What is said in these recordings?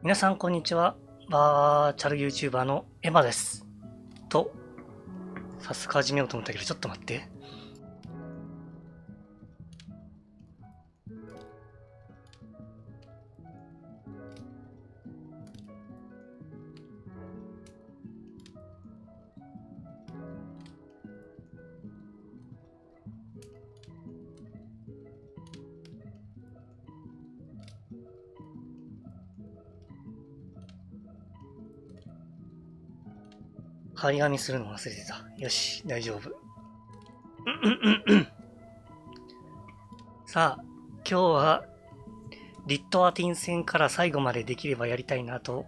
皆さんこんにちは。バーチャル YouTuber のエマです。早速始めようと思ったけど、ちょっと待って。張り紙するの忘れてた。よし、大丈夫。さあ、今日はリットアティン戦から最後までできればやりたいなと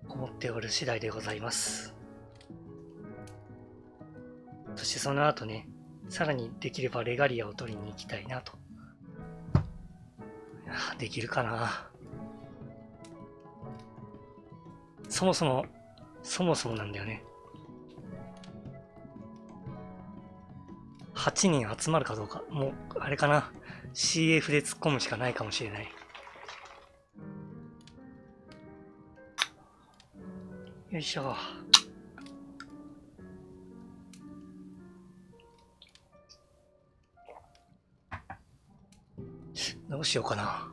思っておる次第でございます。そしてその後ね、さらにできればレガリアを取りに行きたいなと。できるかな。そもそもなんだよね。8人集まるかどうか。もう、あれかな。CF で突っ込むしかないかもしれない。よいしょ。どうしようかな。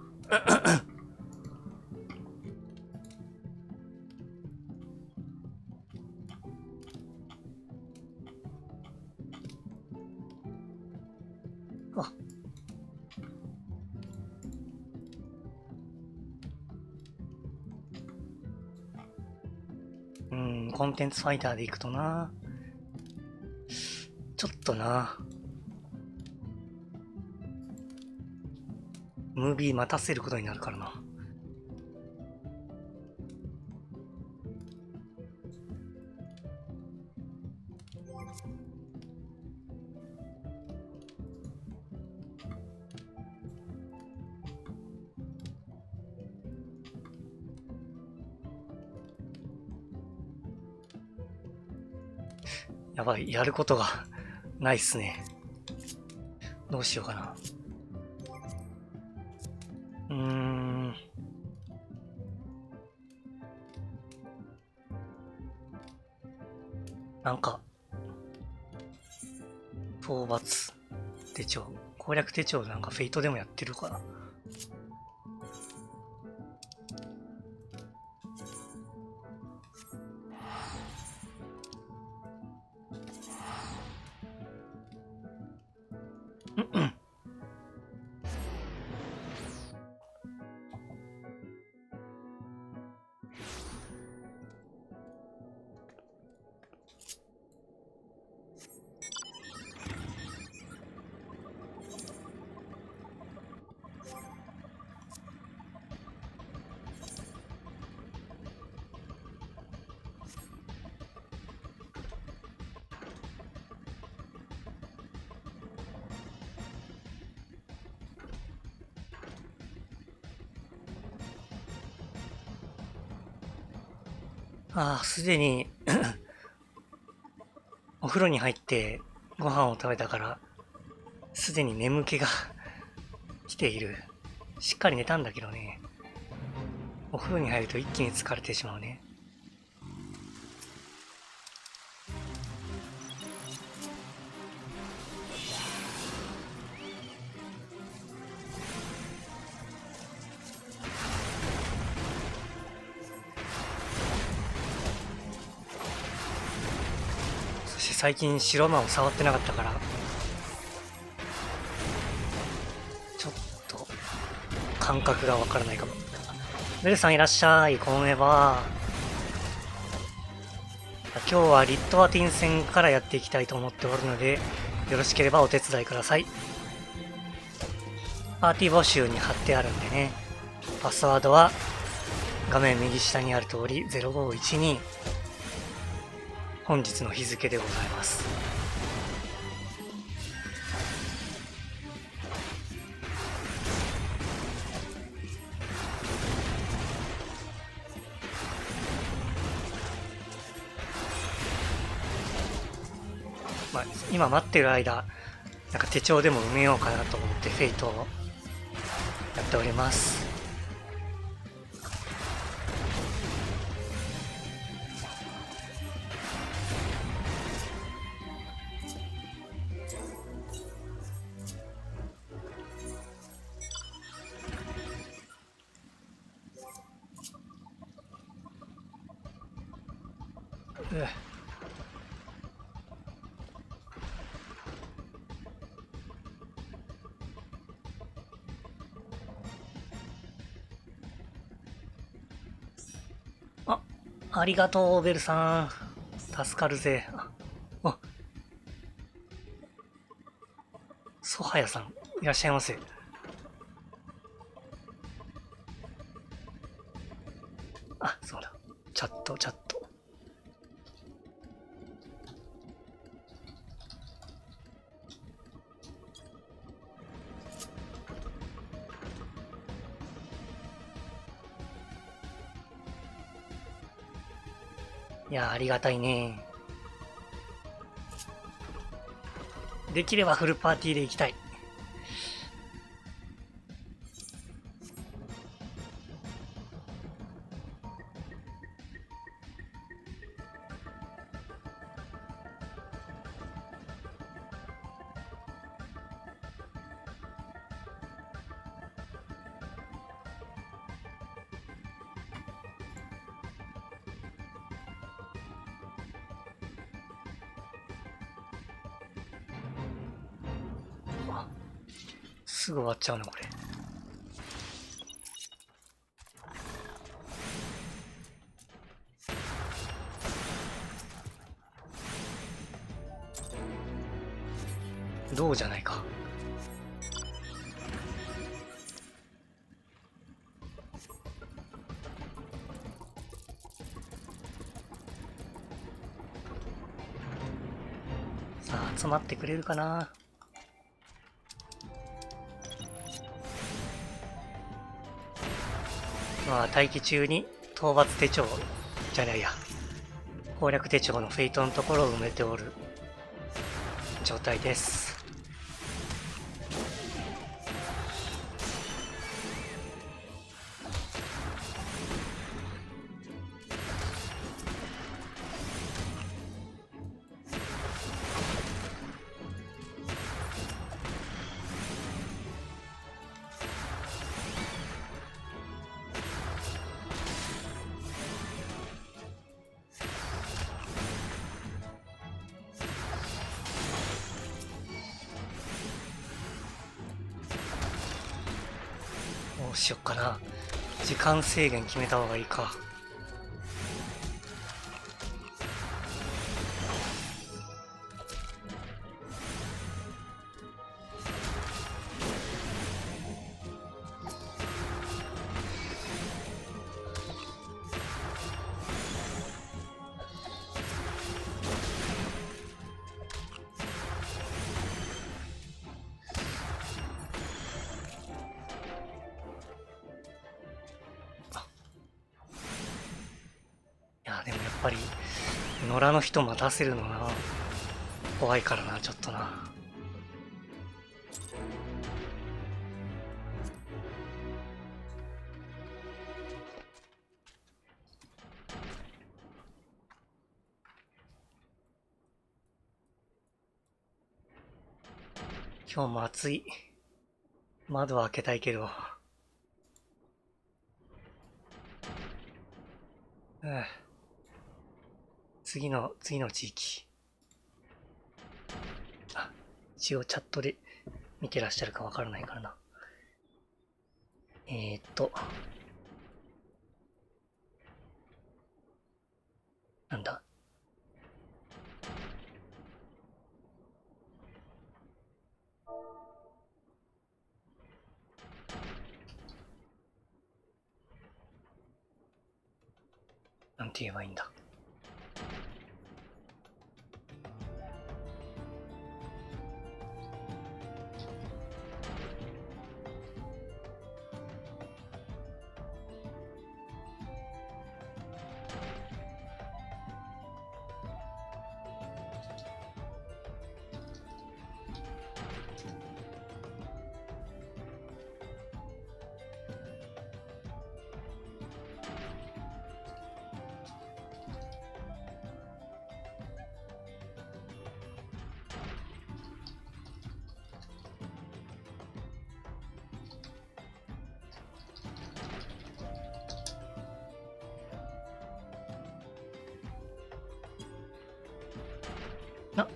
あ、コンテンツファイターで行くとな。ちょっとな。ムービー待たせることになるからな。やばい、やることがないっすね。どうしようかな。なんか、討伐手帳、攻略手帳なんかフェイトでもやってるかな。ああ、すでにお風呂に入ってご飯を食べたから、すでに眠気が来ている。しっかり寝たんだけどね。お風呂に入ると一気に疲れてしまうね。そして最近白魔を触ってなかったから、ちょっと感覚がわからないかも。ベルさんいらっしゃい、こんばんは。今日はリットアティン戦からやっていきたいと思っておるので、よろしければお手伝いください。パーティー募集に貼ってあるんでね。パスワードは画面右下にある通り0512。本日の日付でございます。まあ、今待ってる間、なんか手帳でも埋めようかなと思ってフェイトをやっております。あ、ありがとう、ベルさん。助かるぜ。あ、ソハヤさん、いらっしゃいませ。あ、そうだ。チャット、チャット。いや、ありがたいね。できればフルパーティーで行きたい。すぐ終わっちゃうな、これ。どうじゃないか。さあ、集まってくれるかな。まあ、待機中に討伐手帳じゃないや。攻略手帳のフェイトのところを埋めておる状態です。どうしよっかな。時間制限決めた方がいいか。いや、でもやっぱり、野良の人待たせるのな。怖いからな、ちょっとな。今日も暑い。窓は開けたいけど。次の地域。あ、一応チャットで見てらっしゃるかわからないからな。なんだ。なんて言えばいいんだ。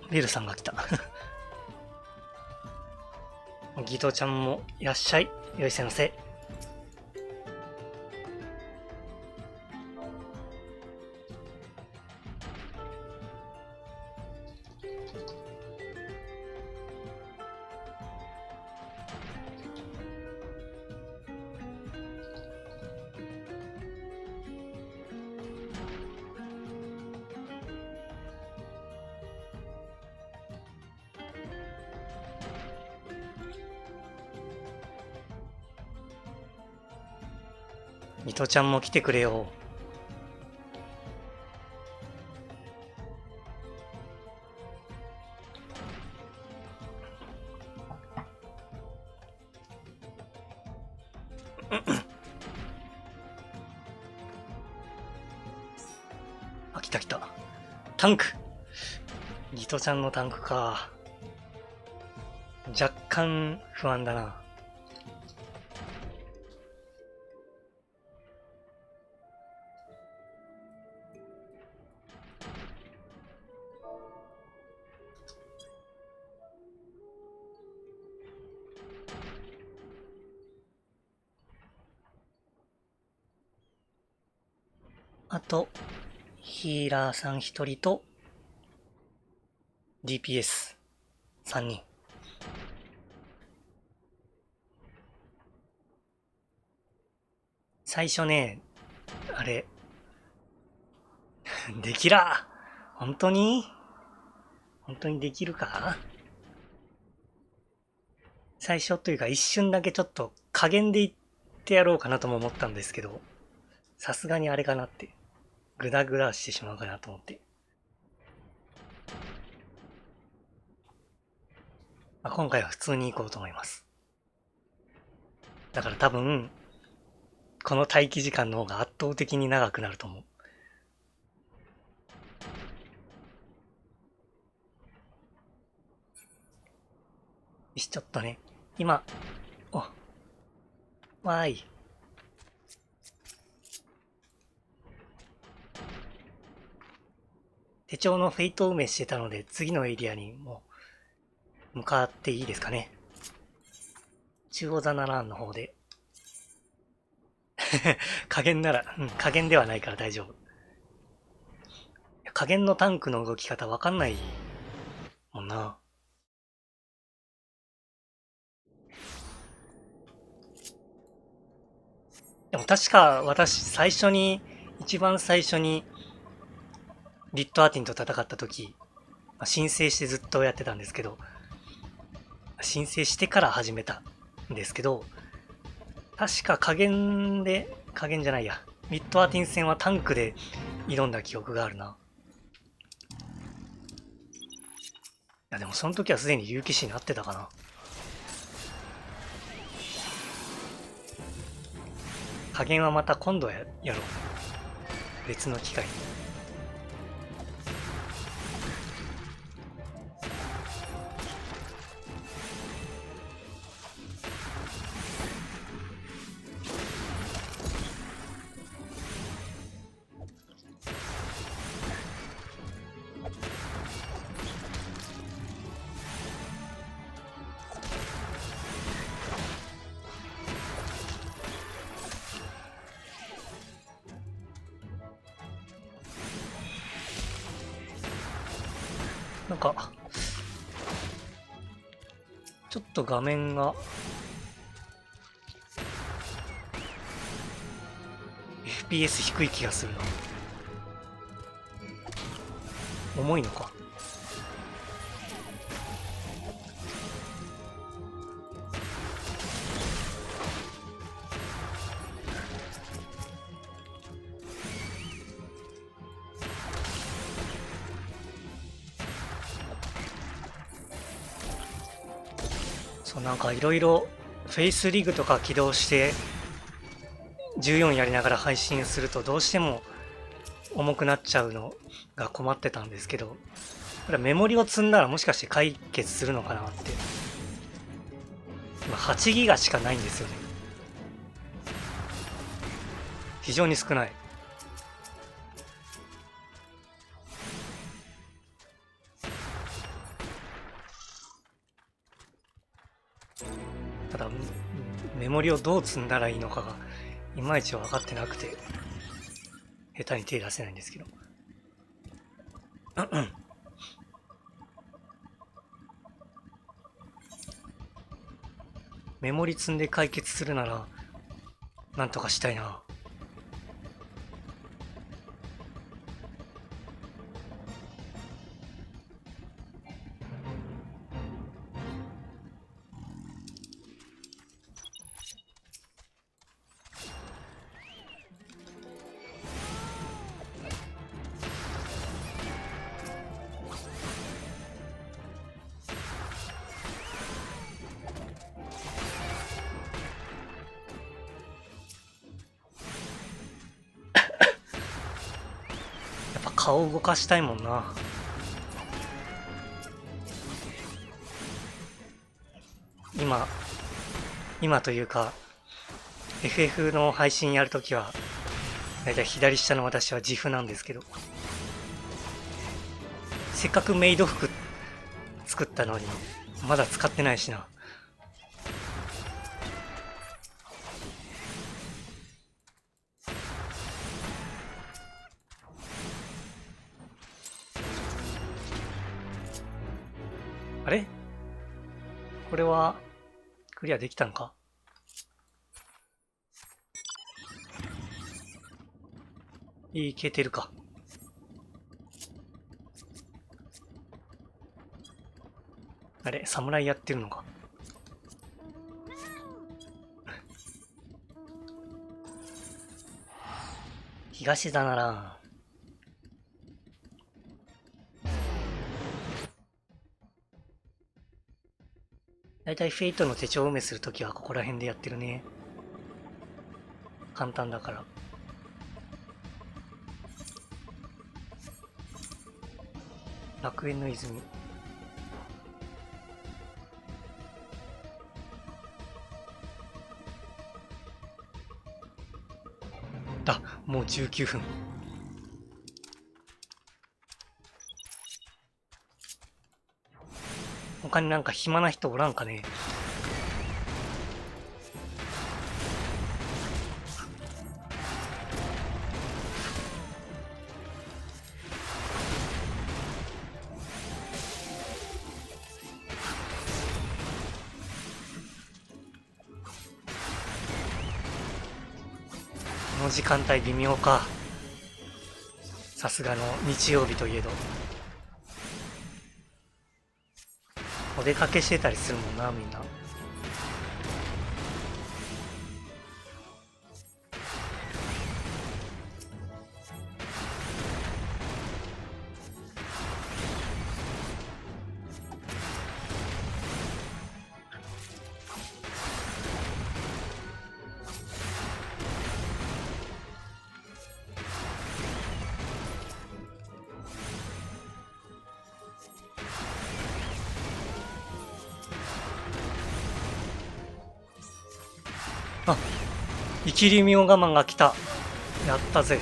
ベルさんが来た。ギトちゃんもいらっしゃい。よいせのせ。ギトちゃんも来てくれよ。あ、来た来た。タンク。ギトちゃんのタンクか。若干不安だな。あと、ヒーラーさん1人と、DPS3 人。最初ね、あれ、できら本当にできるか？最初というか一瞬だけちょっと加減で言ってやろうかなとも思ったんですけど、さすがにあれかなって。グダグダしてしまうかなと思って。今回は普通に行こうと思います。だから多分、この待機時間の方が圧倒的に長くなると思う。よし、ちょっとね、今、わーい。手帳のフェイト埋めしてたので、次のエリアにもう、向かっていいですかね。中央ザナラーンの方で。加減なら、加減ではないから大丈夫。加減のタンクの動き方わかんないもんな。でも確か私一番最初にリットアーティンと戦った時、申請してずっとやってたんですけど、申請してから始めたんですけど、確か加減じゃないや。リットアーティン戦はタンクで挑んだ記憶があるな。いやでもその時はすでに竜騎士になってたかな。加減はまた今度やろう。別の機会に。なんか、ちょっと画面が、FPS 低い気がするな。重いのか。そう、なんかいろいろフェイスリグとか起動して14やりながら配信するとどうしても重くなっちゃうのが困ってたんですけど、これメモリを積んだらもしかして解決するのかなって。今8ギガしかないんですよね。非常に少ない。ただ、メモリをどう積んだらいいのかがいまいち分かってなくて下手に手出せないんですけど。メモリ積んで解決するならなんとかしたいな。やっぱ顔動かしたいもんな。今というか FF の配信やるときはだいたい左下の私は自負なんですけど、せっかくメイド服作ったのにまだ使ってないしな。あれこれはクリアできたのか。いけてるか。あれ侍やってるのか。東だならだいたいフェイトの手帳埋めするときはここら辺でやってるね。簡単だから。楽園の泉。だ、もう19分。他になんか暇な人おらんかね。この時間帯微妙か。さすがの日曜日といえど。お出かけしてたりするもんな、みんな。あ、生きりみを我慢が来た。やったぜ。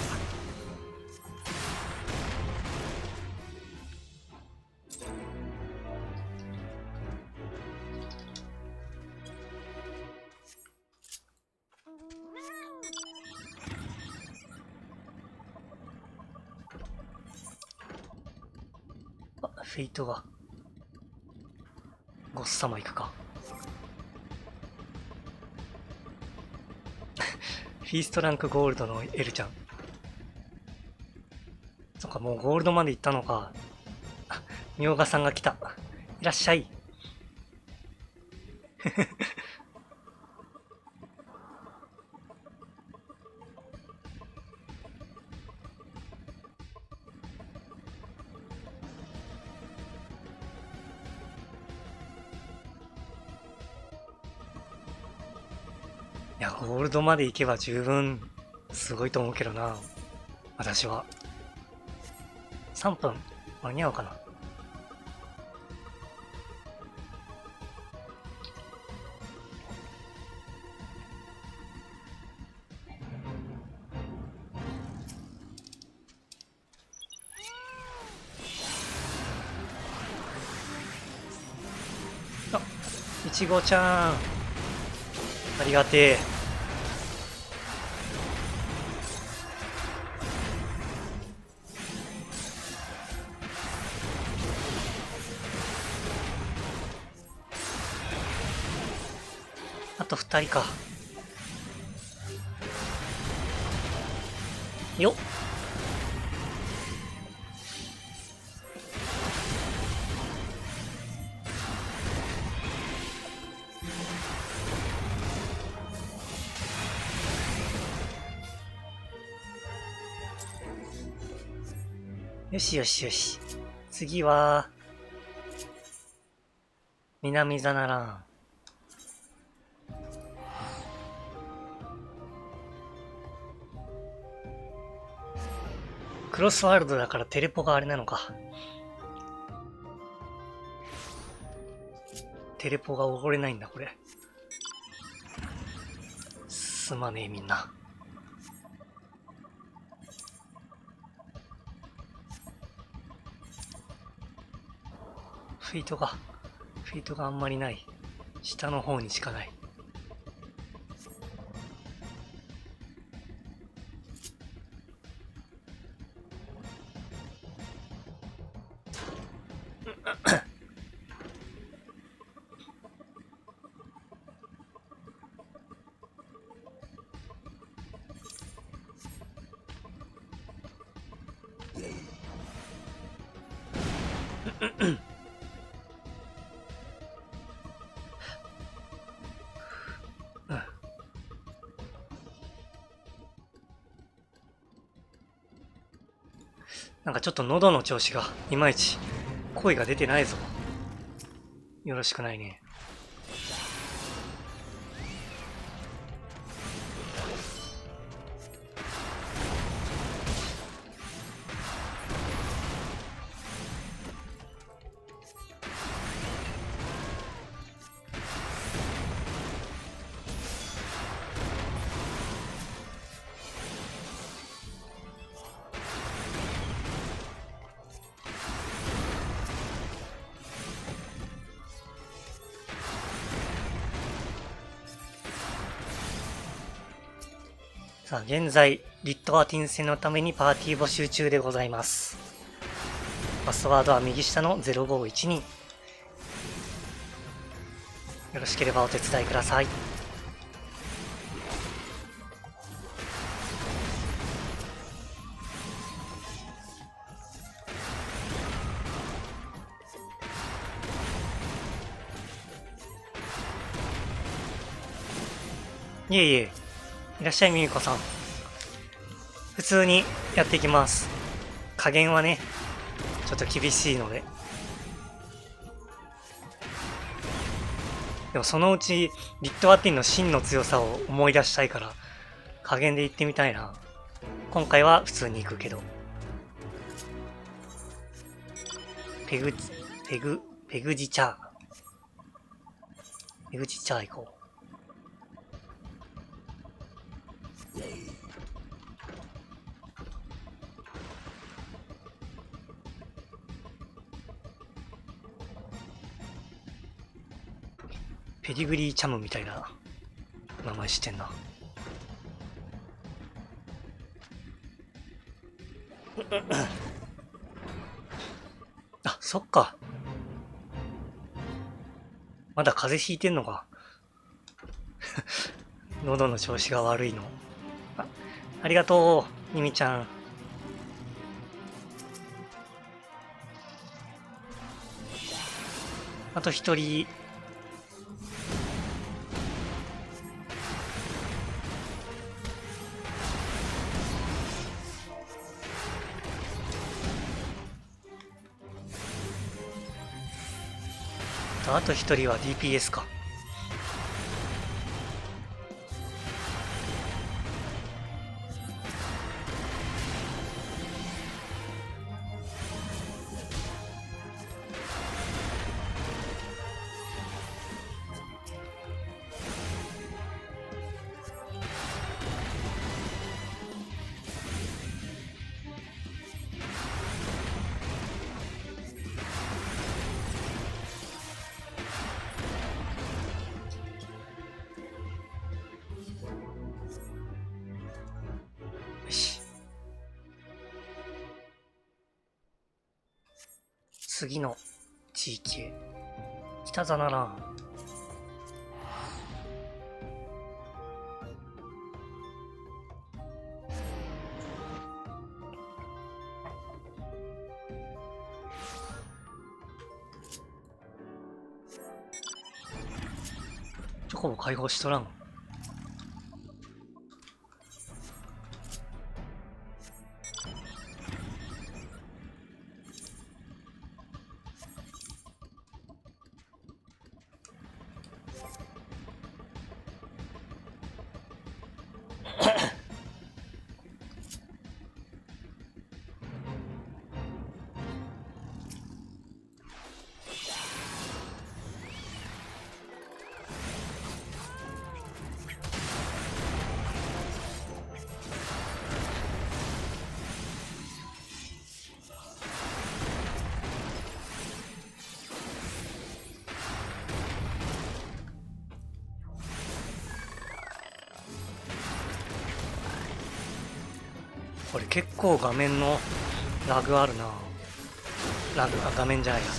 あ、フェイトが。ゴッサマ行くか。フィーストランクゴールドのエルちゃん。そっか、もうゴールドまで行ったのか。あ、みょうがさんが来た。いらっしゃい。いや、ゴールドまで行けば十分すごいと思うけどな。私は。3分間に合うかな。あ、いちごちゃん。ありがてえ。あと2人か。よっ。よしよしよし。次は、南ザナラン。クロスワールドだからテレポがあれなのか。テレポがおごれないんだ、これ。すまねえ、みんな。フィートがあんまりない。下の方にしかない。なんかちょっと喉の調子がいまいち声が出てないぞ。よろしくないね。さあ、現在、リットアティン戦のためにパーティー募集中でございます。パスワードは右下の0512。よろしければお手伝いください。いえいえ、いらっしゃいミミコさん。普通にやっていきます。加減はね、ちょっと厳しいので。でもそのうち、リットアティンの真の強さを思い出したいから、加減で行ってみたいな。今回は普通に行くけど。ペグジチャー。ペグジチャー行こう。ペディグリーチャムみたいな名前してんな。あ、そっか。まだ風邪ひいてんのか。喉の調子が悪いの。ありがとう、ミミちゃん。あと一人。あと一人は DPS か。次の地域へ。北座なら。チョコボ解放しとらん。これ結構画面のラグあるな。画面じゃないや。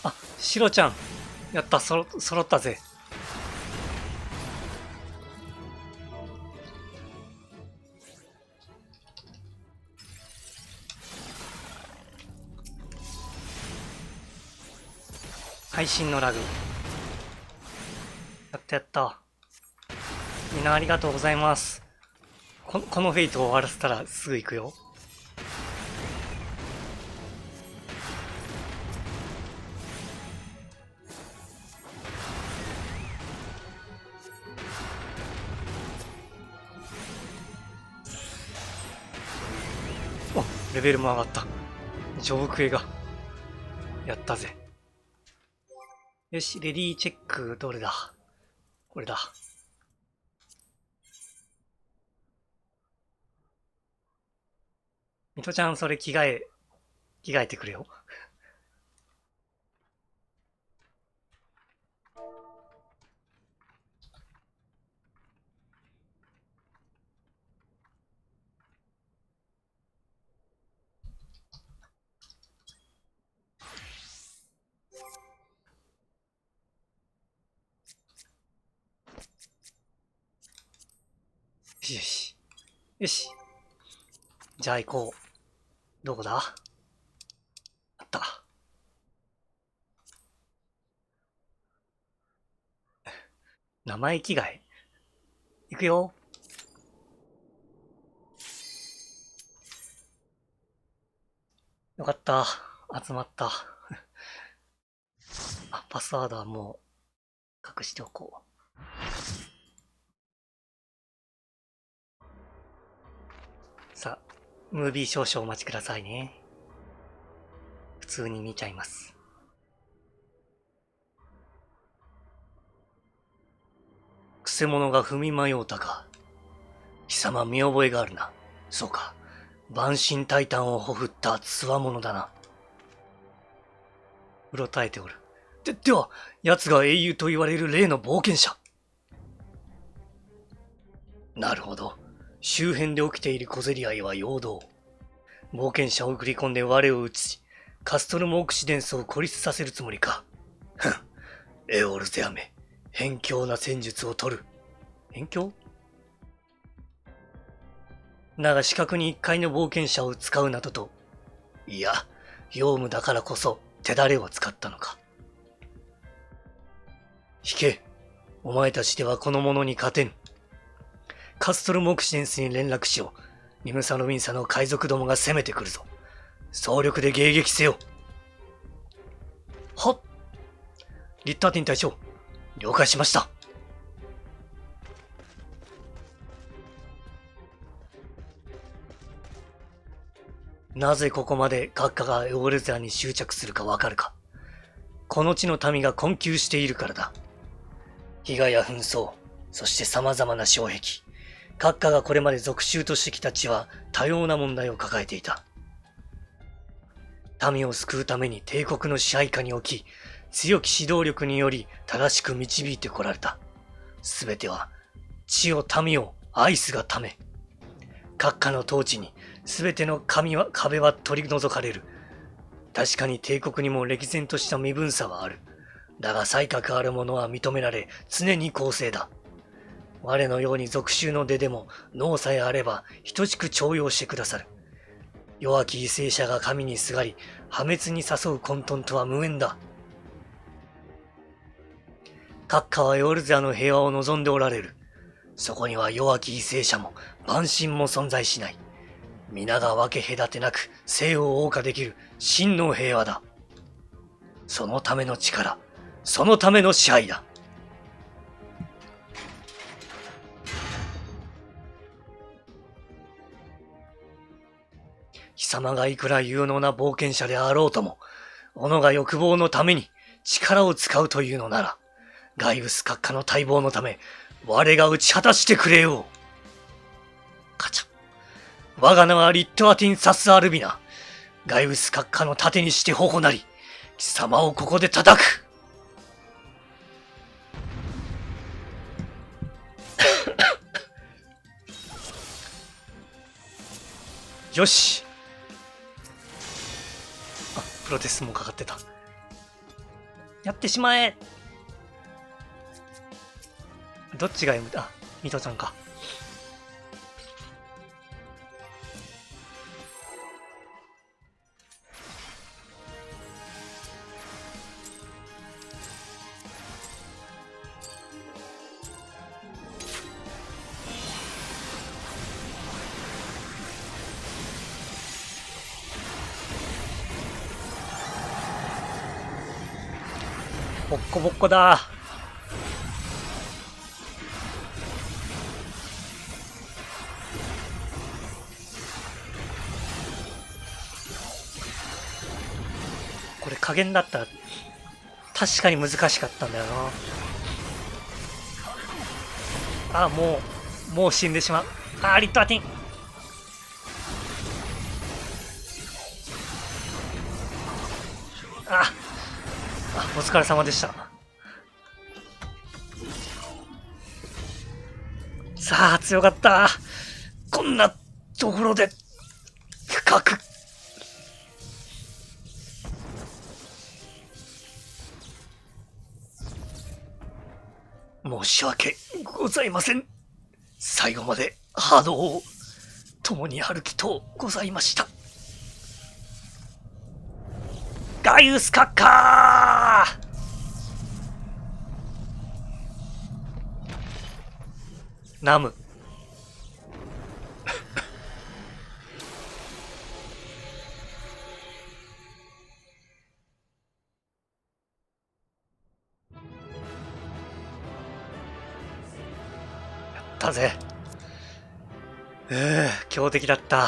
あ、シロちゃん。やった、揃ったぜ。配信のラグ。やったやった。みんなありがとうございます。このフェイトを終わらせたらすぐ行くよ。お、レベルも上がった。上クエが。やったぜ。よし、レディーチェック、どれだ？これだ。ミトちゃん、それ着替えてくれよ。よしよし。よし。じゃあ行こう。どこだ？あった。名前着替え？行くよ。よかった。集まった。あ、パスワードはもう隠しておこう。さあ、ムービー少々お待ちくださいね。普通に見ちゃいます。くせ者が踏み迷うたか。貴様見覚えがあるな。そうか。万神タイタンをほふった強者だな。うろたえておる。では、奴が英雄と言われる例の冒険者。なるほど。周辺で起きている小競り合いは陽動。冒険者を送り込んで我を討ち、カストルムオクシデンスを孤立させるつもりか。ふん。エオルゼアメ、偏境な戦術を取る。偏境？だが視覚に一回の冒険者を使うなどと。いや、用務だからこそ手だれを使ったのか。引け。お前たちではこの者に勝てぬ。カストルモクシデンスに連絡しよう。ニムサノウィンサの海賊どもが攻めてくるぞ。総力で迎撃せよ。はっ。リッターティン隊長、了解しました。なぜここまで閣下がエオレザーに執着するかわかるか。この地の民が困窮しているからだ。飢餓や紛争、そして様々な障壁。閣下がこれまで属州としてきた地は多様な問題を抱えていた。民を救うために帝国の支配下に置き、強き指導力により正しく導いてこられた。すべては、地を民を愛すがため。閣下の統治にすべての壁は取り除かれる。確かに帝国にも歴然とした身分差はある。だが才覚ある者は認められ、常に公正だ。我のように属州の出でも、脳さえあれば、等しく重用してくださる。弱き為政者が神にすがり、破滅に誘う混沌とは無縁だ。閣下はヨルザの平和を望んでおられる。そこには弱き為政者も、万神も存在しない。皆が分け隔てなく生を謳歌できる真の平和だ。そのための力、そのための支配だ。貴様がいくら有能な冒険者であろうとも、己が欲望のために力を使うというのなら、ガイウス閣下の待望のため、我が打ち果たしてくれよう。カチャ。我が名はリットアティン・サス・アルビナ。ガイウス閣下の盾にして頬なり、貴様をここで叩く。よし。あ、プロテスもかかってた。やってしまえ。どっちが読む？あ、ミトちゃんか。ボッコボッコだ。これ加減だったら確かに難しかったんだよな。あ、もう死んでしまう。あ、リットアティン。あ、お疲れ様でした。さあ、強かった。こんなところで、深く。申し訳ございません。最後まで波動を共に歩きとございました。ガイウス閣下ナム。やったぜ。強敵だった。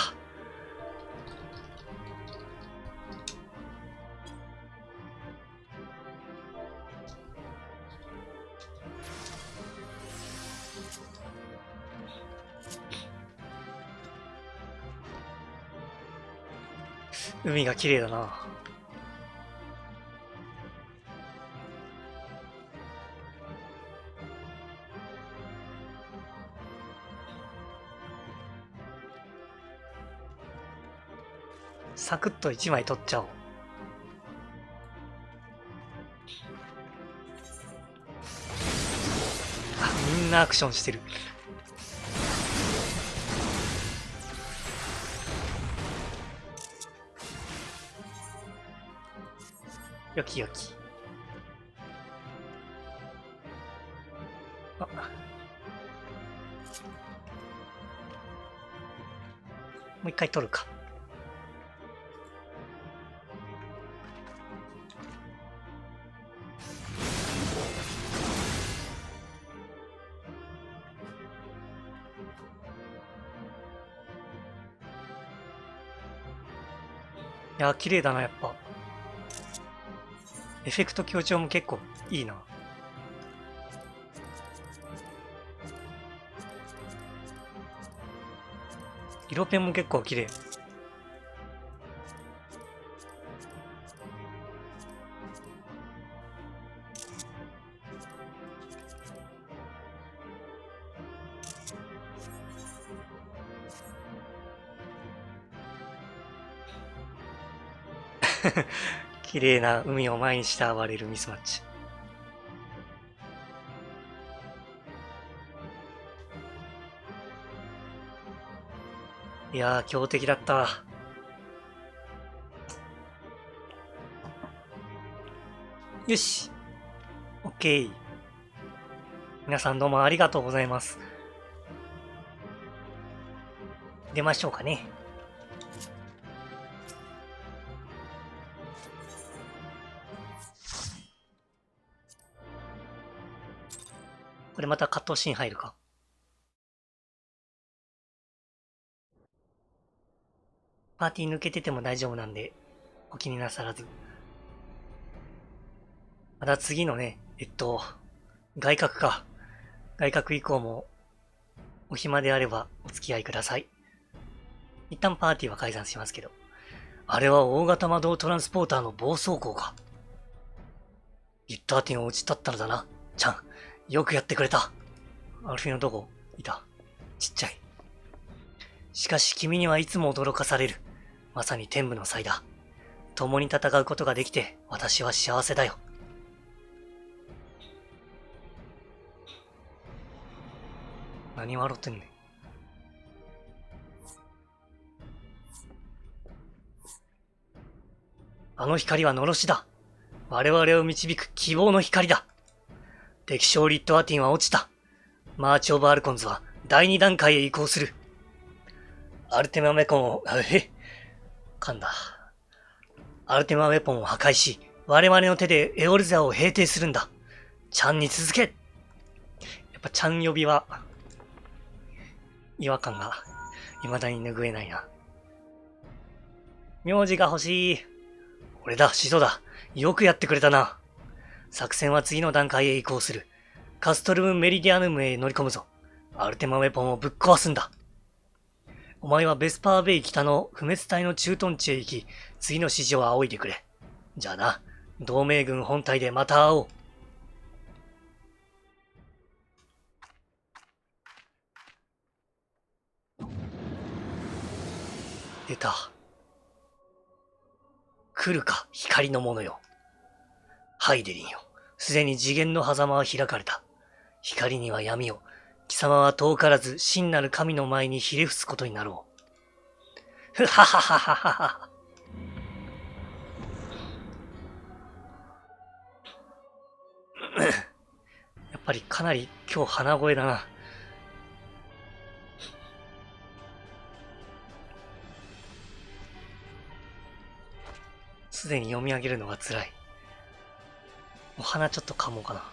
海が綺麗だな。サクッと1枚取っちゃおう。あ、みんなアクションしてる。よきよき。あ、もう一回取るか。いや、綺麗だな、やっぱ。エフェクト強調も結構いいな。色ペンも結構綺麗。綺麗な海を前にして暴れるミスマッチ。いやー、強敵だった。よし。オッケー。皆さんどうもありがとうございます。出ましょうかね。これまたカットシーン入るか。パーティー抜けてても大丈夫なんで、お気になさらず。また次のね、外角か。外角以降も、お暇であればお付き合いください。一旦パーティーは解散しますけど。あれは大型魔導トランスポーターの暴走行か。リッターティンを打ち立ったのだな。ちゃん、よくやってくれた。アルフィのどこいた。ちっちゃい。しかし君にはいつも驚かされる。まさに天賦の才だ。共に戦うことができて、私は幸せだよ。何笑ってんねん。あの光はのろしだ。我々を導く希望の光だ。敵将リットアティンは落ちた。マーチ・オブ・アルコンズは第2段階へ移行する。アルテマメコンを、噛んだ。アルテマウェポンを破壊し、我々の手でエオルゼアを平定するんだ。ちゃんに続け。やっぱちゃん呼びは、違和感が未だに拭えないな。名字が欲しい。俺だ、シドだ。よくやってくれたな。作戦は次の段階へ移行する。カストルム・メリディアヌムへ乗り込むぞ。アルテマウェポンをぶっ壊すんだ。お前はベスパーベイ北の不滅隊の駐屯地へ行き、次の指示を仰いでくれ。じゃあな、同盟軍本体でまた会おう。出た。来るか、光の者よ。ハイデリンよ。すでに次元の狭間は開かれた。光には闇を。貴様は遠からず真なる神の前にひれ伏すことになろう。ふはははははは。やっぱりかなり今日鼻声だな。すでに読み上げるのが辛い。お花ちょっと噛もうかな。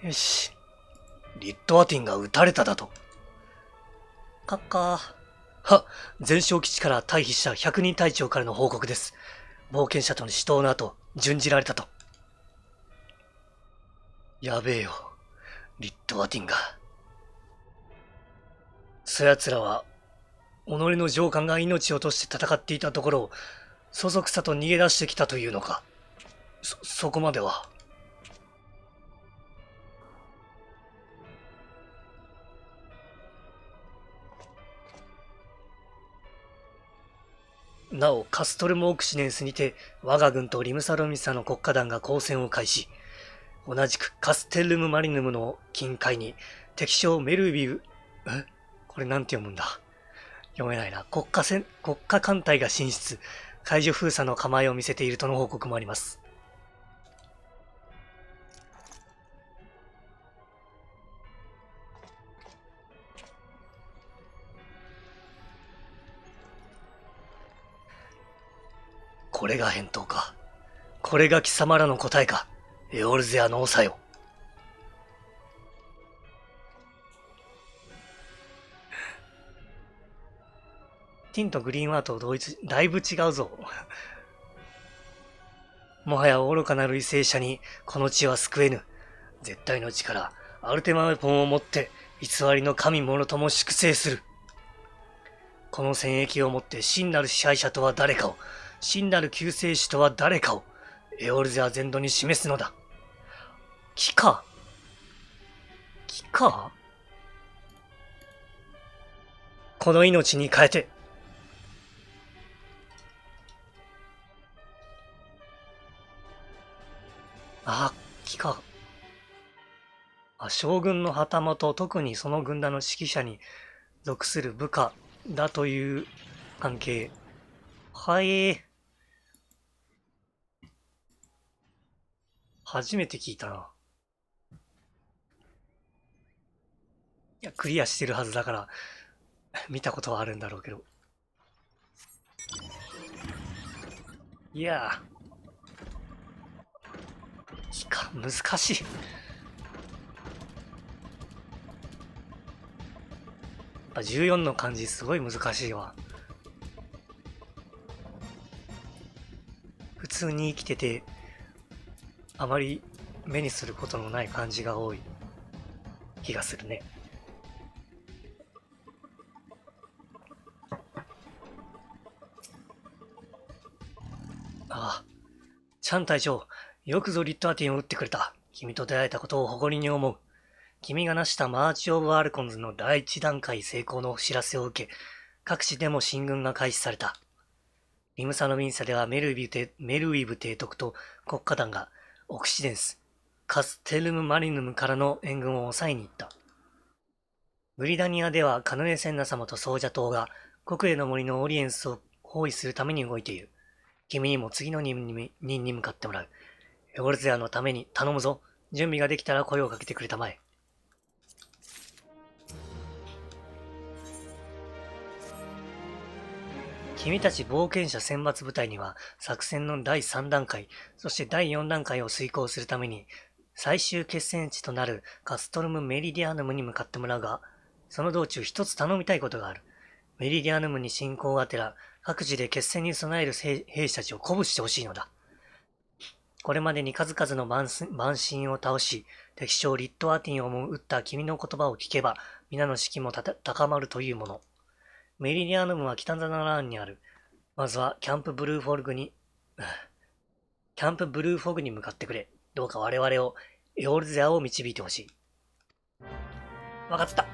よし。リットアティンが撃たれただと。カッカー。は、前哨基地から退避した100人隊長からの報告です。冒険者との死闘の後、殉じられたと。やべえよ。リットアティンが。そやつらは、己の上官が命を落として戦っていたところを、そそくさと逃げ出してきたというのか。そこまでは。なお、カストルム・オクシネンスにて、我が軍とリムサロミサの国家団が交戦を開始。同じくカステルム・マリヌムの近海に、敵将メルビウ、これなんて読むんだ。読めないな。国家艦隊が進出。海上封鎖の構えを見せているとの報告もあります。これが返答か。これが貴様らの答えか。エオルゼアの長よ。ティンとグリーンワーと同一、だいぶ違うぞ。もはや愚かなる為政者にこの地は救えぬ。絶対の力、アルテマウェポンをもって偽りの神者とも粛清する。この戦役をもって真なる支配者とは誰かを、真なる救世主とは誰かを、エオルゼア全土に示すのだ。木か。木か。この命に変えて。あ、木か。将軍の旗本、特にその軍団の指揮者に属する部下だという関係。はい。初めて聞いたな。いや、クリアしてるはずだから、見たことはあるんだろうけど。いやー、難しい。やっぱ14の漢字すごい難しいわ。普通に生きてて、あまり目にすることのない漢字が多い気がするね。ああ、チャン隊長、よくぞリットアティンを撃ってくれた。君と出会えたことを誇りに思う。君が成したマーチ・オブ・アルコンズの第一段階成功のお知らせを受け、各地でも進軍が開始された。リムサノミンサではメルウィブ提督と国家団がオクシデンス、カステルム・マリヌムからの援軍を抑えに行った。ブリダニアではカヌエ・センナ様とソージャ島が国営の森のオリエンスを包囲するために動いている。君にも次の任に向かってもらう。エゴルゼアのために頼むぞ。準備ができたら声をかけてくれたまえ。君たち冒険者選抜部隊には作戦の第3段階、そして第4段階を遂行するために最終決戦地となるカストルム・メリディアヌムに向かってもらうが、その道中一つ頼みたいことがある。メリディアヌムに侵攻がてら各自で決戦に備える兵士たちを鼓舞してほしいのだ。これまでに数々の慢心を倒し、敵将リットアティンをも撃った君の言葉を聞けば、皆の士気も高まるというもの。メリディアヌムは北ザナラーンにある。まずはキャンプブルーフォグに向かってくれ。どうか我々をエオルゼアを導いてほしい。わかった。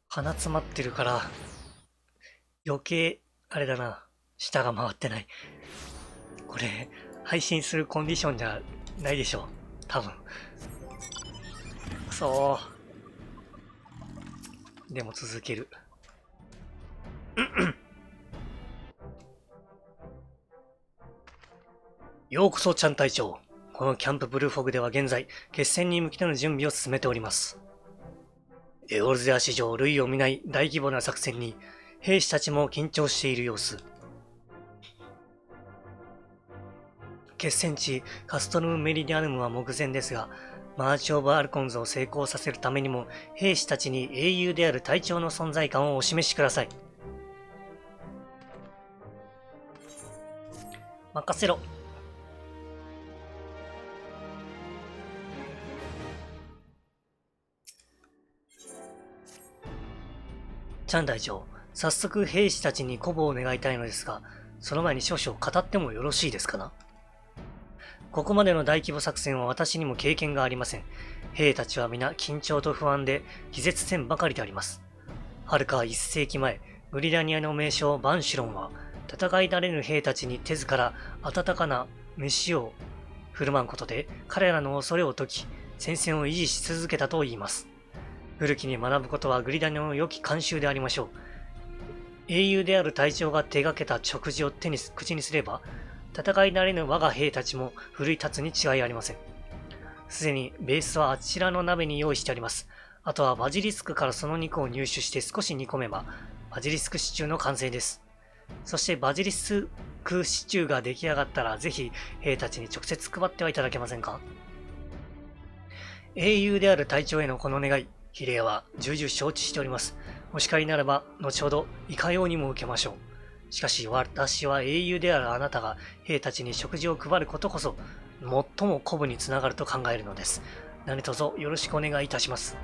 鼻詰まってるから、余計、あれだな、舌が回ってない。これ、配信するコンディションじゃないでしょう。多分。くそー。でも続ける。ようこそ、ちゃん隊長。このキャンプブルーフォグでは現在、決戦に向けての準備を進めております。エオルゼア史上類を見ない大規模な作戦に、兵士たちも緊張している様子。決戦地カストルム・メリディアヌムは目前ですが、マーチ・オブ・アルコンズを成功させるためにも、兵士たちに英雄である隊長の存在感をお示しください。任せろ。チャン隊長、早速兵士たちに鼓舞を願いたいのですが、その前に少々語ってもよろしいですかな。ここまでの大規模作戦は私にも経験がありません。兵たちは皆緊張と不安で気絶せんばかりであります。はるか1世紀前、グリラニアの名将バンシュロンは、戦い慣れぬ兵たちに手ずから温かな飯を振る舞うことで彼らの恐れを解き、戦線を維持し続けたと言います。古きに学ぶことはグリダニアの良き慣習でありましょう。英雄である隊長が手がけた食事を口にすれば、戦い慣れぬ我が兵たちも奮い立つに違いありません。すでにベースはあちらの鍋に用意してあります。あとはバジリスクからその肉を入手して少し煮込めば、バジリスクシチューの完成です。そしてバジリスクシチューが出来上がったら、ぜひ兵たちに直接配ってはいただけませんか。英雄である隊長へのこの願い、比例は重々承知しております。お叱りならば、後ほどいかようにも受けましょう。しかし私は英雄であるあなたが兵たちに食事を配ることこそ、最も鼓舞につながると考えるのです。何卒よろしくお願いいたします。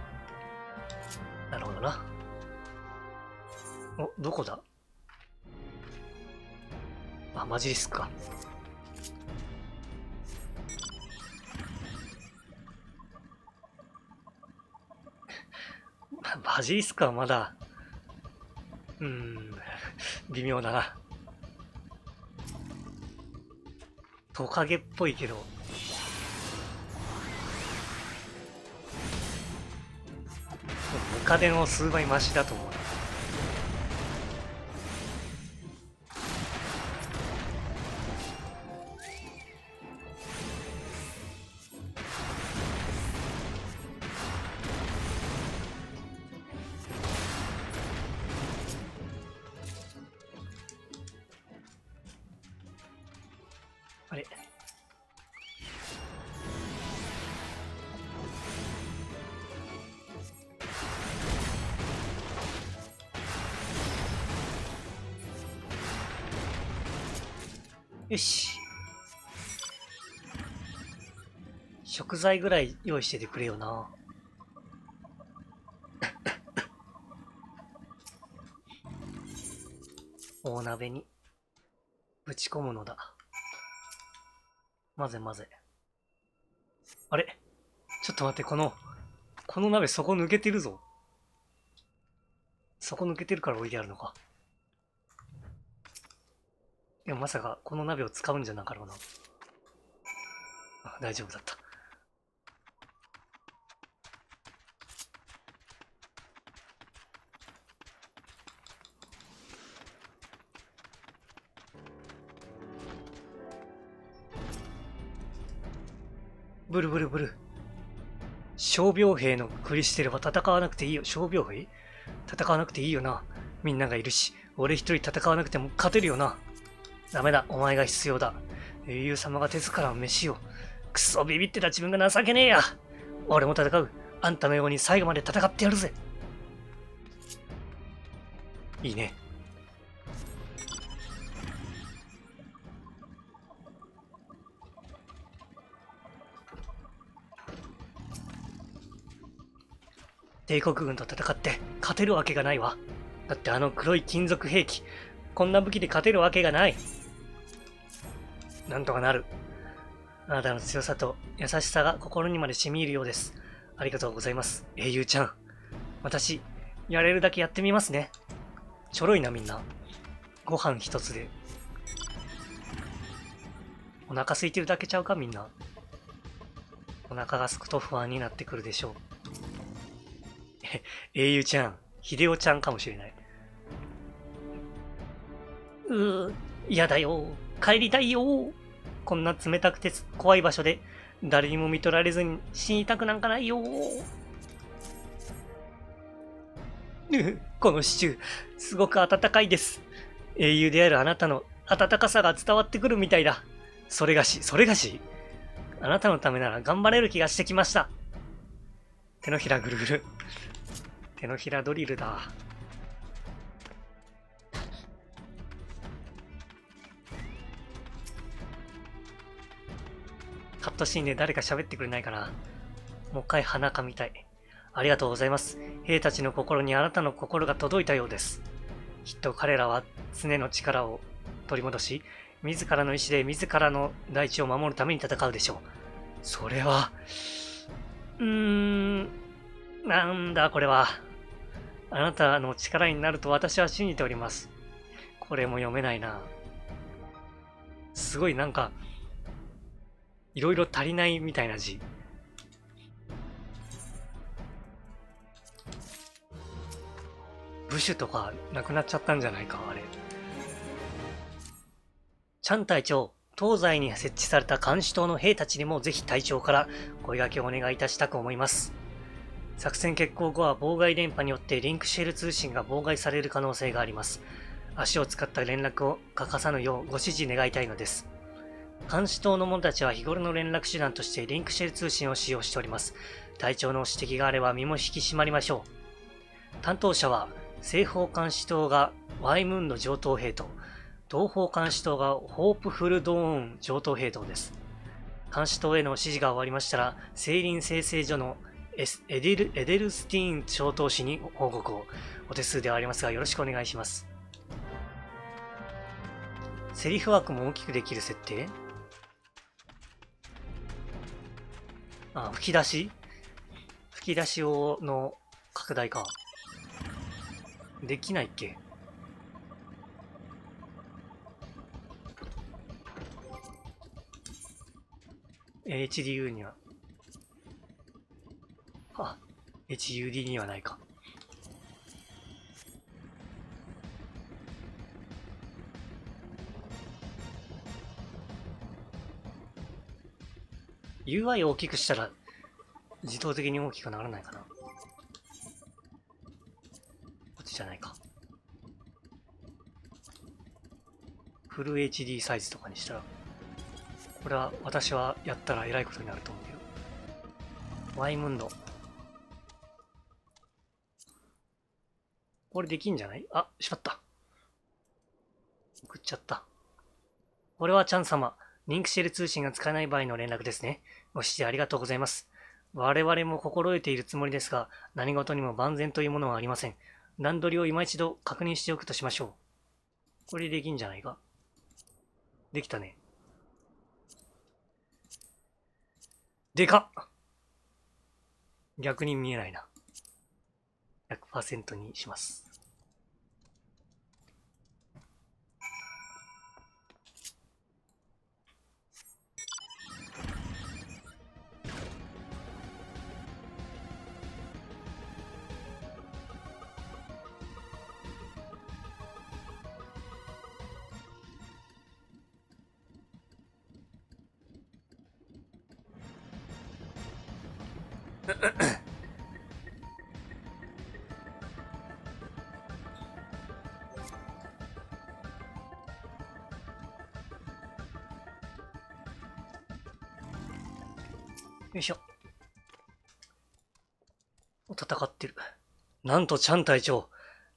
なるほど。ろうな。お、どこだ？あ、マジリスクか。バジリスクはまだ、微妙だな。トカゲっぽいけど。ムカデの数倍マシだと思う。あれ？よし。食材ぐらい用意しててくれよな。大鍋にぶち込むのだ。混ぜ混ぜ。あれ？ちょっと待って、この鍋底抜けてるぞ。底抜けてるから置いてあるのか。でもまさかこの鍋を使うんじゃなかろうな。あ、大丈夫だった。ブルブルブル。傷病兵のクリステルは戦わなくていいよ。傷病兵？戦わなくていいよな。みんながいるし、俺一人戦わなくても勝てるよな。ダメだ、お前が必要だ。英雄様が手ずからの飯を。くそビビってた自分が情けねえや。俺も戦う。あんたのように最後まで戦ってやるぜ。いいね。帝国軍と戦って勝てるわけがないわ。だってあの黒い金属兵器、こんな武器で勝てるわけがない。なんとかなる。あなたの強さと優しさが心にまで染み入るようです。ありがとうございます、英雄ちゃん。私、やれるだけやってみますね。ちょろいなみんな。ご飯一つで。お腹空いてるだけちゃうかみんな。お腹が空くと不安になってくるでしょう。英雄ちゃん、秀夫ちゃんかもしれない。嫌だよ。帰りたいよ。こんな冷たくて怖い場所で誰にも見取られずに死にたくなんかないよ。このシチュー、すごく温かいです。英雄であるあなたの温かさが伝わってくるみたいだ。それがし、あなたのためなら頑張れる気がしてきました。手のひらぐるぐる。手のひらドリルだ。カットシーンで誰か喋ってくれないかな。もう一回鼻かみたい。ありがとうございます。兵たちの心にあなたの心が届いたようです。きっと彼らは常の力を取り戻し、自らの意志で自らの大地を守るために戦うでしょう。それは、なんだこれは。あなたの力になると私は信じております。これも読めないな。すごいなんか、いろいろ足りないみたいな字。部首とかなくなっちゃったんじゃないか、あれ。チャン隊長、東西に設置された監視塔の兵たちにもぜひ隊長から声掛けをお願いいたしたく思います。作戦決行後は妨害電波によってリンクシェル通信が妨害される可能性があります。足を使った連絡を欠かさぬようご指示願いたいのです。監視塔の者たちは日頃の連絡手段としてリンクシェル通信を使用しております。隊長の指摘があれば身も引き締まりましょう。担当者は西方監視塔がワイムーンの上等兵と東方監視塔がホープフルドーン上等兵塔です。監視塔への指示が終わりましたら、聖林生成所のエデルスティーン小投手に報告を。お手数ではありますが、よろしくお願いします。セリフ枠も大きくできる設定？あ、吹き出しをの拡大か。できないっけ？HDU には。あ、HUD にはないか。UI を大きくしたら自動的に大きくならないかな。こっちじゃないか。フル HD サイズとかにしたら、これは私はやったらえらいことになると思うけど。ワイムンド。これできんじゃない？あ、しまった。送っちゃった。これはチャン様。リンクシェル通信が使えない場合の連絡ですね。ご指示ありがとうございます。我々も心得ているつもりですが、何事にも万全というものはありません。段取りを今一度確認しておくとしましょう。これできんじゃないか？できたね。でかっ！逆に見えないな。100% にします。よいしょ。戦ってる。なんとチャン隊長、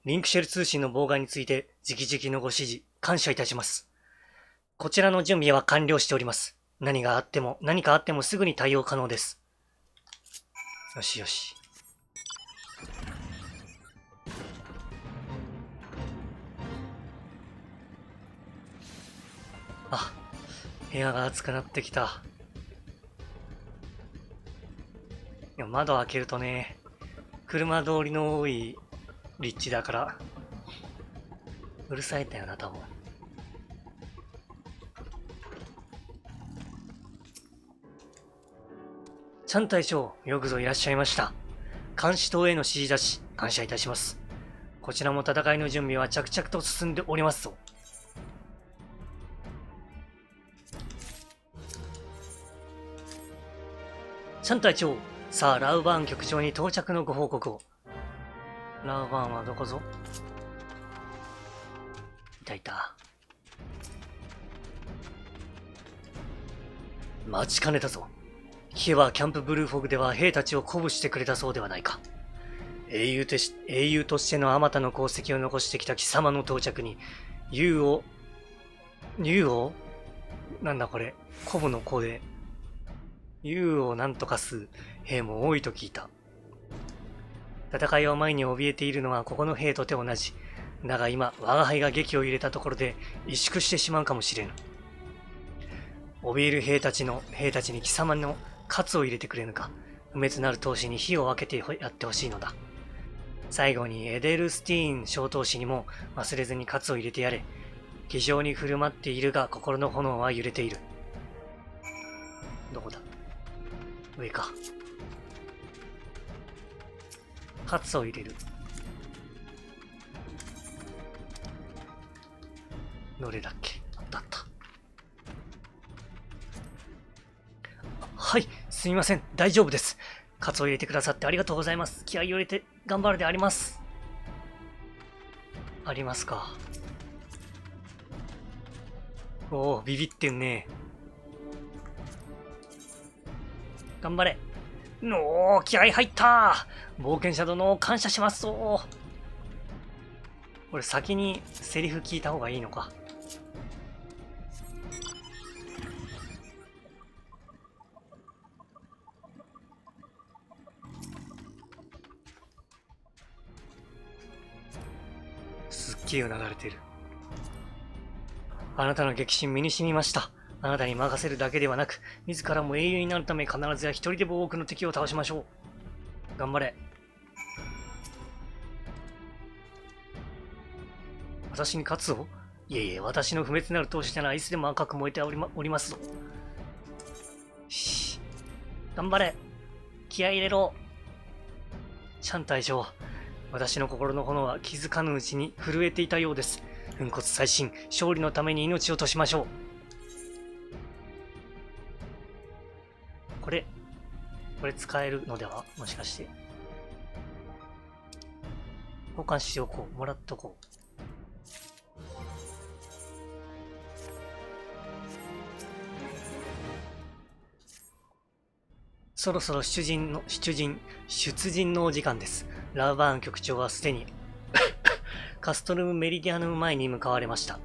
リンクシェル通信の妨害について直々のご指示、感謝いたします。こちらの準備は完了しております。何かあってもすぐに対応可能です。よしよし。あ、部屋が暑くなってきた。いや、窓開けるとね、車通りの多い立地だから、うるさいんだよな、多分。チャン隊長、よくぞいらっしゃいました。監視塔への指示出し、感謝いたします。こちらも戦いの準備は着々と進んでおりますぞ。チャン隊長、さあ、ラウバーン局長に到着のご報告を。ラウバーンはどこぞ？いたいた。待ちかねたぞ。聞けばキャンプブルーフォグでは兵たちを鼓舞してくれたそうではないか。英雄としてのあまたの功績を残してきた貴様の到着に、竜をなんだこれ、鼓舞の子で、竜をなんとかす兵も多いと聞いた。戦いを前に怯えているのはここの兵とて同じ。だが今、我が輩が撃を入れたところで萎縮してしまうかもしれぬ。怯える兵たちに貴様の喝を入れてくれぬか。不滅なる闘志に火を分けてやってほしいのだ。最後にエデルスティーン小闘士にも忘れずに喝を入れてやれ。気丈に振る舞っているが心の炎は揺れている。どこだ？上か。喝を入れる。どれだっけ？あったあった。はい、すみません。大丈夫です。喝を入れてくださってありがとうございます。気合を入れて頑張るであります。ありますか。おお、ビビってんね。頑張れ。おお、気合入った。冒険者殿、感謝しますぞ。これ先にセリフ聞いた方がいいのか。気を流れている。あなたの激震身に染みました。あなたに任せるだけではなく、自らも英雄になるため必ずや一人でも多くの敵を倒しましょう。頑張れ。私に勝つぞ。いえいえ、私の不滅なる闘志ならいつでも赤く燃えておりますぞ。頑張れ。気合い入れろ。シャン大将、私の心の炎は気づかぬうちに震えていたようです。粉骨砕身、勝利のために命を賭しましょう。これ使えるのでは、もしかして。交換しておこう。もらっとこう。そろそろ出陣のお時間です。ラウバーン局長はすでにカストルム・メリディアヌム前に向かわれました。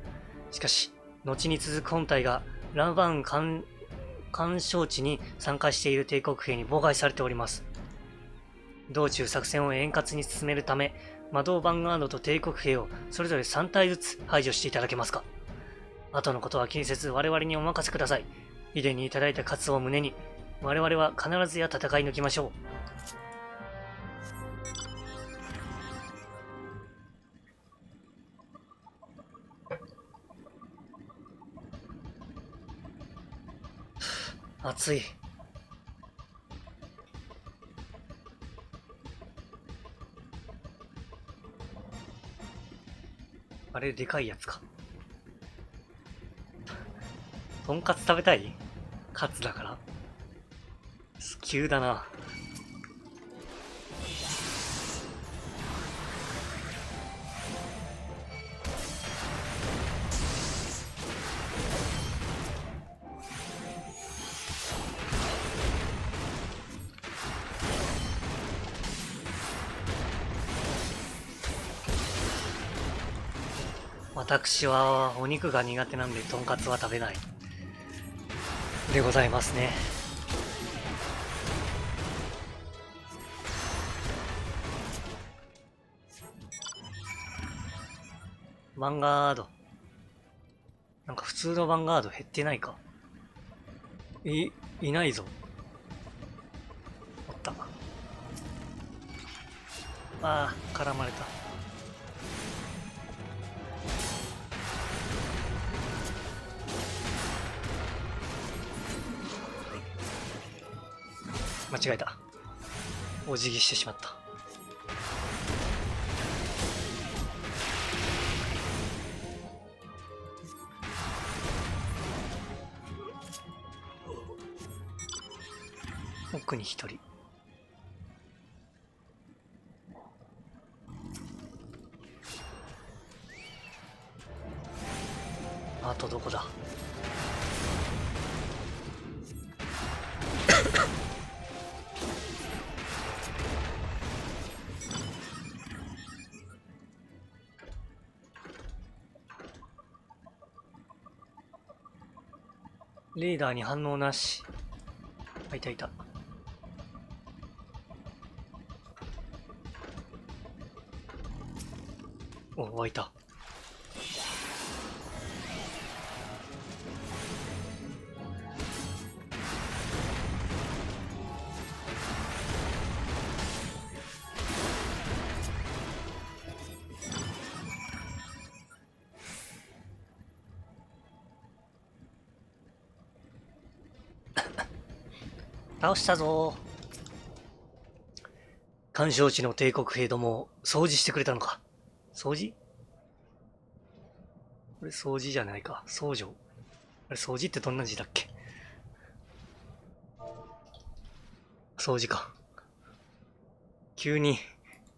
しかし、後に続く本隊がラウバーン干渉地に参加している帝国兵に妨害されております。道中作戦を円滑に進めるため、魔導ヴァンガードと帝国兵をそれぞれ3体ずつ排除していただけますか。後のことは気にせず我々にお任せください。以前にいただいた喝を胸に、我々は必ずや戦い抜きましょう。暑い。あれ、でかいやつか。とんかつ食べたい？カツだから。急だな。私はお肉が苦手なんでとんかつは食べないでございますね。ヴァンガード。なんか普通のヴァンガード減ってないか。いないぞ。おった。ああ、絡まれた。間違えた。お辞儀してしまった。奥に一人。あとどこだ。レーダーに反応なし。あ、いたいた。お、湧いた。倒したぞー。干渉地の帝国兵どもを掃除してくれたのか。掃除？これ掃除じゃないか。掃除。あれ、掃除ってどんな字だっけ？掃除か。急に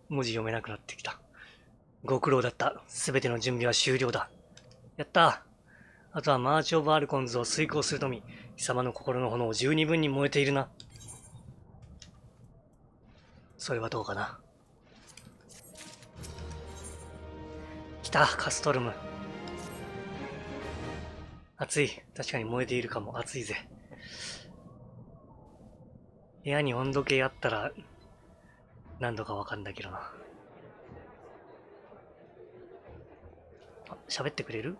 文字読めなくなってきた。ご苦労だった。すべての準備は終了だ。やった。あとはマーチ・オブ・アルコンズを遂行するとみ、貴様の心の炎十二分に燃えているな。それはどうかな。来た、カストルム。暑い。確かに燃えているかも。暑いぜ。部屋に温度計あったら何度かわかんだけどな。喋ってくれる？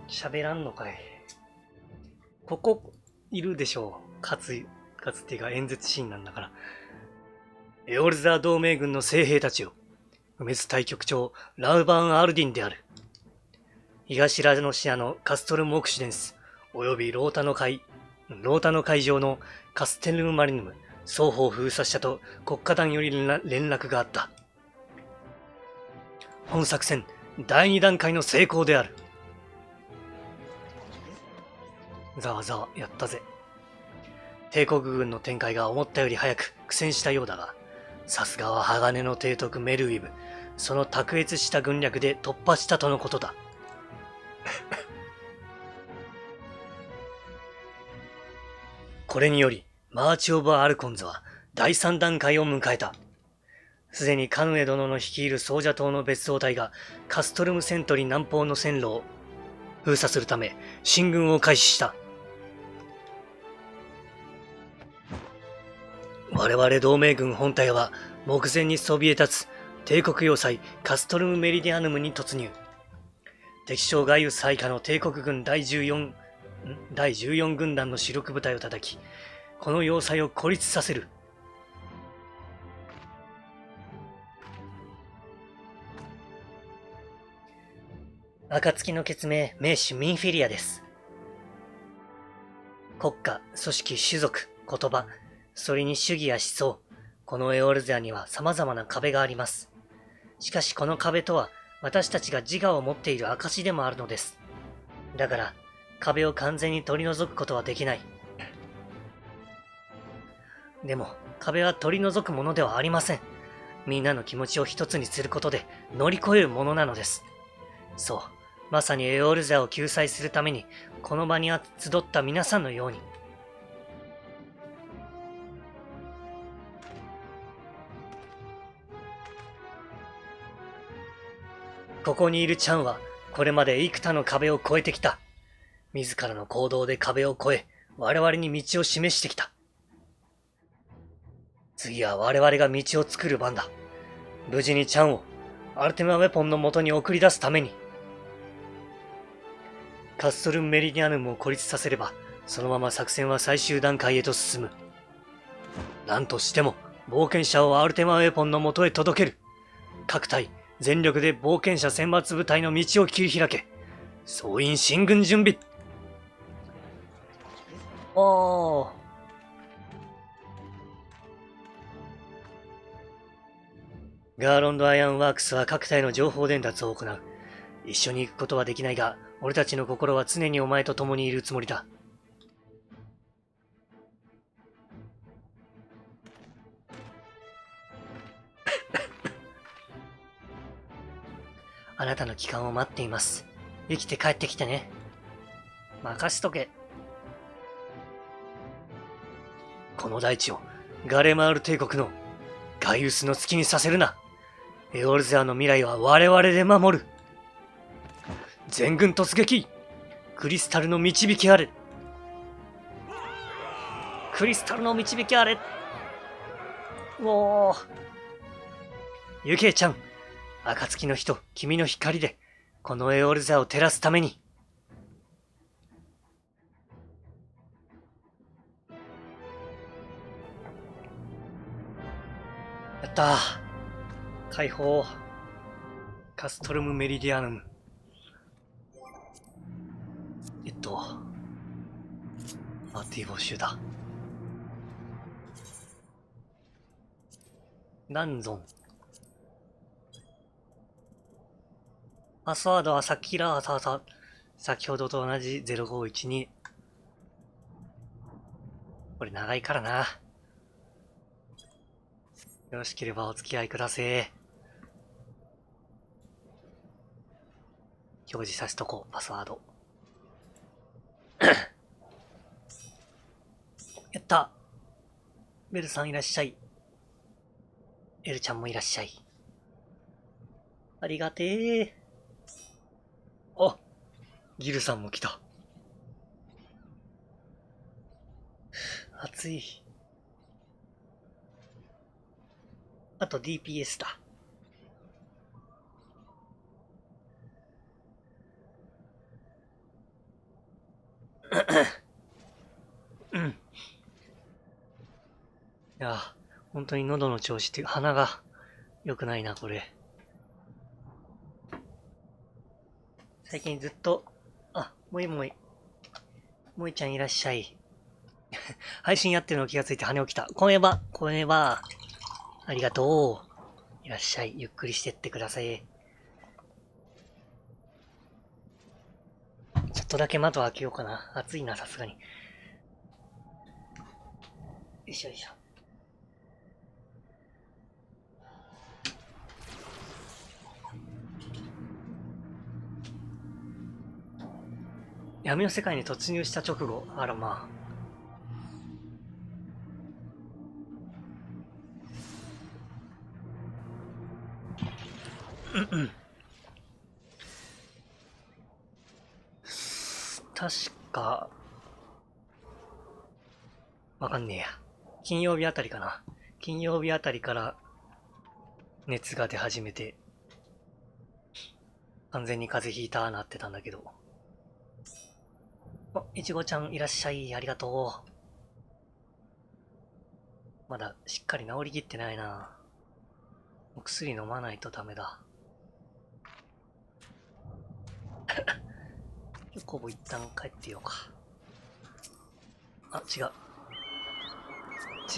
喋らんのかい。ここいるでしょう。かつっていうか演説シーンなんだから。エオルザー同盟軍の精兵たちよ。不滅大局長ラウバーン・アルディンである。東ラノシアのカストルム・オクシデンス、およびロータの海上のカステルム・マリヌム、双方封鎖したと国家団より連絡があった。本作戦第2段階の成功である。ざわざわやったぜ。帝国軍の展開が思ったより早く苦戦したようだが、さすがは鋼の提督メルウィブ、その卓越した軍略で突破したとのことだ。これにより、マーチ・オブ・アルコンズは第3段階を迎えた。すでにカヌエ殿の率いるソージャ島の別動隊がカストルムセントリ南方の線路を封鎖するため進軍を開始した。我々同盟軍本体は目前にそびえ立つ帝国要塞カストルムメリディアヌムに突入。敵将ガイウス配下の帝国軍第14軍団の主力部隊を叩き、この要塞を孤立させる。暁の決命名手ミンフィリアです。国家、組織、種族、言葉、それに主義や思想、このエオルゼアには様々な壁があります。しかしこの壁とは私たちが自我を持っている証でもあるのです。だから壁を完全に取り除くことはできない。でも壁は取り除くものではありません。みんなの気持ちを一つにすることで乗り越えるものなのです。そう、まさにエオルゼアを救済するためにこの場に集った皆さんのように。ここにいるチャンはこれまで幾多の壁を越えてきた。自らの行動で壁を越え、我々に道を示してきた。次は我々が道を作る番だ。無事にチャンをアルテマウェポンの元に送り出すために。カストルン・メリディアヌムを孤立させれば、そのまま作戦は最終段階へと進む。何としても冒険者をアルテマウェポンの元へ届ける。各隊全力で冒険者選抜部隊の道を切り開け。総員進軍準備。おー。ガーロンド・アイアンワークスは各隊の情報伝達を行う。一緒に行くことはできないが、俺たちの心は常にお前と共にいるつもりだ。あなたの帰還を待っています。生きて帰ってきてね。任しとけ。この大地をガレマール帝国のガイウスの月にさせるな。エオルゼアの未来は我々で守る。全軍突撃。クリスタルの導きあれ。クリスタルの導きあれ。おー。ユケイちゃん、暁の人、君の光でこのエオルゼアを照らすために。やったー。解放。カストルム・メリディアヌム。パーティー募集だ。ダンゾン。パスワードは先ほどと同じ0512。これ長いからな。よろしければお付き合いください。表示させとこう、パスワード。ベルさんいらっしゃい。エルちゃんもいらっしゃい。ありがてー。あ、ギルさんも来た。暑い。あと DPS だ。うん。いや、本当に喉の調子って鼻が良くないな、これ。最近ずっと、あ、もいもい。もいちゃんいらっしゃい。配信やってるの気がついて羽起きた。こんばんこんばありがとう。いらっしゃい。ゆっくりしてってください。ちょっとだけ窓開けようかな。暑いな、さすがに。よいしょよいしょ。闇の世界に突入した直後、あらまあ。確か、わかんねえや。金曜日あたりかな。金曜日あたりから熱が出始めて、完全に風邪ひいたなってたんだけど。あ、いちごちゃんいらっしゃい。ありがとう。まだしっかり治りきってないな。お薬飲まないとダメだ。コボ一旦帰ってようか。あ、違う。違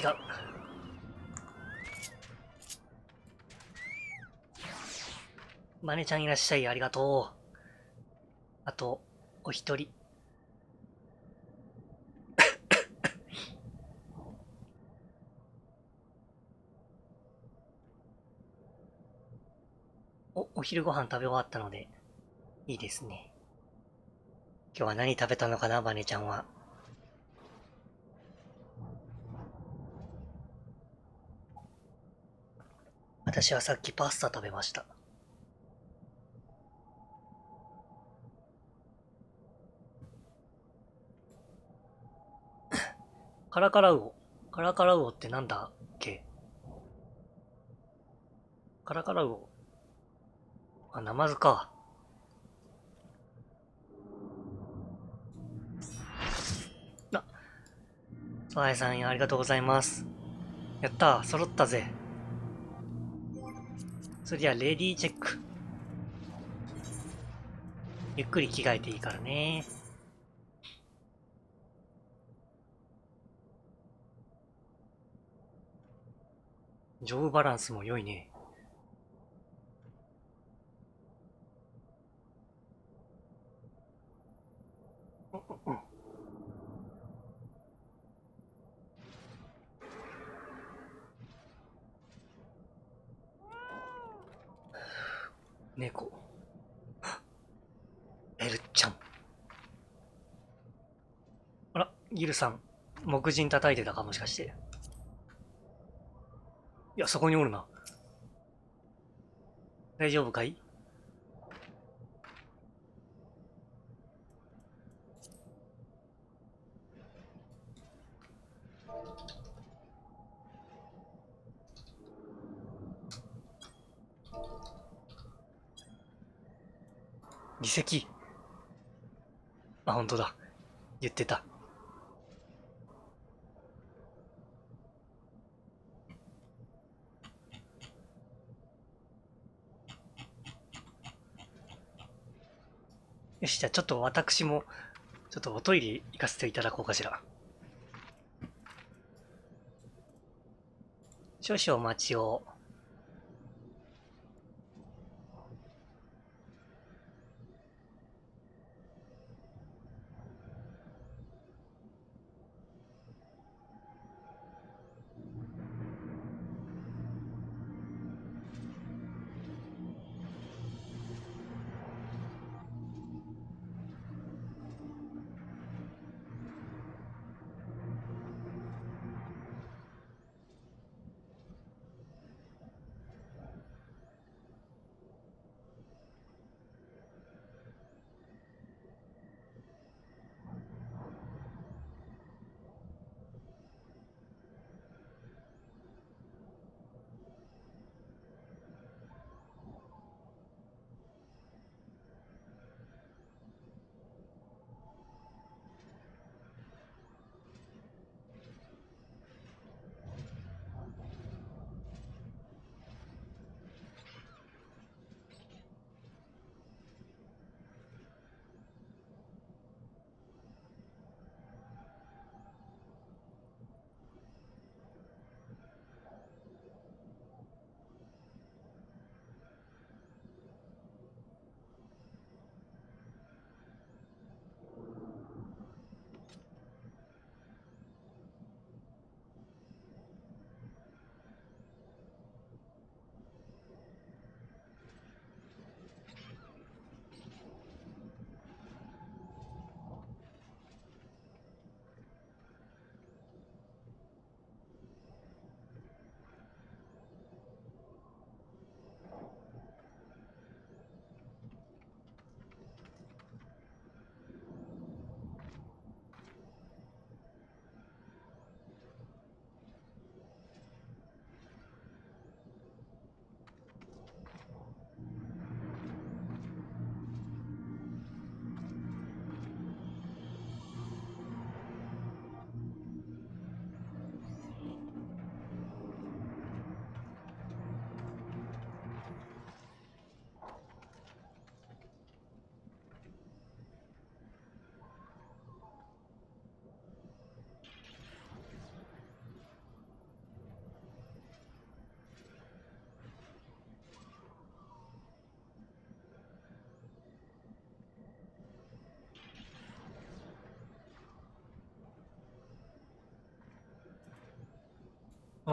う。マネちゃんいらっしゃい。ありがとう。あと、お一人。お昼ご飯食べ終わったので、いいですね。今日は何食べたのかな、バネちゃんは。私はさっきパスタ食べました。カラカラウオ。カラカラウオってなんだっけ？カラカラウオ。あ、ナマズか。あ、ソワイさんありがとうございます。やったー、揃ったぜ。それじゃあ、レディーチェック。ゆっくり着替えていいからね。上部バランスも良いね。猫。エルちゃん。あら、ギルさん。木人叩いてたかもしかして。いや、そこにおるな。大丈夫かい？議席。あ、本当だ。言ってた。よし、じゃあちょっと私も、ちょっとおトイレ行かせていただこうかしら。少々お待ちを。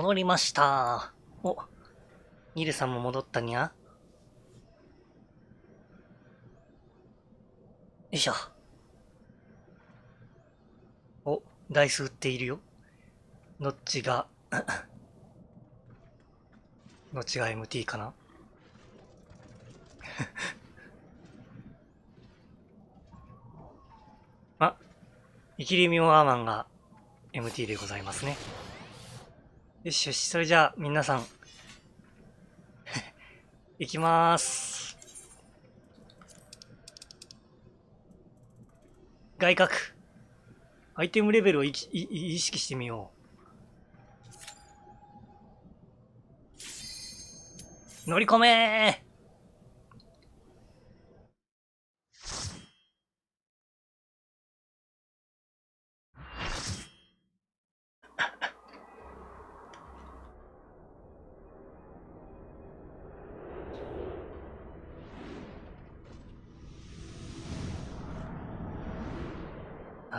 戻りました。お、ニルさんも戻ったにゃ。よいしょ。お、ダイス打っているよ。どっちが、どっちが MT かな。あ、イキリミオアーマンが MT でございますね。よしよし、それじゃあ皆さん、行きまーす。外角。アイテムレベルを意識してみよう。乗り込めー。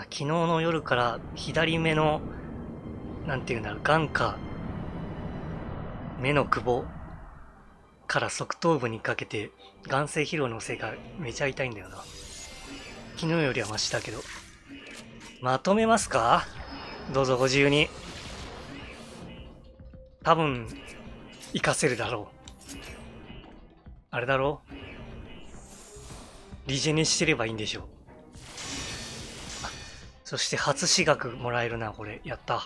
昨日の夜から左目の、なんていうんだろう、眼下、目の久保から側頭部にかけて眼性疲労のせいかめちゃ痛いんだよな。昨日よりはマシだけど。まとめますか？どうぞご自由に。多分、活かせるだろう。あれだろう？リジェネしてればいいんでしょう。そして初私学もらえるな、これ。やった。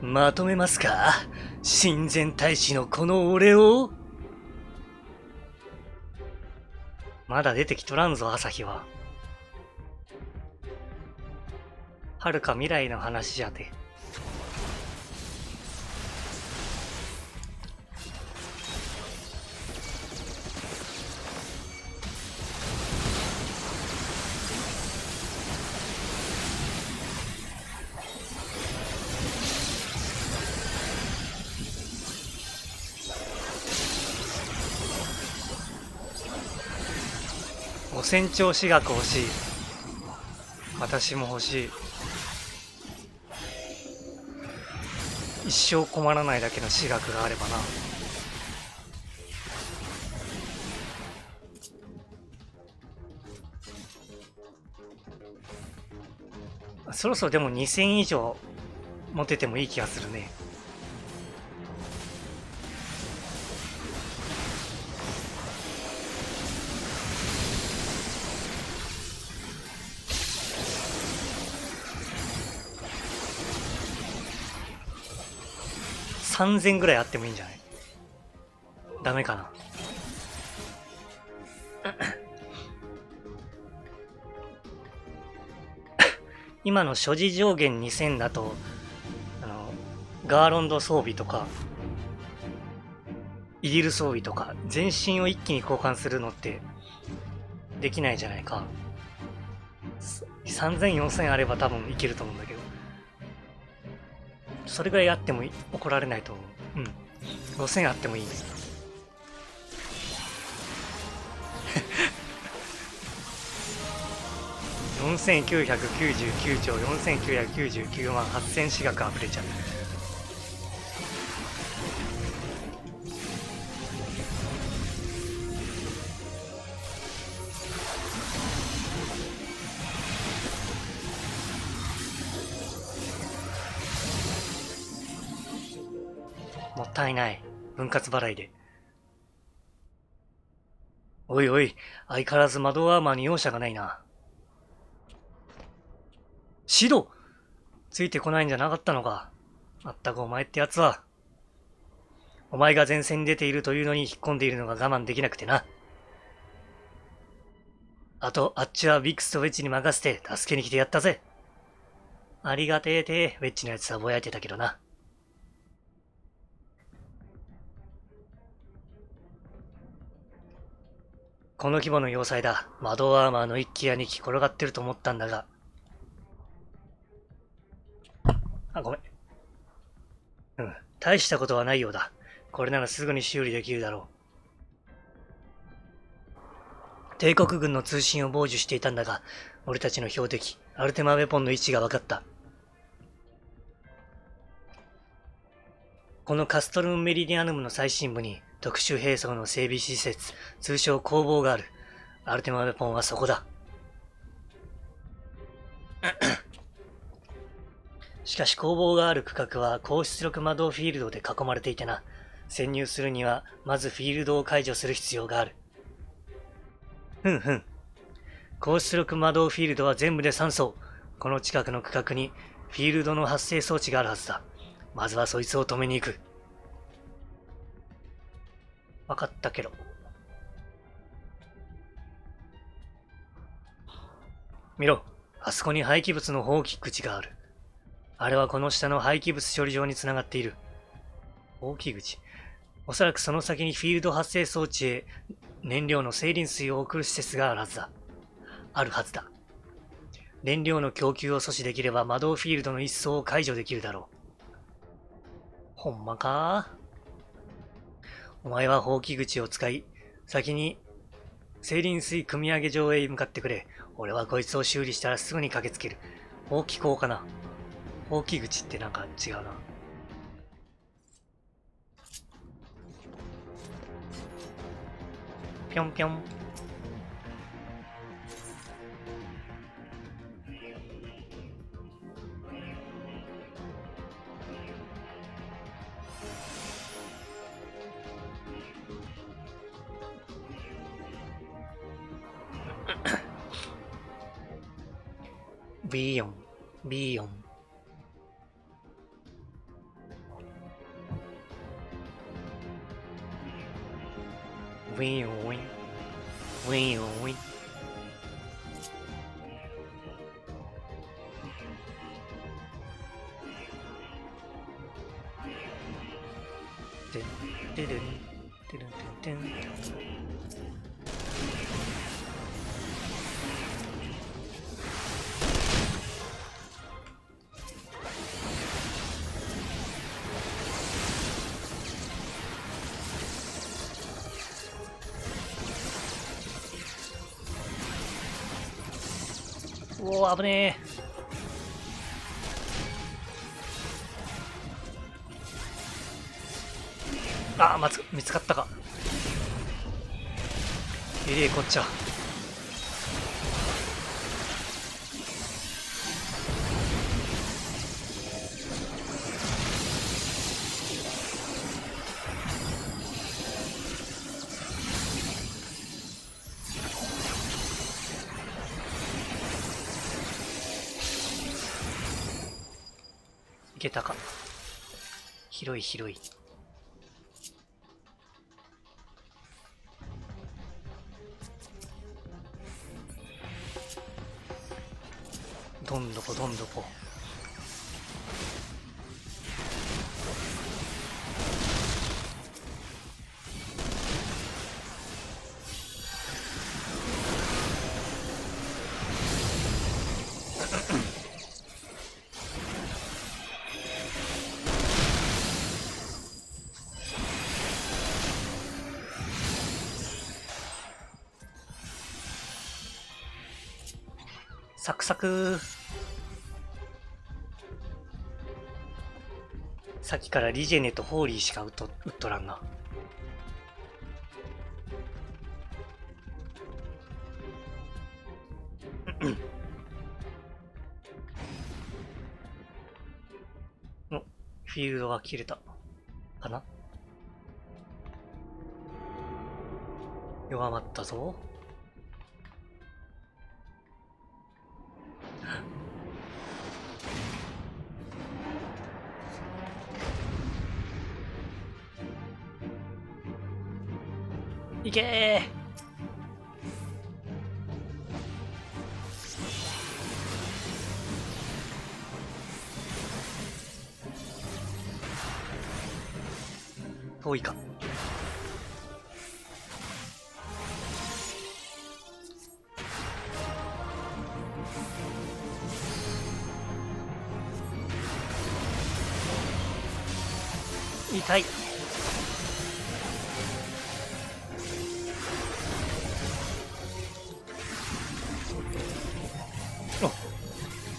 まとめますか？親善大使のこの俺を。まだ出てきとらんぞ、朝日は。遥か未来の話じゃて。お船長私学欲しい。私も欲しい。一生困らないだけの私学があればな。そろそろでも2000以上持ててもいい気がするね。3000ぐらいあってもいいんじゃない？ダメかな。今の所持上限2000だと、ガーロンド装備とか、イディル装備とか、全身を一気に交換するのってできないじゃないか。3000、4000あれば多分いけると思うんだけど。それぐらいあっても怒られないと思う。うん。5000あってもいいね。4999兆4999万8000私学溢れちゃう。もったいない。分割払いで。おいおい、相変わらず窓アーマーに容赦がないな。シドついてこないんじゃなかったのか。まったくお前ってやつは。お前が前線に出ているというのに引っ込んでいるのが我慢できなくてな。あと、あっちはビックスとウェッジに任せて助けに来てやったぜ。ありがてえて、ウェッジのやつはぼやいてたけどな。この規模の要塞だ。魔導アーマーの1機や2機転がってると思ったんだが。あ、ごめん。大したことはないようだ。これならすぐに修理できるだろう。帝国軍の通信を傍受していたんだが、俺たちの標的、アルテマウェポンの位置が分かった。このカストルムメリディアヌムの最深部に特殊兵装の整備施設、通称工房がある。アルテマウェポンはそこだ。しかし工房がある区画は高出力魔導フィールドで囲まれていてな。潜入するにはまずフィールドを解除する必要がある。高出力魔導フィールドは全部で3層。この近くの区画にフィールドの発生装置があるはずだ。まずはそいつを止めに行く。わかったけど。見ろ、あそこに廃棄物の放棄口がある。あれはこの下の廃棄物処理場につながっている。放棄口。おそらくその先にフィールド発生装置へ燃料の精錬水を送る施設があるはずだ。燃料の供給を阻止できれば魔導フィールドの一層を解除できるだろう。ほんまか？お前は放棄口を使い、先に精錬水汲み上げ場へ向かってくれ。俺はこいつを修理したらすぐに駆けつける。放棄口かな？放棄口ってなんか違うな。ぴょんぴょん。ビヨン、ビヨン。ウィンウィン、ウィンウィン。てんてるん、てるんてんてん。おお、危ねえ。あ、見つかったか。えれえこっちゃ。いけたか。広い広い。どんどこどんどこ。サクサク。さっきからリジェネとホーリーしか打っとらんな。お、フィールドが切れた。かな？弱まったぞ。いけー。遠いか。痛い。お、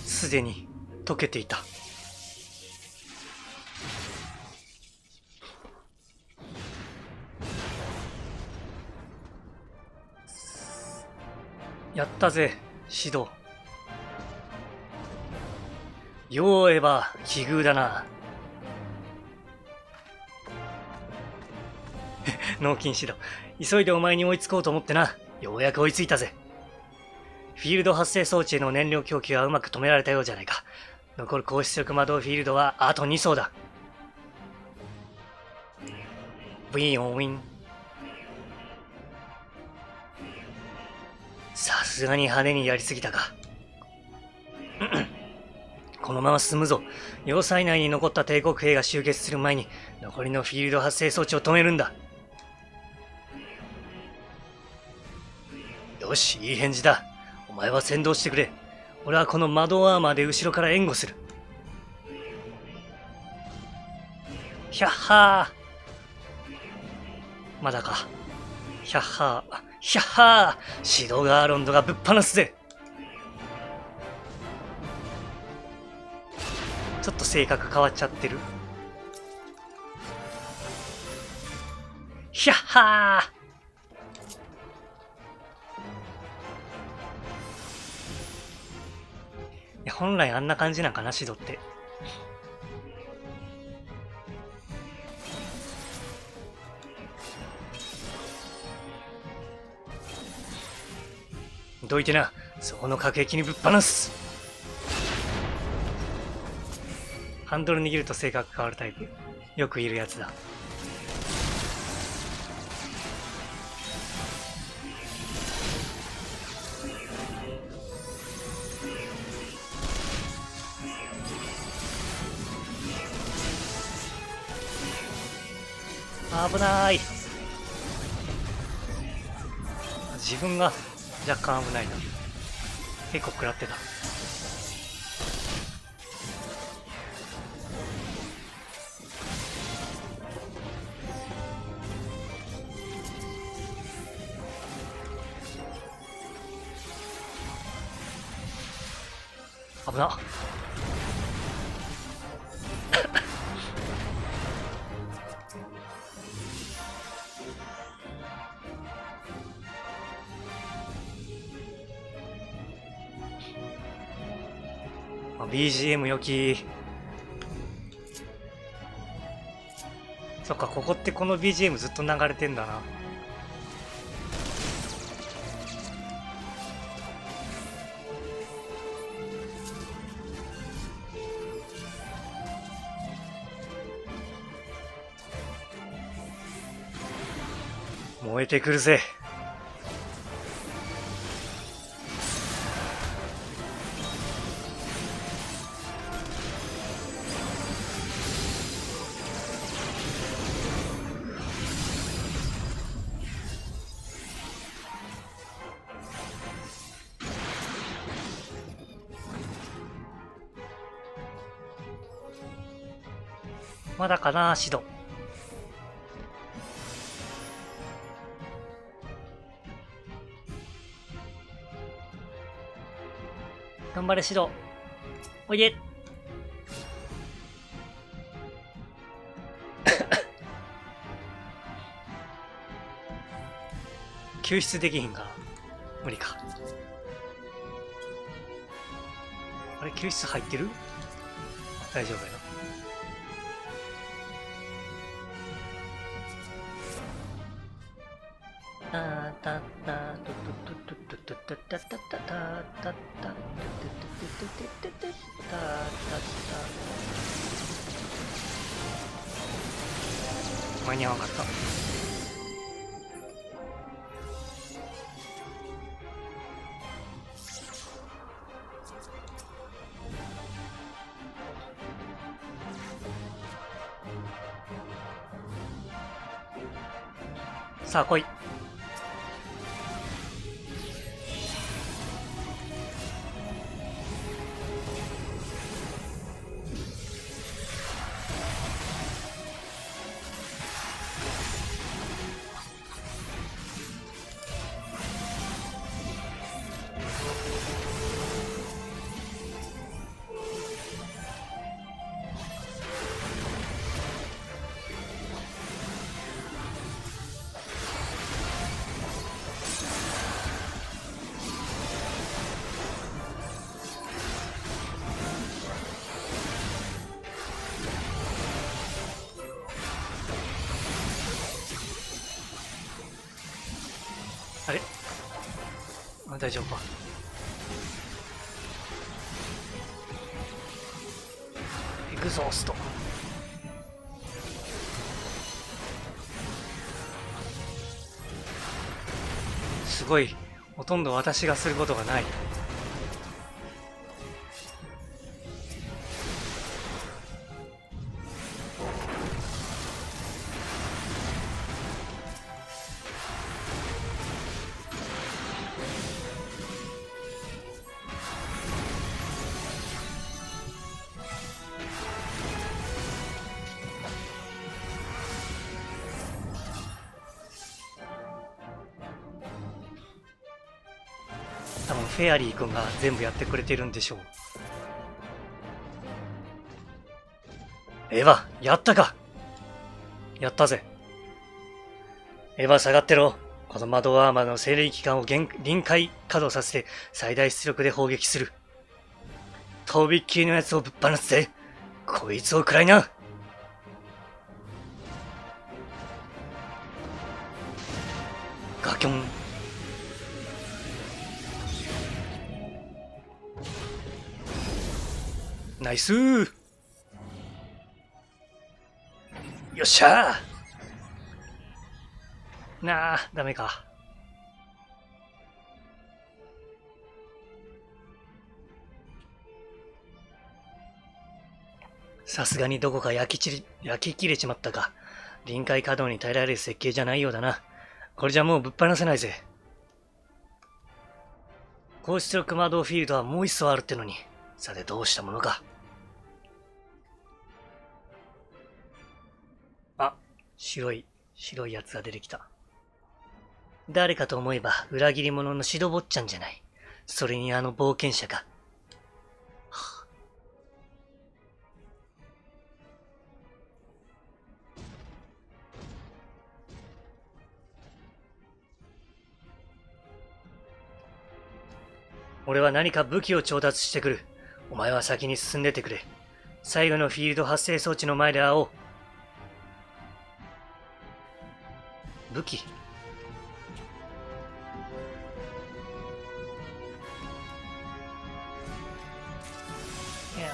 すでに溶けていた。やったぜ、シド。ようエヴァ、奇遇だな。脳筋シド、急いでお前に追いつこうと思ってな。ようやく追いついたぜ。フィールド発生装置への燃料供給はうまく止められたようじゃないか。残る高出力魔導フィールドはあと2層だ。ウィーンオンウィン。さすがに派手にやりすぎたか。このまま進むぞ。要塞内に残った帝国兵が集結する前に残りのフィールド発生装置を止めるんだ。よし、いい返事だ。お前は先導してくれ。俺はこの魔導アーマーで後ろから援護する。ひゃっはー。まだか。ひゃっはー。ひゃっはー。シドガーロンドがぶっ放すぜ。ちょっと性格変わっちゃってる。ひゃっはー。いや、本来あんな感じなんかな、シドって。どいてな、そこの各駅にぶっ放す。ハンドル握ると性格変わるタイプ。よくいるやつだ。危ない。自分が若干危ないな。結構食らってた。危な。BGM 良き。そっか、ここってこの BGM ずっと流れてんだな。燃えてくるぜ。まだかな、シド。頑張れ、シド。おいで。救出できひんか。無理か。あれ、救出入ってる？大丈夫やな。間に合わなかった。さあ来い。あれ、大丈夫か。エグゾースト。すごい、ほとんど私がすることがない。多分フェアリー君が全部やってくれてるんでしょう。エヴァ、やったか。やったぜ。エヴァ下がってろ。この窓アーマーの精霊機関を臨界稼働させて最大出力で砲撃する。とびっきりのやつをぶっ放すぜ。こいつを食らいな。ガキョン。ナイスー。よっしゃー。なあ、ダメか。さすがにどこか焼き切れちまったか。臨界稼働に耐えられる設計じゃないようだな。これじゃもうぶっ放せないぜ。高出力魔導フィールドはもう一層あるってのに。さてどうしたものか。あ、白いやつが出てきた。誰かと思えば裏切り者のシド坊ちゃんじゃない。それにあの冒険者か。俺は何か武器を調達してくる。お前は先に進んでてくれ。最後のフィールド発生装置の前で会おう。武器。いや。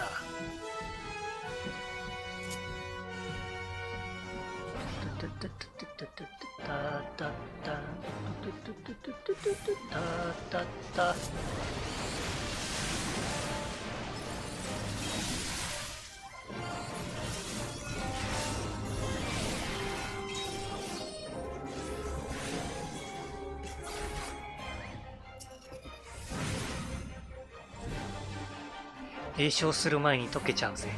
詠唱する前に溶けちゃうぜ。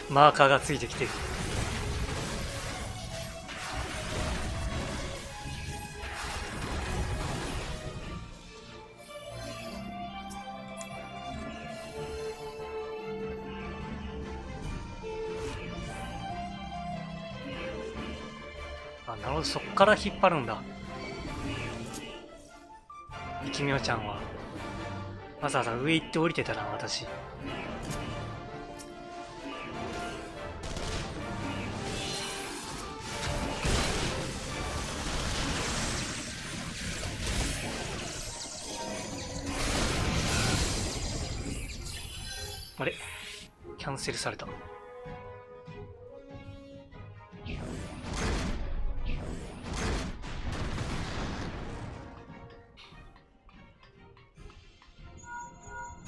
マーカーがついてきてる。あ、なるほど、そっから引っ張るんだ。いきみおちゃんはわざわざ上行って降りてたな、私。あれ、キャンセルされた。フ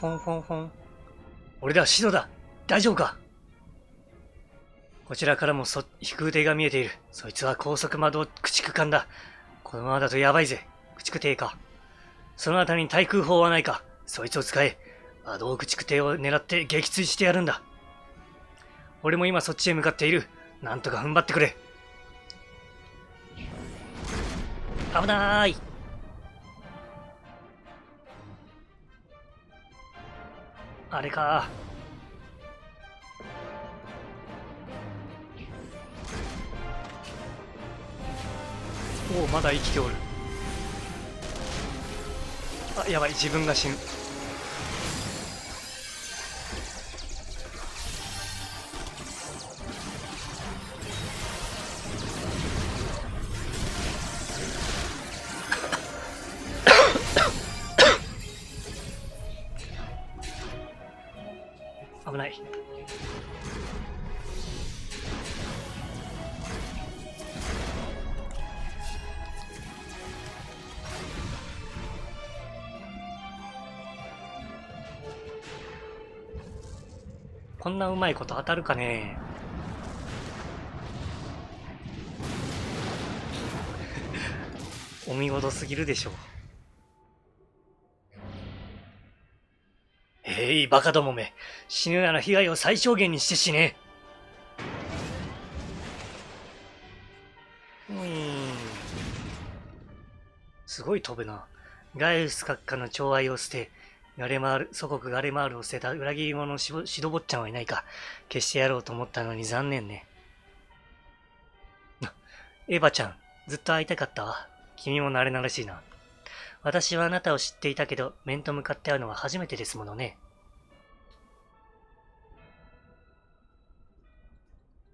ォンフォンフォン。俺だ、シドだ。大丈夫か。こちらからも飛空艇が見えている。そいつは高速魔導駆逐艦だ。このままだとやばいぜ。駆逐艇か。そのあたりに対空砲はないか。そいつを使え。魔導駆逐艇を狙って撃墜してやるんだ。俺も今そっちへ向かっている。なんとか踏ん張ってくれ。危なーい。あれか。おお、まだ生きておる。あ、やばい、自分が死ぬ。危ない。こんなうまいこと当たるかね。お見事すぎるでしょう。バカどもめ。死ぬなら被害を最小限にして死ね。すごい飛ぶな。ガイウス閣下の寵愛を捨て、祖国ガレマールを捨てた裏切り者のシド坊ちゃんはいないか。消してやろうと思ったのに残念ね。エヴァちゃん、ずっと会いたかったわ。君も慣れ慣れしいな。私はあなたを知っていたけど、面と向かって会うのは初めてですものね。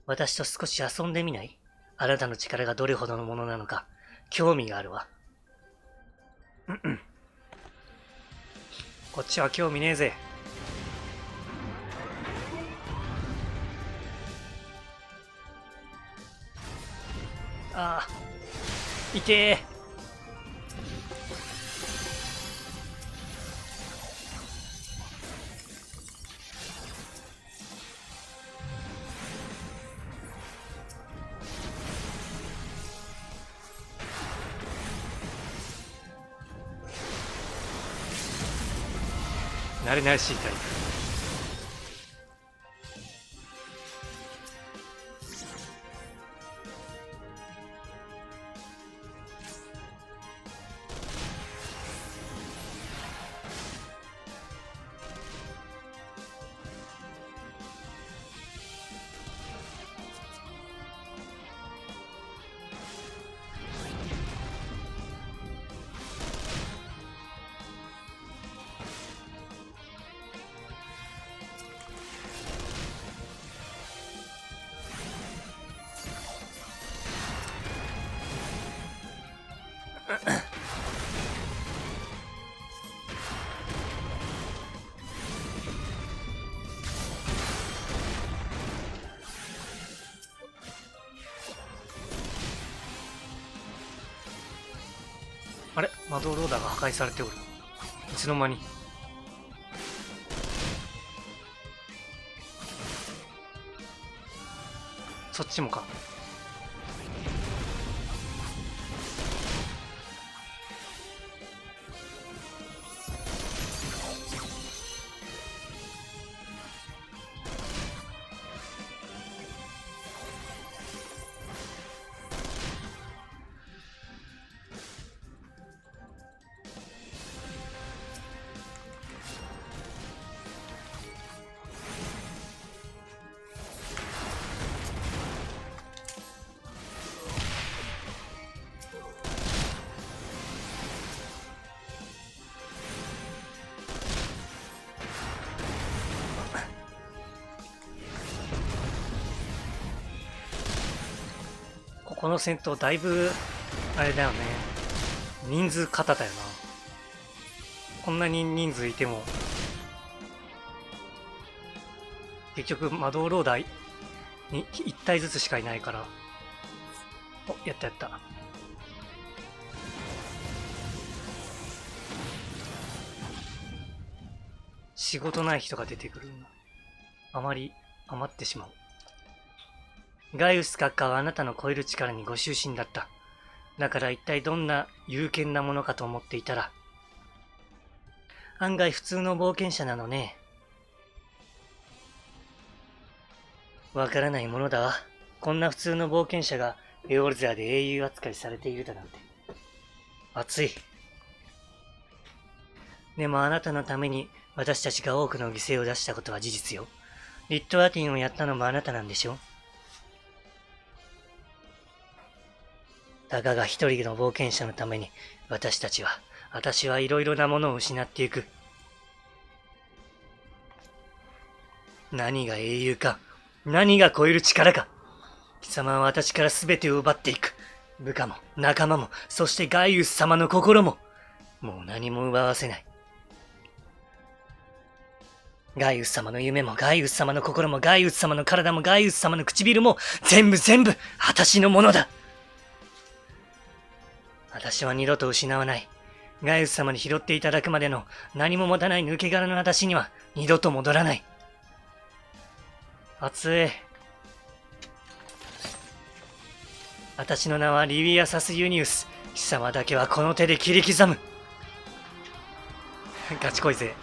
私と少し遊んでみない？あなたの力がどれほどのものなのか、興味があるわ。こっちは興味ねえぜ。ああ、痛え。慣れ慣れしいタイプ。あれ、魔導ローダーが破壊されておる。いつの間に。そっちもか。この戦闘だいぶあれだよね。人数型だよな。こんなに人数いても結局魔導ローダーに1体ずつしかいないから。お、やったやった。仕事ない人が出てくる。あまり余ってしまう。ガイウス閣下はあなたの超える力にご執心だった。だから一体どんな勇敢なものかと思っていたら、案外普通の冒険者なのね。わからないものだわ。こんな普通の冒険者がエオルゼアで英雄扱いされているだなんて。熱い。でもあなたのために私たちが多くの犠牲を出したことは事実よ。リットアティンをやったのもあなたなんでしょ？たかが一人の冒険者のために私はいろいろなものを失っていく。何が英雄か、何が超える力か。貴様は私から全てを奪っていく。部下も仲間も、そしてガイウス様の心も、もう何も奪わせない。ガイウス様の夢もガイウス様の心もガイウス様の体もガイウス様の唇も全部私のものだ。私は二度と失わない。ガイウス様に拾っていただくまでの何も持たない抜け殻の私には二度と戻らない。熱い。私の名はリビアサス・ユニウス。貴様だけはこの手で切り刻む。ガチ恋ぜ。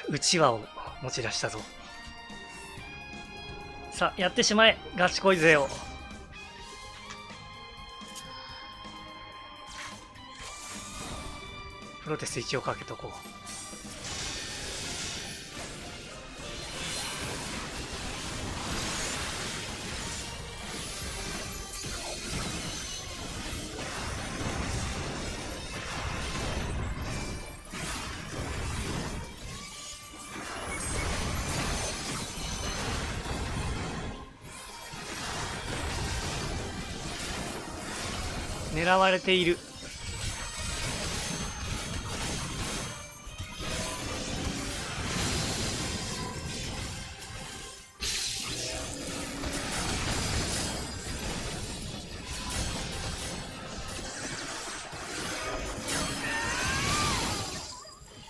うちわを持ち出したぞ。さあ、やってしまえ、ガチ恋勢を。プロテス一応かけとこう。狙われている。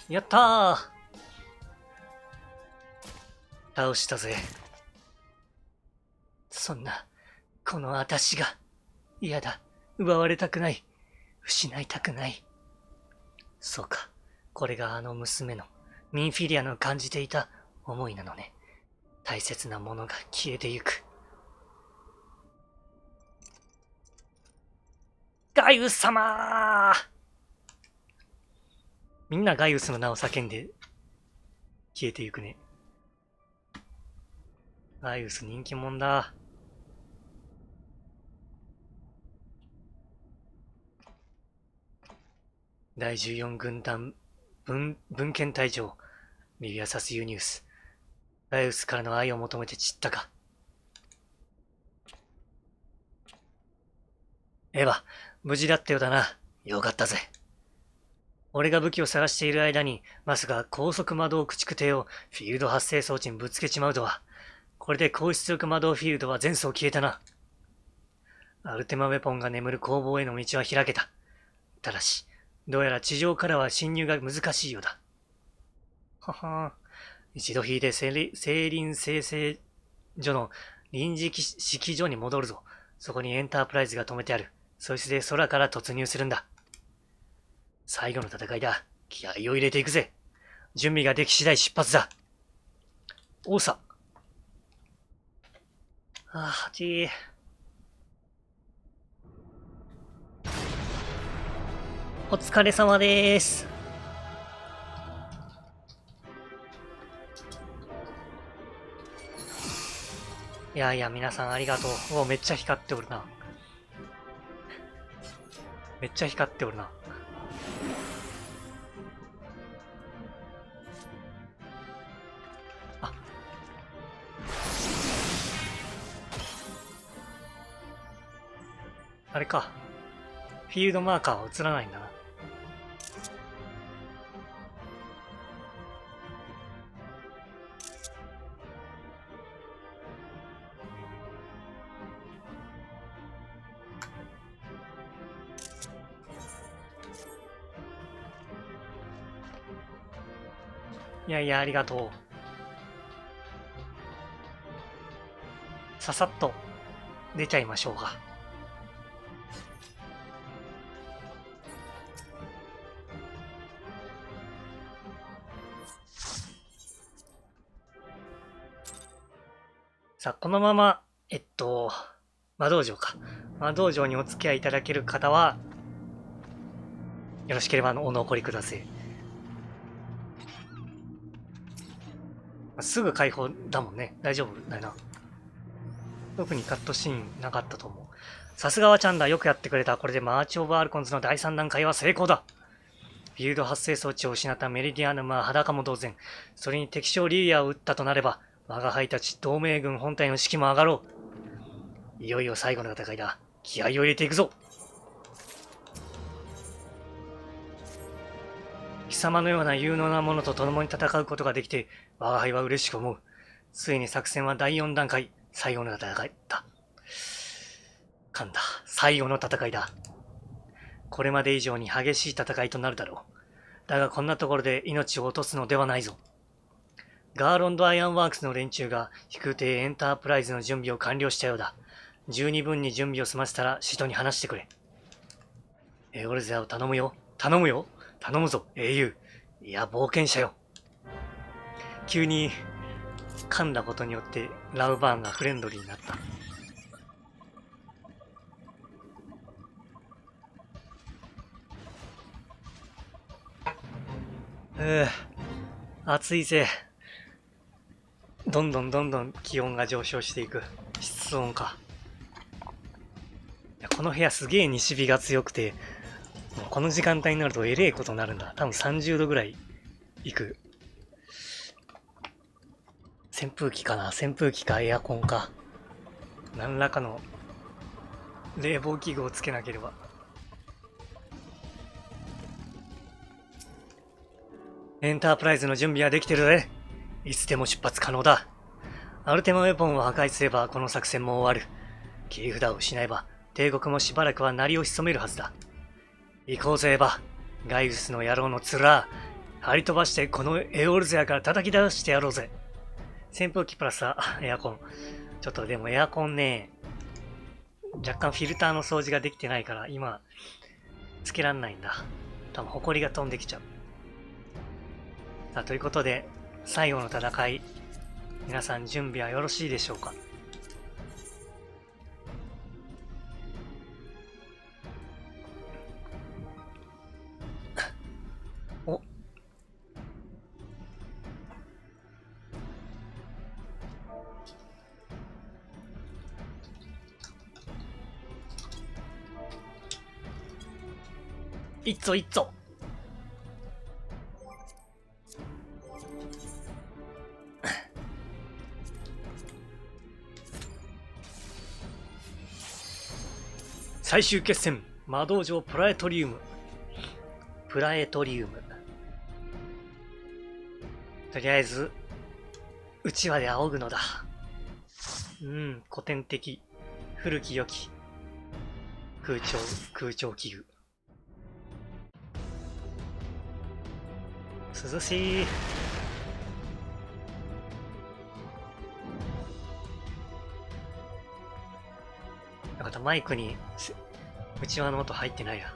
やったー。倒したぜ。そんな、この私が、嫌だ。奪われたくない。失いたくない。そうか。これがあの娘の、ミンフィリアの感じていた思いなのね。大切なものが消えてゆく。ガイウス様ー。みんなガイウスの名を叫んで、消えてゆくね。ガイウス人気者だ。第14軍団文献隊長、リビアサス・ユニウス。ガイウスからの愛を求めて散ったか。エヴァ、無事だったようだな。よかったぜ。俺が武器を探している間に、まさか高速魔導駆逐艇をフィールド発生装置にぶつけちまうとは。これで高出力魔導フィールドは全層消えたな。アルテマウェポンが眠る工房への道は開けた。ただし、どうやら地上からは侵入が難しいようだ。はは一度引いて精輪生成所の臨時式場に戻るぞ。そこにエンタープライズが止めてある。そいつで空から突入するんだ。最後の戦いだ。気合を入れていくぜ。準備ができ次第出発だ。おうさ。8位。お疲れ様です。いやいや、皆さんありがとう。めっちゃ光っておるな。めっちゃ光っておるな。あれか。フィールドマーカーは映らないんだな。いやいや、ありがとう。ささっと出ちゃいましょうか。さあ、このまま、魔道場か。魔道場にお付き合いいただける方は、よろしければお残りください。すぐ解放だもんね。大丈夫だよな。特にカットシーンなかったと思う。さすがはちゃんだ。よくやってくれた。これでマーチ・オブ・アルコンズの第3段階は成功だ。フィールド発生装置を失ったメリディアヌムは裸も同然。それに敵将リリアを撃ったとなれば、我が輩たち同盟軍本体の士気も上がろう。いよいよ最後の戦いだ。気合を入れていくぞ。貴様のような有能な者と共に戦うことができて、我が輩は嬉しく思う。ついに作戦は第4段階、最後の戦いだ。噛んだ。最後の戦いだ。これまで以上に激しい戦いとなるだろう。だがこんなところで命を落とすのではないぞ。ガーロンド・アイアンワークスの連中が飛空艇エンタープライズの準備を完了したようだ。十二分に準備を済ませたら使徒に話してくれ。エオルゼアを頼むよ。頼むよ。頼むぞ、英雄。いや、冒険者よ。急に噛んだことによってラウバーンがフレンドリーになった。暑いぜ。どんどん気温が上昇していく。室温か。いやこの部屋すげえ西日が強くて、もうこの時間帯になるとえれえことになるんだ。多分30度ぐらいいく。扇風機かな、扇風機かエアコンか。何らかの冷房器具をつけなければ。エンタープライズの準備はできてるぜ。いつでも出発可能だ。アルテマウェポンを破壊すればこの作戦も終わる。切り札を失えば帝国もしばらくは鳴りを潜めるはずだ。行こうぜエヴァ。ガイウスの野郎の面張り飛ばしてこのエオルゼアから叩き出してやろうぜ。扇風機プラスエアコン。ちょっとでもエアコンね、若干フィルターの掃除ができてないから今つけらんないんだ。多分埃が飛んできちゃう。さあということで最後の戦い、皆さん準備はよろしいでしょうか。お、いっぞいっぞ。最終決戦、魔道場プラエトリウム。プラエトリウム。とりあえず、うちわで仰ぐのだ。古典的、古き良き、空調器具。涼しい。なんかマイクにうちわの音入ってないや。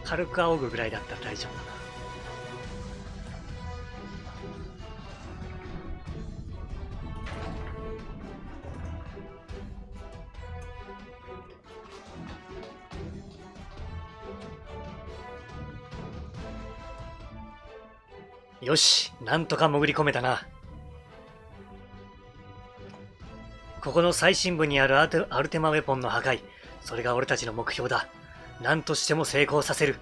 軽く仰ぐぐらいだったら大丈夫だな。よし、なんとか潜り込めたな。ここの最深部にあるアルテマウェポンの破壊、それが俺たちの目標だ。何としても成功させる。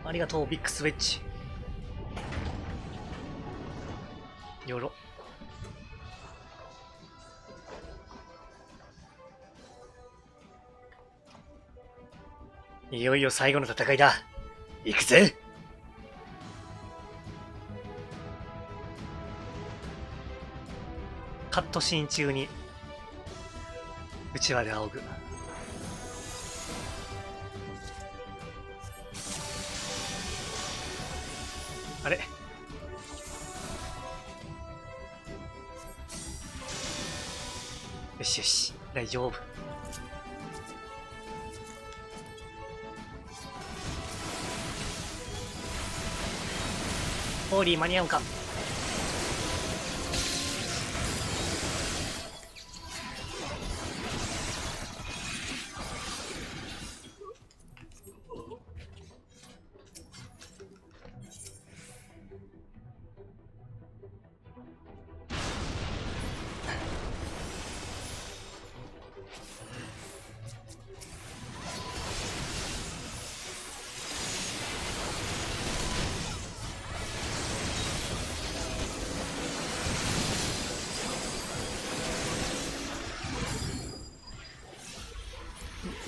ありがとう、ビッグスウェッジ。よろ。いよいよ最後の戦いだ。行くぜ。カットシーン中にうちわで仰ぐ。あれ、よしよし、大丈夫。ホーリー間に合うか。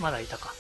まだいたか。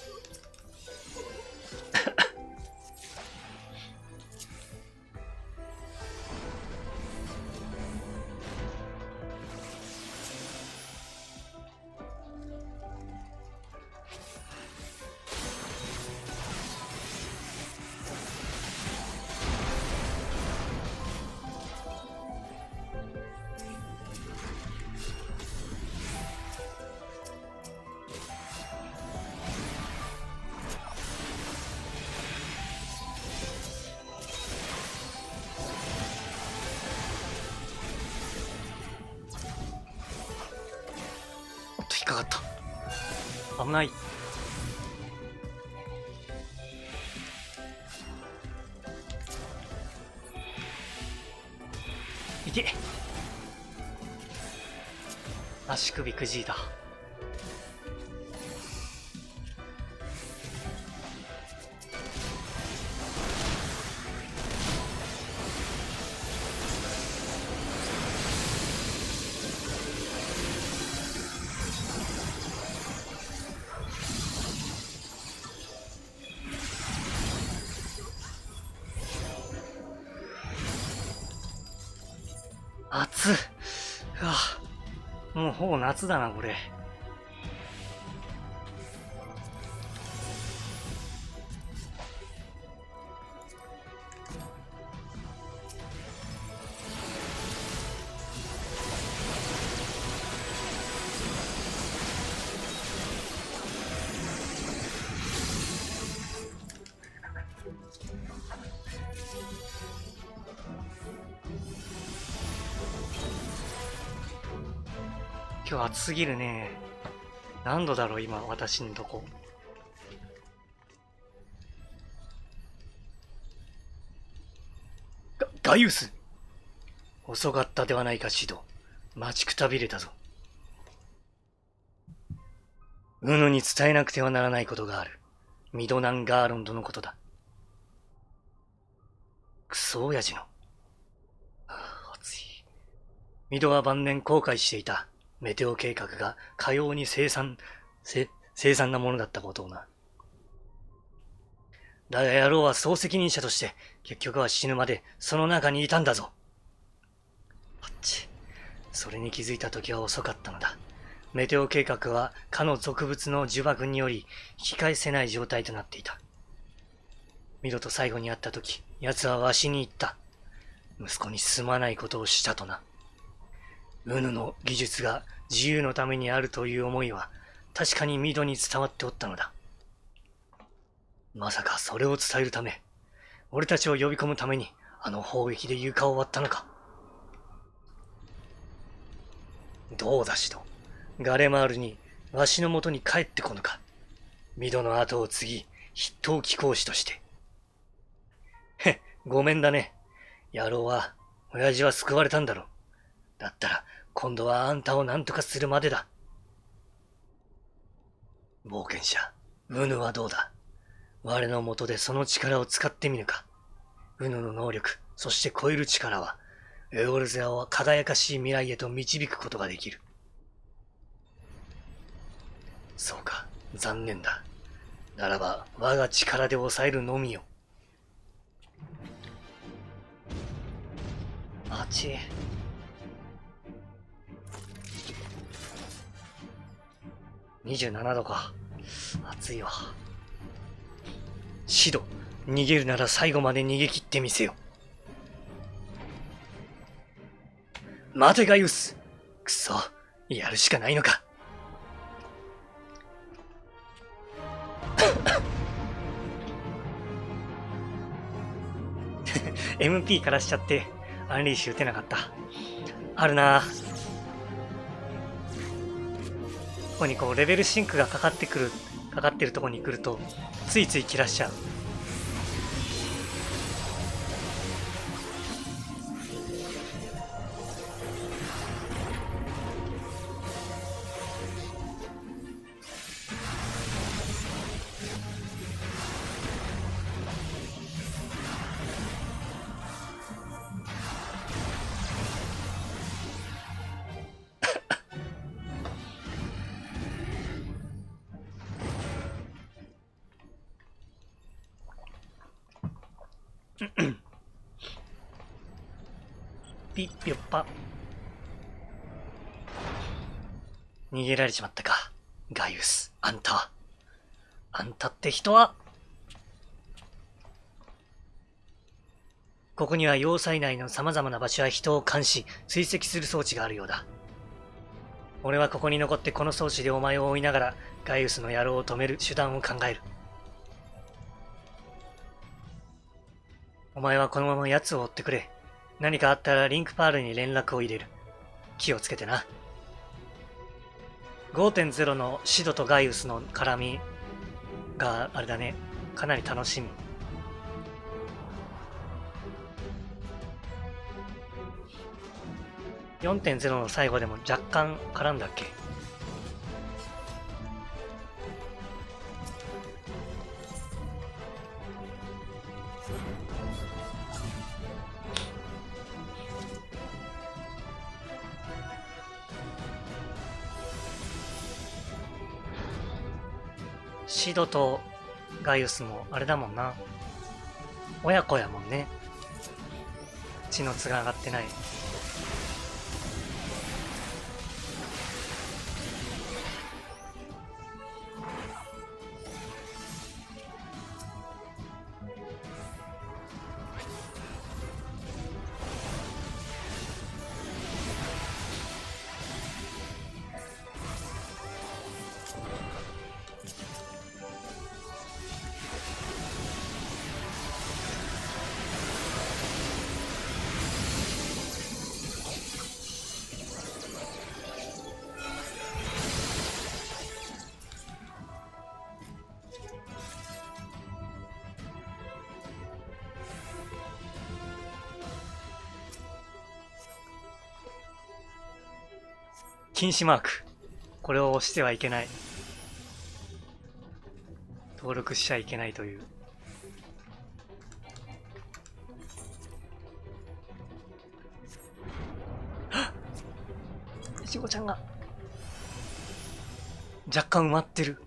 引っかかった。危ない。いけ。足首くじいた。暑っ。うわ、もうほぼ夏だなこれ。今日暑すぎるね。何度だろう今、私のとこ。ガイウス、遅かったではないかシド。待ちくたびれたぞ。ウヌに伝えなくてはならないことがある。ミドナン・ガーロンドのことだ。クソ親父の。暑い。ミドは晩年後悔していた。メテオ計画がかように凄惨なものだったことをな。だが野郎は総責任者として結局は死ぬまでその中にいたんだぞ。あっち。それに気づいた時は遅かったのだ。メテオ計画はかの俗物の呪縛により引き返せない状態となっていた。ミドと最後に会った時、奴はわしに言った。息子にすまないことをしたとな。ウヌの技術が自由のためにあるという思いは確かにミドに伝わっておったのだ。まさかそれを伝えるため、俺たちを呼び込むためにあの砲撃で床を割ったのか。どうだシド。ガレマールにわしのもとに帰ってこぬか。ミドの後を継ぎ筆頭貴公子として。ごめんだね。野郎は、親父は救われたんだろう。だったら今度はあんたを何とかするまでだ。冒険者、ウヌはどうだ。我の下でその力を使ってみぬか。ウヌの能力、そして超える力は、エオルゼアを輝かしい未来へと導くことができる。そうか、残念だ。ならば、我が力で抑えるのみよ。あち。27度か。暑いわ。シド、逃げるなら最後まで逃げ切ってみせよ。待てガイウス。くそ、やるしかないのか。MP からしちゃってアンリーシュ打てなかった。あるな。ここにこうレベルシンクがかかってるとこに来るとついつい切らしちゃう。ピッピョッパ。逃げられちまったか。ガイウス、あんたは。あんたって人は。ここには要塞内の様々な場所や人を監視、追跡する装置があるようだ。俺はここに残ってこの装置でお前を追いながら、ガイウスの野郎を止める手段を考える。お前はこのまま奴を追ってくれ。何かあったらリンクパールに連絡を入れる。気をつけてな。5.0 のシドとガイウスの絡みがあれだね。かなり楽しみ。4.0 の最後でも若干絡んだっけ。シドとガイウスもあれだもんな。親子やもんね。血のつが上がってない。禁止マーク。これを押してはいけない。登録しちゃいけないという。いちごちゃんが若干埋まってる。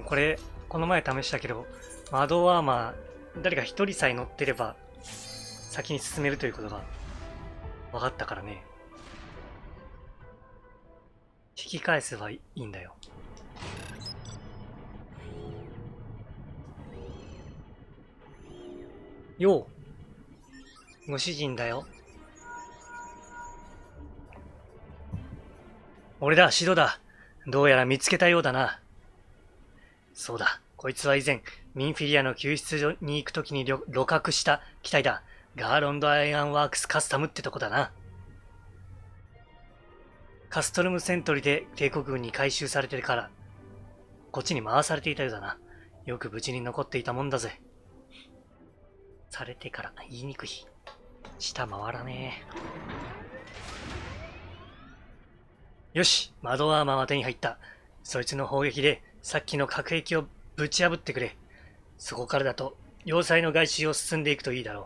これこの前試したけど、マドアーマー誰か一人さえ乗ってれば先に進めるということが分かったからね。引き返せばいいんだよ。よう、ご主人だよ。俺だ、シドだ。どうやら見つけたようだな。そうだ、こいつは以前、ミンフィリアの救出所に行くときに旅客した機体だ。ガーロンドアイアンワークスカスタムってとこだな。カストルムセントリで帝国軍に回収されてから、こっちに回されていたようだな。よく無事に残っていたもんだぜ。されてから言いにくい。下回らねえ。よし、マドアーマーは手に入った。そいつの砲撃でさっきの核兵器をぶち破ってくれ。そこからだと要塞の外周を進んでいくといいだろう。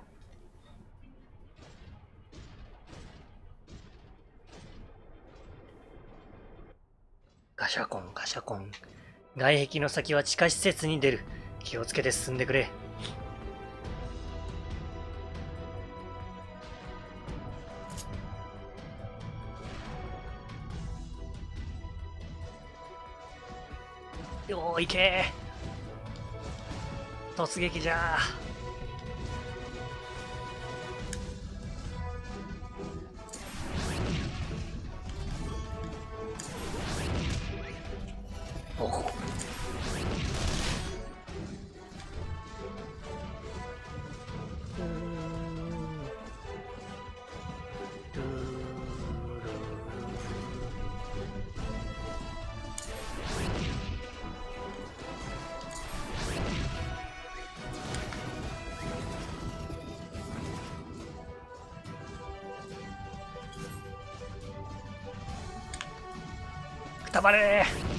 ガシャコンガシャコン。外壁の先は地下施設に出る。気をつけて進んでくれ。よーいけー。突撃じゃー。おこ。くたばれー。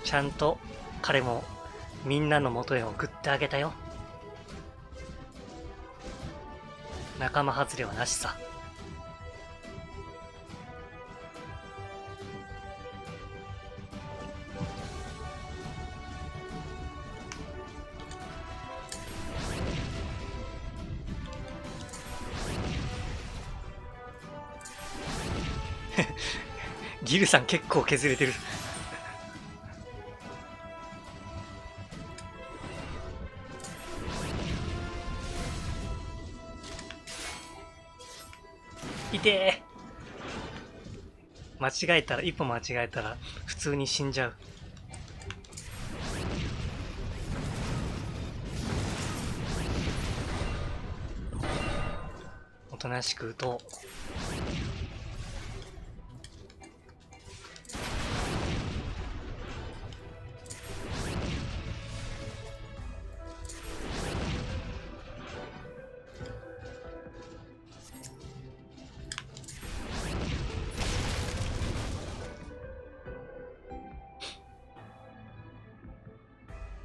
ちゃんと彼もみんなの元へ送ってあげたよ。仲間外れはなしさ。ギルさん結構削れてる。いてー。間違えたら、一歩間違えたら普通に死んじゃう。おとなしく打とう。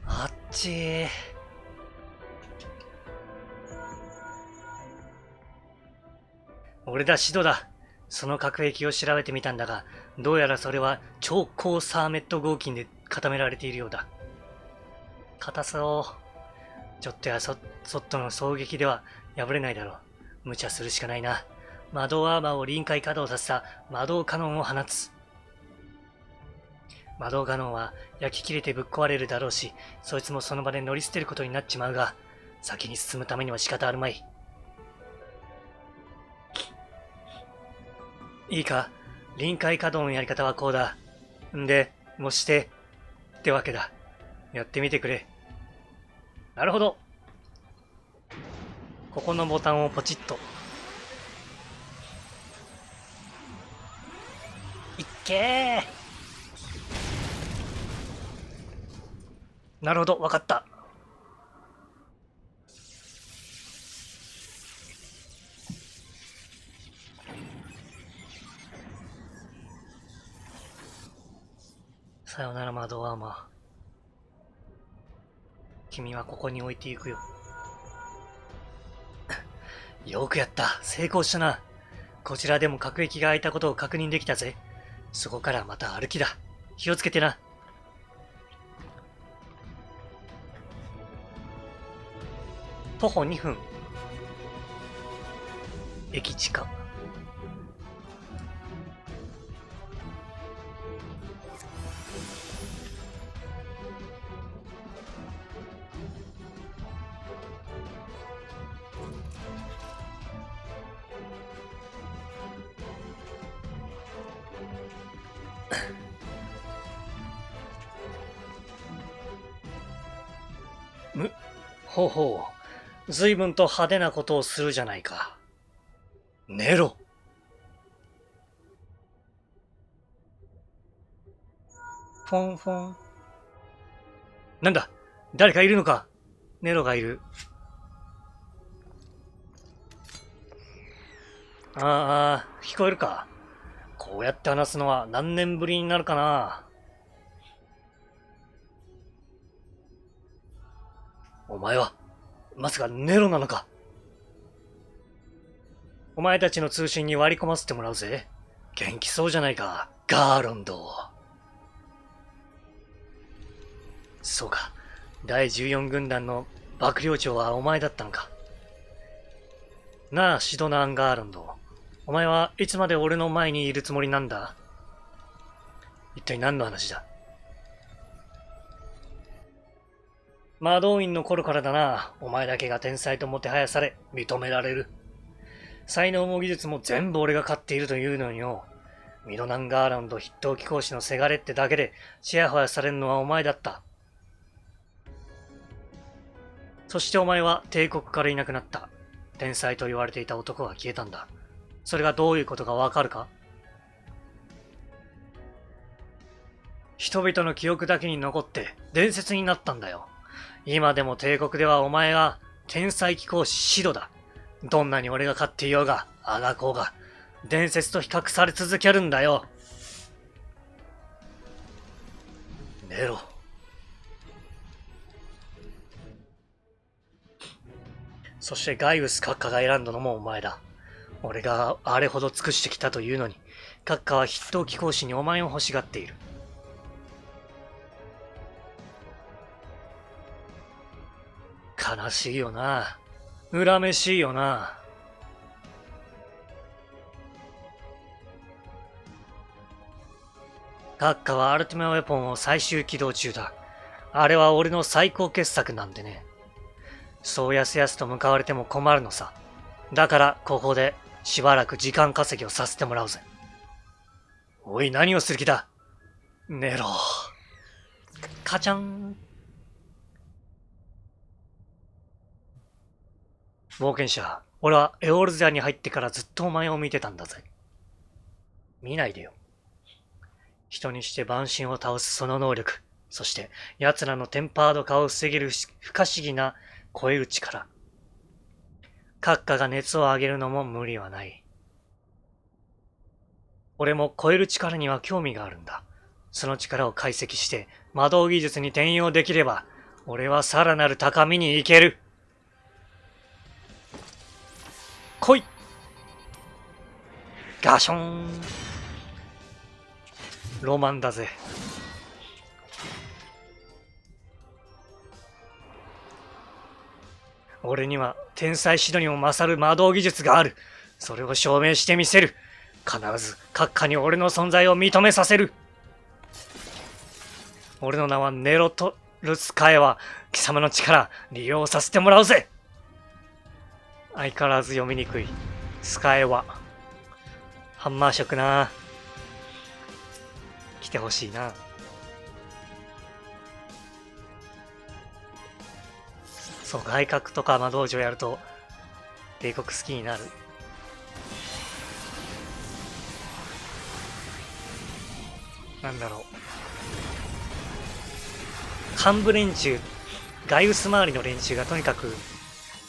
あっちー。俺だ、シドだ。その核兵器を調べてみたんだが、どうやらそれは超高サーメット合金で固められているようだ。硬そう。ちょっとやそっとの衝撃では破れないだろう。無茶するしかないな。魔導アーマーを臨界稼働させた魔導カノンを放つ。魔導カノンは焼き切れてぶっ壊れるだろうし、そいつもその場で乗り捨てることになっちまうが、先に進むためには仕方あるまい。いいか、臨界稼働のやり方はこうだ。んで、もして、ってわけだ。やってみてくれ。なるほど。ここのボタンをポチッと。いっけー。なるほど、わかった。さよなら魔導アーマー。君はここに置いていくよ。よくやった。成功したな。こちらでも核壁が開いたことを確認できたぜ。そこからまた歩きだ。気をつけてな。徒歩2分。駅地下。ほうほう。随分と派手なことをするじゃないか。ネロ。フォンフォン。なんだ、誰かいるのか。ネロがいる。ああ、聞こえるか。こうやって話すのは何年ぶりになるかな。お前は、まさかネロなのか。お前たちの通信に割り込ませてもらうぜ。元気そうじゃないか、ガーロンド。そうか、第14軍団の幕僚長はお前だったのか。なあ、シドナーン・ガーロンド。お前はいつまで俺の前にいるつもりなんだ。一体何の話だ。魔導院の頃からだな。お前だけが天才ともてはやされ、認められる。才能も技術も全部俺が買っているというのによ。ミドナン・ガーランド筆頭貴公子のせがれってだけで、ちやほやされるのはお前だった。そしてお前は帝国からいなくなった。天才と言われていた男が消えたんだ。それがどういうことかわかるか。人々の記憶だけに残って伝説になったんだよ。今でも帝国ではお前が天才貴公子シドだ。どんなに俺が勝っていようが、あがこうが、伝説と比較され続けるんだよ。ネロ。そしてガイウス閣下が選んだのもお前だ。俺があれほど尽くしてきたというのに、閣下は筆頭貴公子にお前を欲しがっている。悲しいよな。恨めしいよな。閣下はアルティマウェポンを最終起動中だ。あれは俺の最高傑作なんでね。そうやすやすと向かわれても困るのさ。だからここでしばらく時間稼ぎをさせてもらうぜ。おい、何をする気だ。ネロ。カチャン。冒険者、俺はエオールゼアに入ってからずっとお前を見てたんだぜ。見ないでよ。人にして万神を倒すその能力、そして奴らのテンパード化を防げる不可思議な超える力。閣下が熱を上げるのも無理はない。俺も超える力には興味があるんだ。その力を解析して魔導技術に転用できれば、俺はさらなる高みに行ける。来い。ガション。ロマンだぜ。俺には天才シドにも勝る魔導技術がある。それを証明してみせる。必ず閣下に俺の存在を認めさせる。俺の名はネロトルスカエは貴様の力利用させてもらうぜ。相変わらず読みにくい。スカエはハンマー色な。来てほしいな。そう、外角とか魔道場やると帝国好きになる。なんだろう。幹部連中、ガイウス周りの連中がとにかく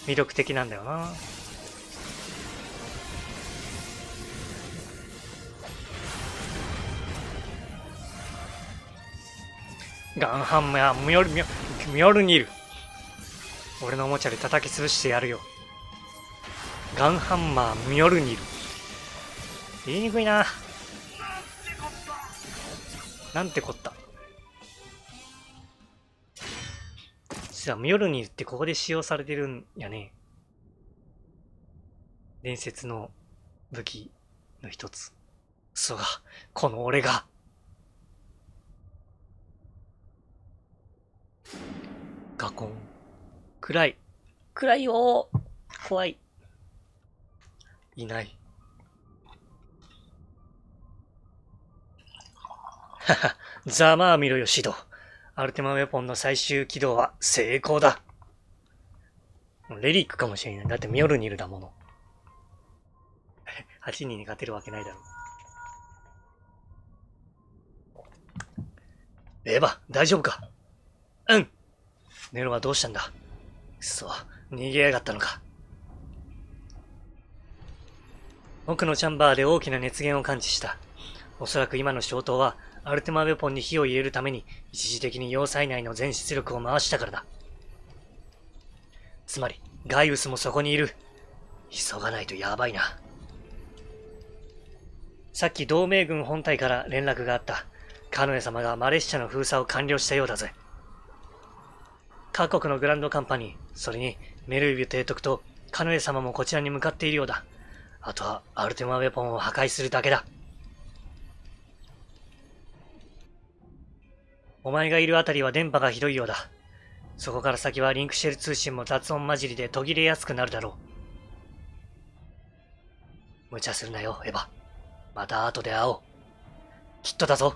魅力的なんだよな。ガンハンマー、ミョルニル。俺のおもちゃで叩き潰してやるよ。ガンハンマー、ミョルニル。言いにくいな。なんてこった。実はミョルニルってここで使用されてるんやね。伝説の武器の一つ。そうか、この俺が。ガコン。暗い。暗いよー。怖い。いない。はは、ざまあ見ろよ、シド。アルティマウェポンの最終起動は成功だ。レリックかもしれない。だってミョルニルだもの。8人に勝てるわけないだろう。エヴァ、大丈夫か？うん。ネロはどうしたんだ？くそ、逃げやがったのか。奥のチャンバーで大きな熱源を感知した。おそらく今の消灯はアルティマウェポンに火を入れるために一時的に要塞内の全出力を回したからだ。つまりガイウスもそこにいる。急がないとやばいな。さっき同盟軍本体から連絡があった。カノエ様がマレッシャの封鎖を完了したようだぜ。各国のグランドカンパニー、それにメルービュ提督とカノエ様もこちらに向かっているようだ。あとはアルティマウェポンを破壊するだけだ。お前がいるあたりは電波がひどいようだ。そこから先はリンクシェル通信も雑音混じりで途切れやすくなるだろう。無茶するなよ、エヴァ。また後で会おう。きっとだぞ。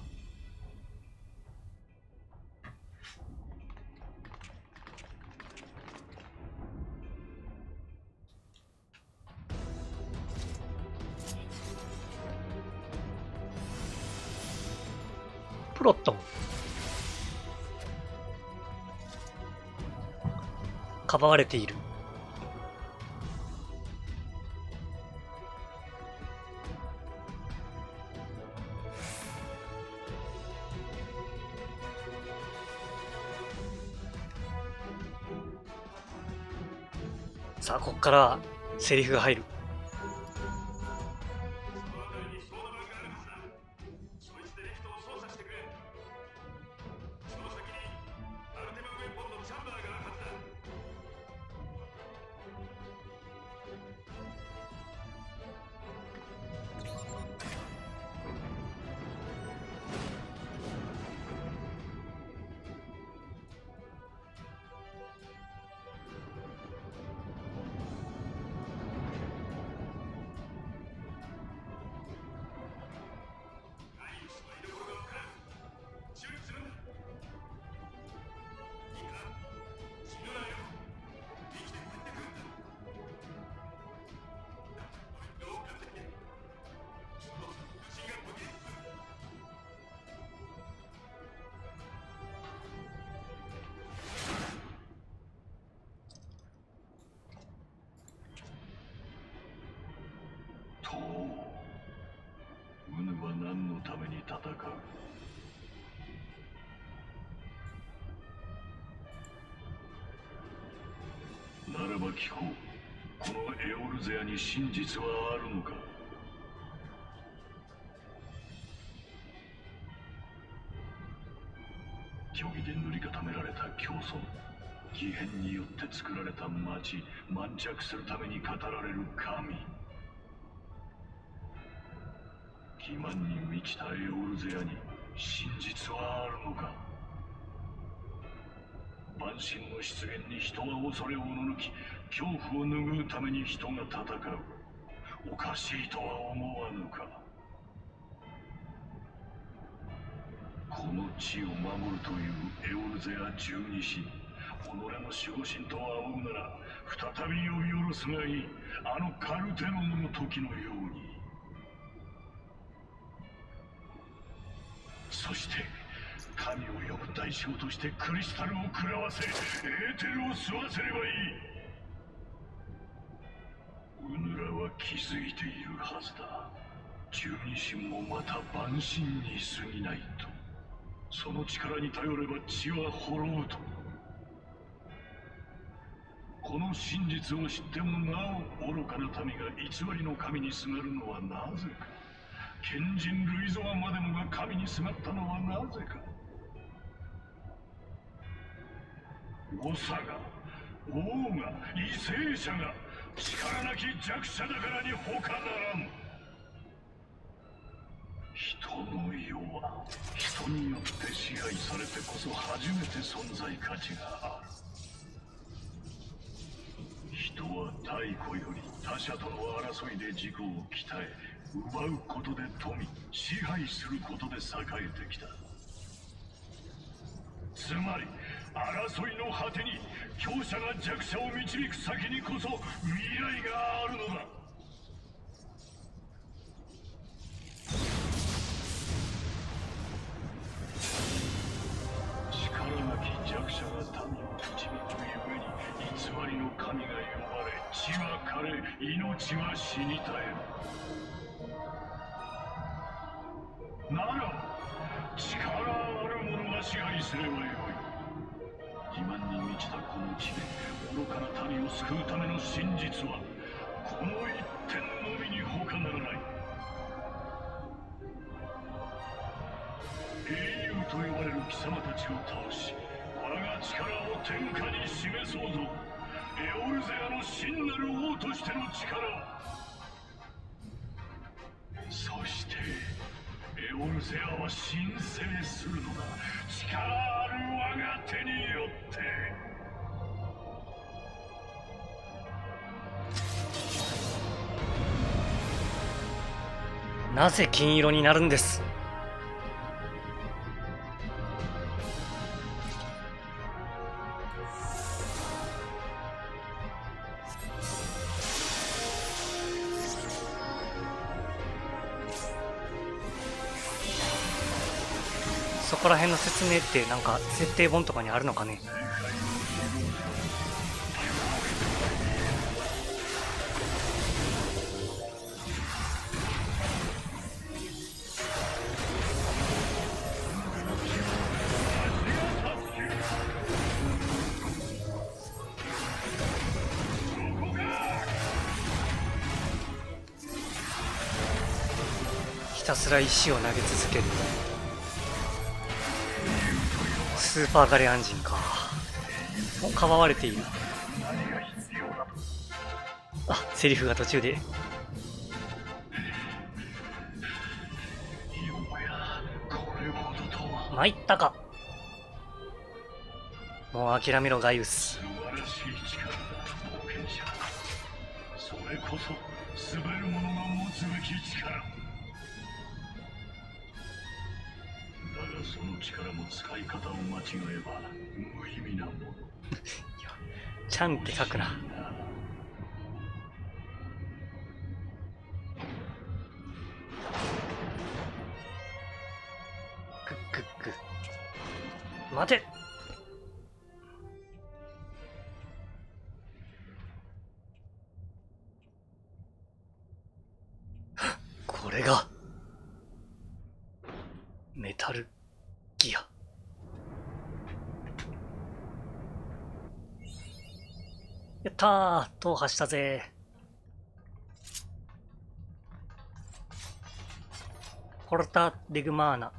プロットン。かばわれている。さあこっからセリフが入る。ウヌは何のために戦う？ならば聞こう。このエオルゼアに真実はあるのか？虚偽で塗り固められた競争、義変によって作られた町、満着するために語られる神。欺瞞に満ちたエオルゼアに真実はあるのか？万神の出現に人は恐れをおののき、恐怖を拭うために人が戦う。おかしいとは思わぬか？この地を守るというエオルゼア十二神、己の守護神と仰ぐなら再び呼び下ろすがいい。あのカルテロンの時のように。そして神を呼ぶ代償としてクリスタルを食らわせ、エーテルを吸わせればいい。ウヌラは気づいているはずだ。十二神もまた万神に過ぎないと。その力に頼れば地は滅ぶと。この真実を知ってもなお愚かな民が偽りの神にすがるのはなぜか。賢人ルイゾアまでもが神にすがったのはなぜか。長が、王が、為政者が力なき弱者だからに他ならん。人の世は人によって支配されてこそ初めて存在価値がある。人は太古より他者との争いで自己を鍛え、奪うことで富、支配することで栄えてきた。つまり争いの果てに強者が弱者を導く先にこそ未来があるのだ。力なき弱者が民を導くゆえに偽りの神が呼ばれ、地は枯れ、命は死に絶える。なら力ある者が支配すればよい。欺瞞に満ちたこの地で愚かな民を救うための真実はこの一点のみに他ならない。英雄と呼ばれる貴様たちを倒し、我が力を天下に示そうぞ。エオルゼアの真なる王としての力を。そしてエオルゼアは神聖するのだ。力ある我が手によって。なぜ金色になるんです？そこら辺の説明ってなんか設定本とかにあるのかね？ここか。たすら石を投げ続ける。スーパーガレアンジンか。もうかばわれている。あ、セリフが途中で。参ったか。もう諦めろガイウス。素晴らしい力だ冒険者。それこそ滑る者が持つべき力。だがその力も使い方を間違えば無意味なもの。ちゃんって書くな。グッグッグ。待て。これがメタルギア。やったー、踏破したぜ。ポルタ・デグマーナ。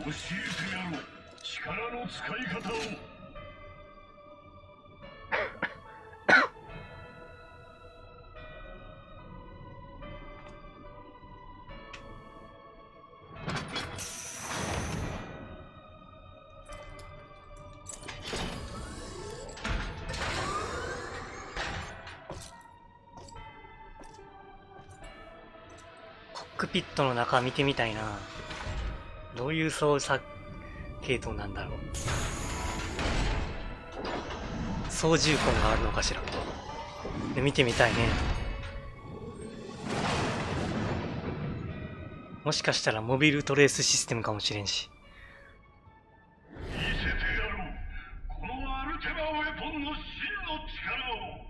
教えてやろう、力の使い方を。コックピットの中見てみたいな。どういう操作系統なんだろう。操縦痕があるのかしら。で見てみたいね。もしかしたらモビルトレースシステムかもしれんし。見せてやろう、このアルテマウェポンの真の力を。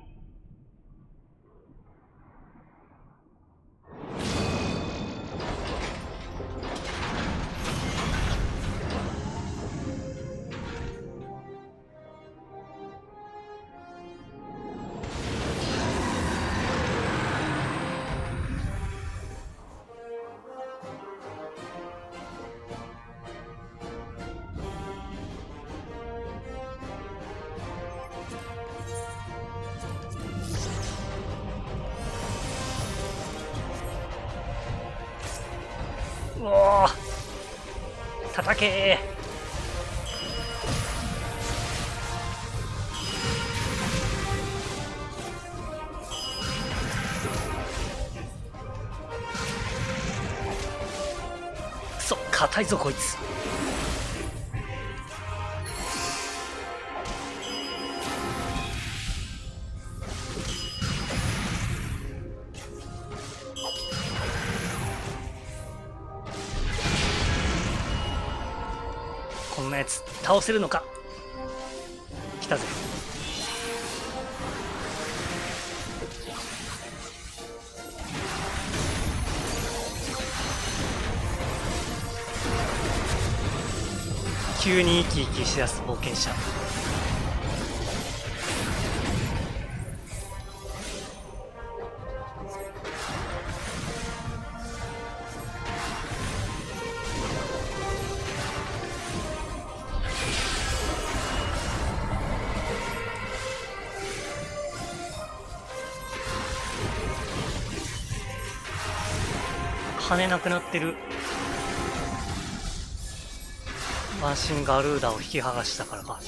うおー、叩けー。くそ、硬いぞこいつ。こんなやつ倒せるのか。来たぜ。急に生き生きしだす冒険者。羽なくなってる。マシンガルーダを引き剥がしたからか。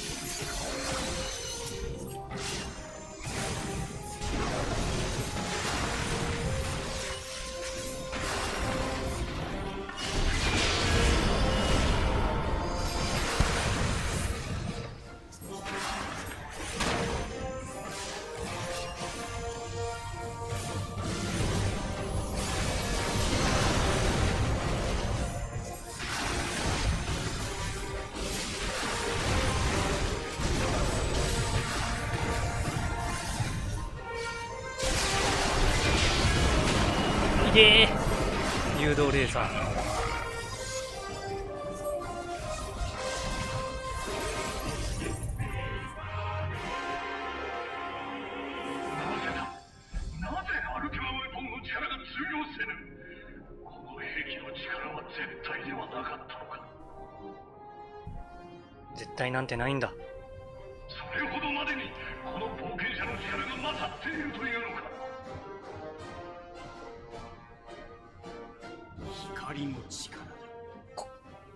ひでえ。誘導レーザー。なぜアルテマウェポンの力が通用せぬ。この兵器の力は絶対ではなかったのか。絶対なんてないんだ。それほどまでにこの冒険者の力が勝っているというのか。光の力。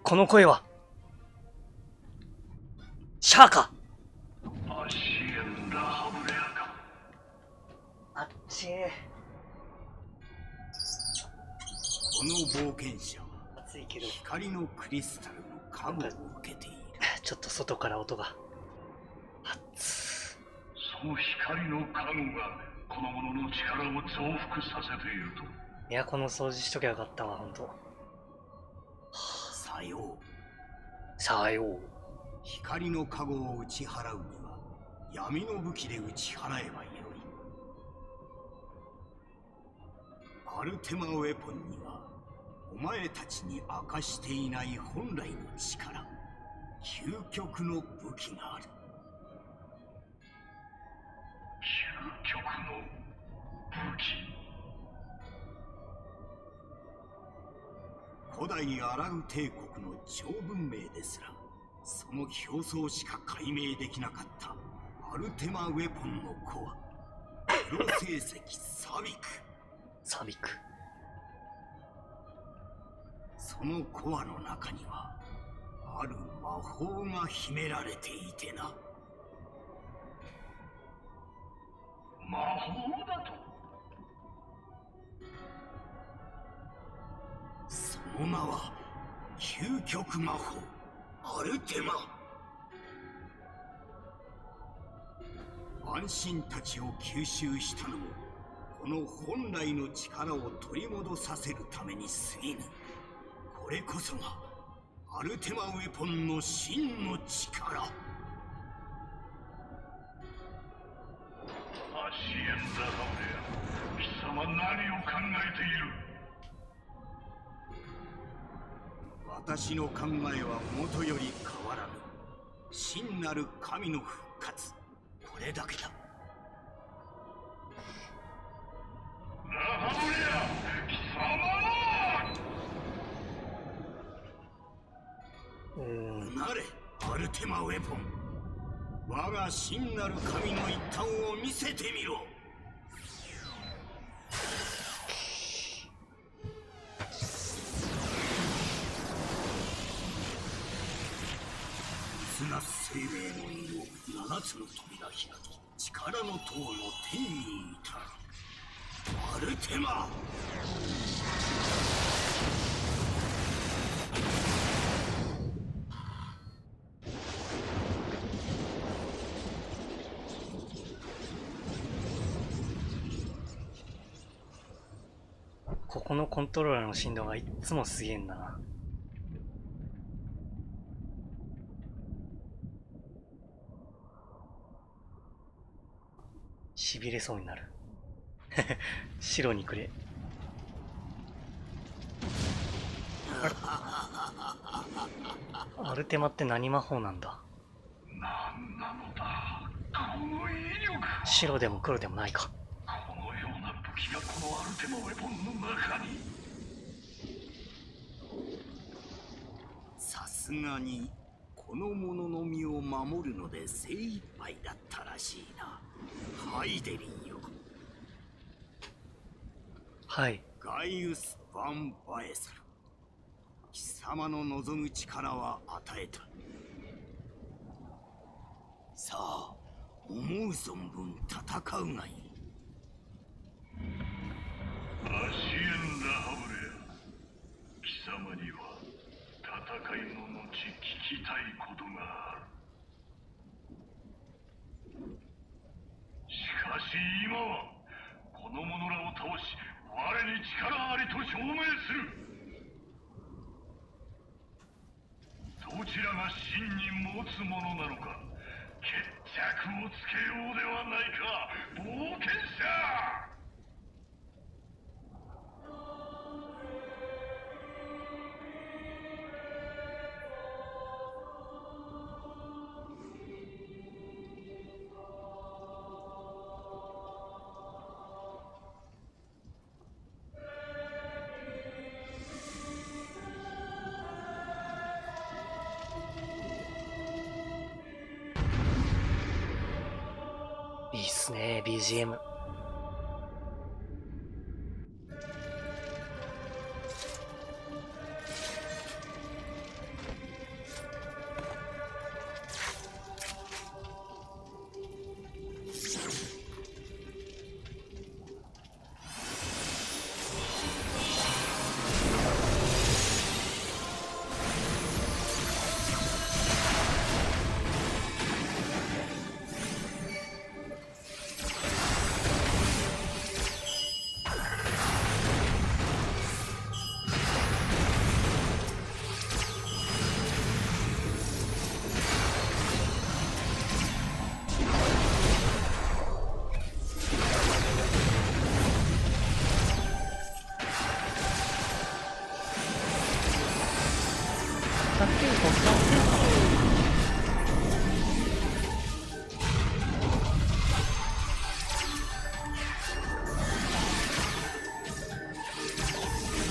この声はシャアか。アシエンダ・ハブレアか。あっちー。この冒険者は暑いけど光のクリスタルの加護を受けている。ちょっと外から音が。暑その光の加護がこの者の力を増幅させていると。いや、この掃除しときゃよかったわ、ほんと。さよう。さよう。光の加護を打ち払うには闇の武器で打ち払えばよい。アルテマウェポンにはお前たちに明かしていない本来の力、究極の武器がある。究極の武器。古代アラウ帝国の超文明ですらその表層しか解明できなかったアルテマウェポンのコア、プロ成績サビク。サビク。そのコアの中にはある魔法が秘められていてな。魔法だと。その名は究極魔法アルテマ。安心たちを吸収したのもこの本来の力を取り戻させるために過ぎぬ。これこそがアルテマウェポンの真の力。アシエンダ・ハブレア、貴様何を考えている。私の考えはもとより変わらぬ。真なる神の復活、これだけだ。ラハブレア、貴様。なれアルテマウェポン、我が真なる神の一端を見せてみろ。綱生命の色、七つの扉開き、力の塔の天に至るアルテマ。ここのコントローラーの振動がいっつもすげえんだな。しびれそうになる。白にくれ。アルテマって何魔法なんだ。何なのだこの威力。白でも黒でもないか。このような武器がこのアルテマウェポンの中に。さすがにこの者の身を守るので精一杯だったらしいな。ハイデリンよ。はい。ガイウス・ヴァン・バエサル、貴様の望む力は与えた。さあ思う存分戦うがいい。アシエンダ・ハブレア、貴様には戦いの後聞きたいことがある。しかし今はこの者らを倒し我に力ありと証明する。どちらが真に持つものなのか決着をつけようではないか冒険者。すね、BGM。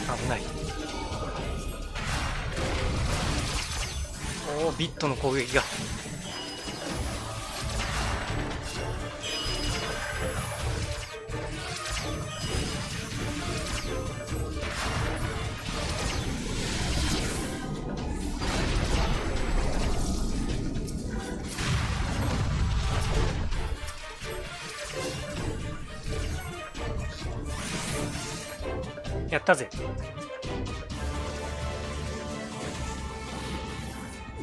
危ない。おお、ビットの攻撃が。やったぜ。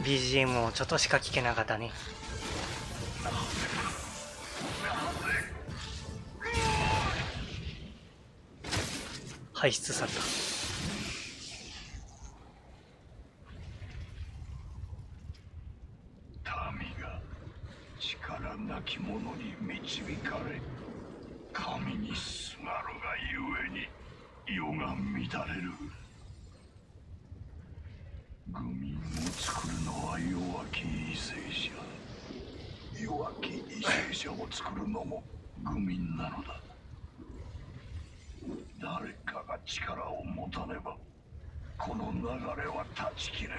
BGM もちょっとしか聞けなかったね。排出された。民が力なき者に導かれ、神にすがるがゆえに世が乱れる。愚民を作るのは弱き為政者。弱き為政者を作るのも愚民なのだ。誰かが力を持たねばこの流れは断ち切れぬ。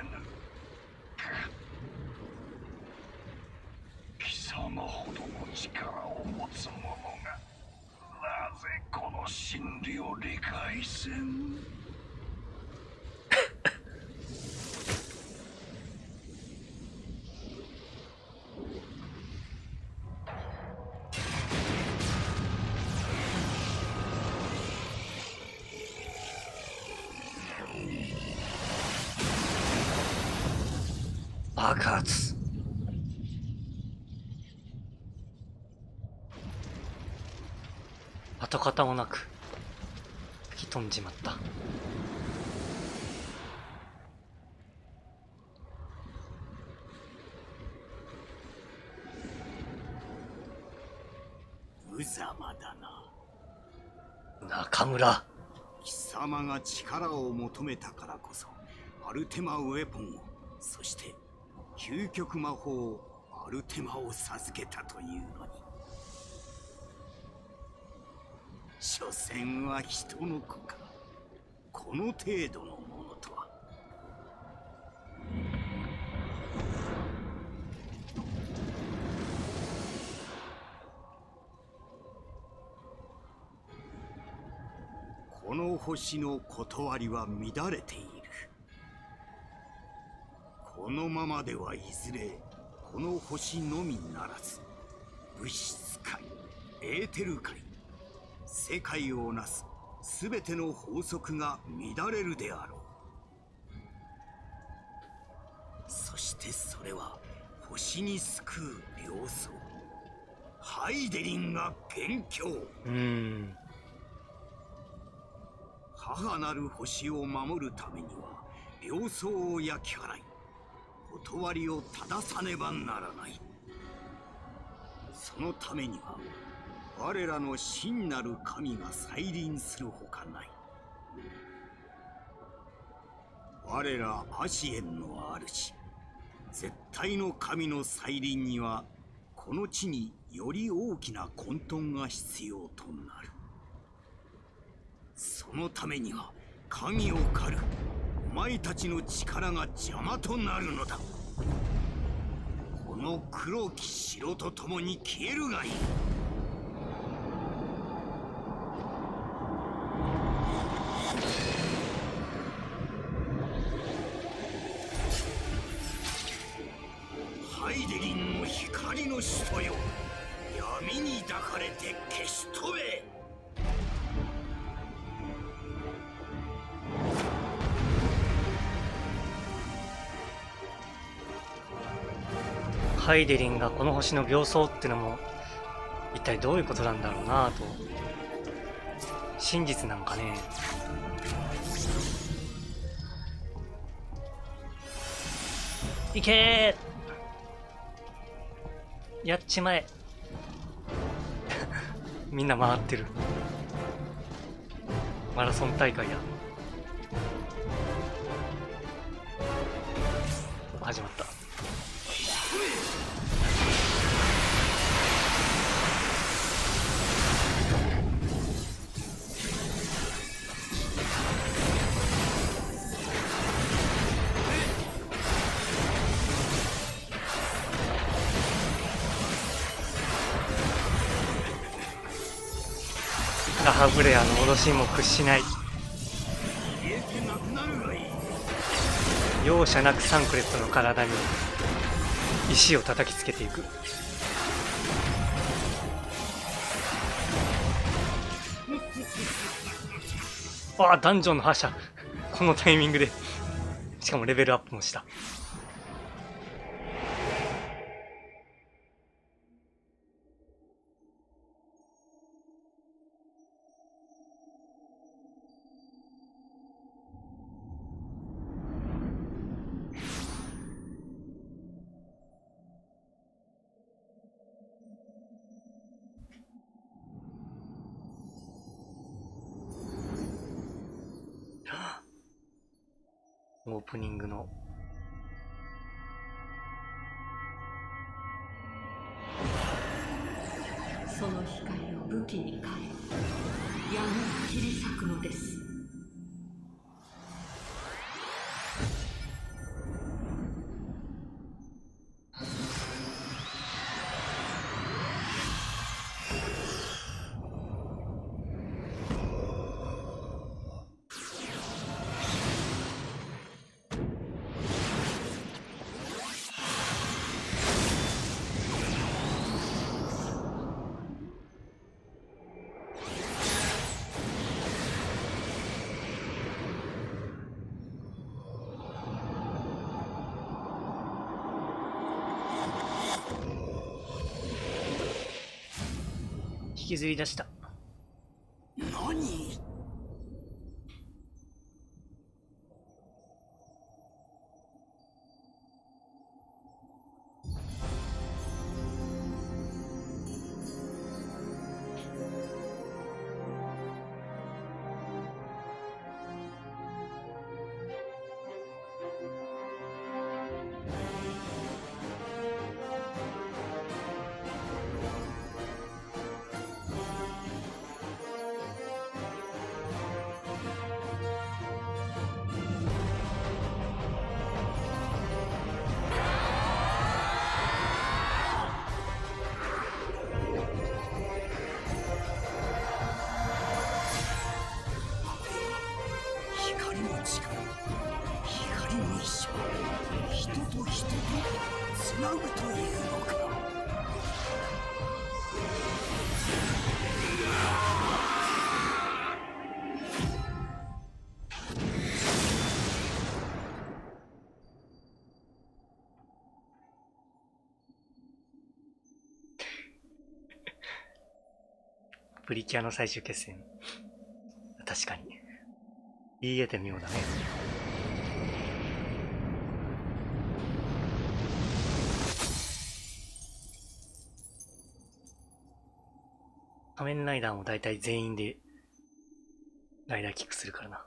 貴様ほどの力を持つ者がなぜこの真理を理解せん。爆発。跡形もなく吹き飛んじまった。無様だな。中村。貴様が力を求めたからこそアルテマウェポンを、そして究極魔法アルテマを授けたというのに、所詮は人の子か。この程度のものとは。この星の断りは乱れている。このままではいずれこの星のみならず、物質界、エーテル界、世界をなすすべての法則が乱れるであろう。そしてそれは星に救う病巣、ハイデリンが元凶。母なる星を守るためには病巣を焼き払い、断りを正さねばならない。そのためには我らの真なる神が再臨するほかない。我らアシエンの主、絶対の神の再臨にはこの地により大きな混沌が必要となる。そのためには神を狩るお前たちの力が邪魔となるのだ。この黒き城と共に消えるがいい。の使徒よ、闇に抱かれて消し飛べ。ハイデリンがこの星の病巣ってのも一体どういうことなんだろうなぁと。真実なんかね。いけー、やっちまえ。みんな回ってる。マラソン大会や。始まった。ラハブレアの脅しにも屈しない。消えてなくなるがいい。容赦なくサンクレットの体に石を叩きつけていく。ああ、ダンジョンの覇者。このタイミングで。しかもレベルアップもした。オープニングのその光を武器に変え、闇を切り裂くのです。引きずり出した。何？光の力、光の石は人と人とつなぐというのか。プリキュアの最終決戦。確かに。言い得て妙だね。仮面ライダーも大体全員でライダーキックするからな。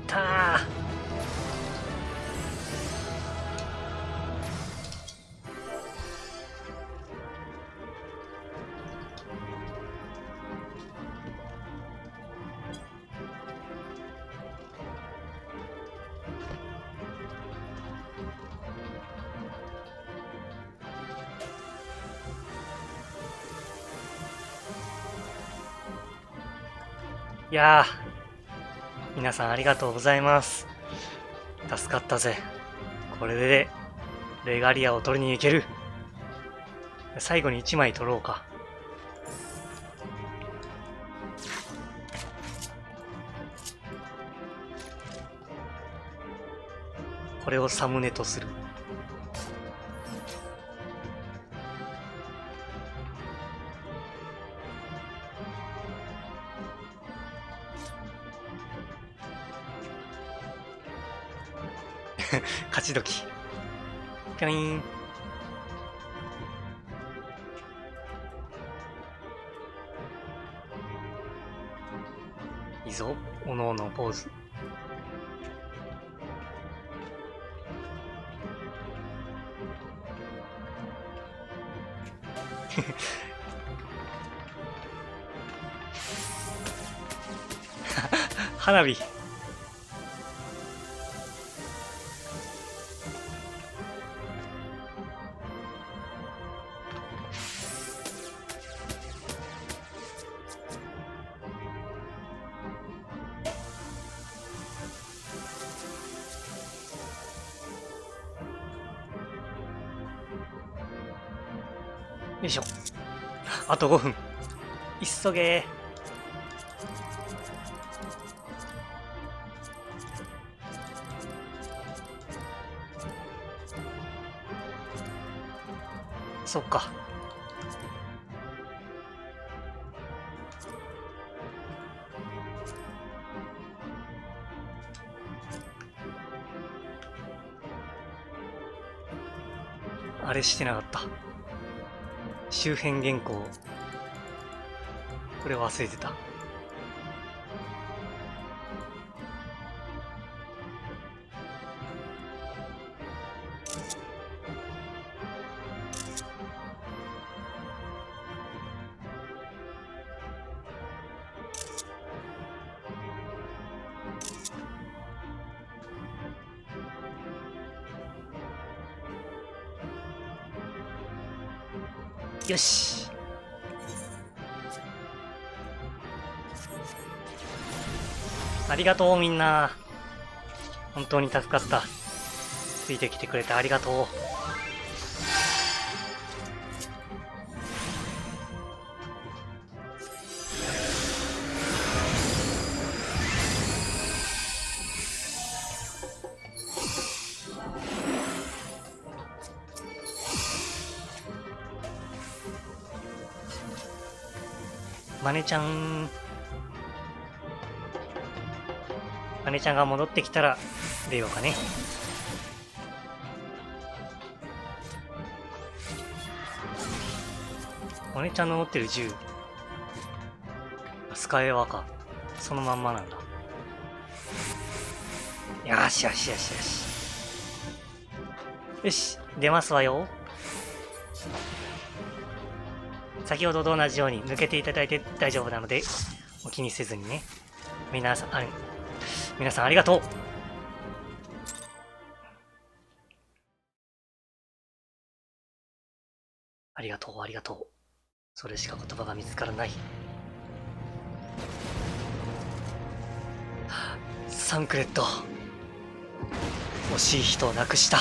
たー。いやー、皆さんありがとうございます。助かったぜ。ここれでレガリアを取りに行ける。最後に1枚取ろうか。これをサムネとする。勝ち時。ピョイーン。いいぞ、おのおのポーズ。花火。よいしょ。あと5分。急げー。そっか。あれしてなかった。周辺原稿。これ忘れてた。よし。ありがとうみんな。本当に助かった。ついてきてくれてありがとう。マネちゃん。マネちゃんが戻ってきたら出ようかね。マネちゃんの持ってる銃。スカイエワーか。そのまんまなんだ。よしよしよしよし。よし、出ますわよ。先ほどと同じように抜けていただいて大丈夫なので、お気にせずにね。皆さんありがとう。ありがとう、ありがとう。それしか言葉が見つからない。サンクレット。惜しい人を亡くした。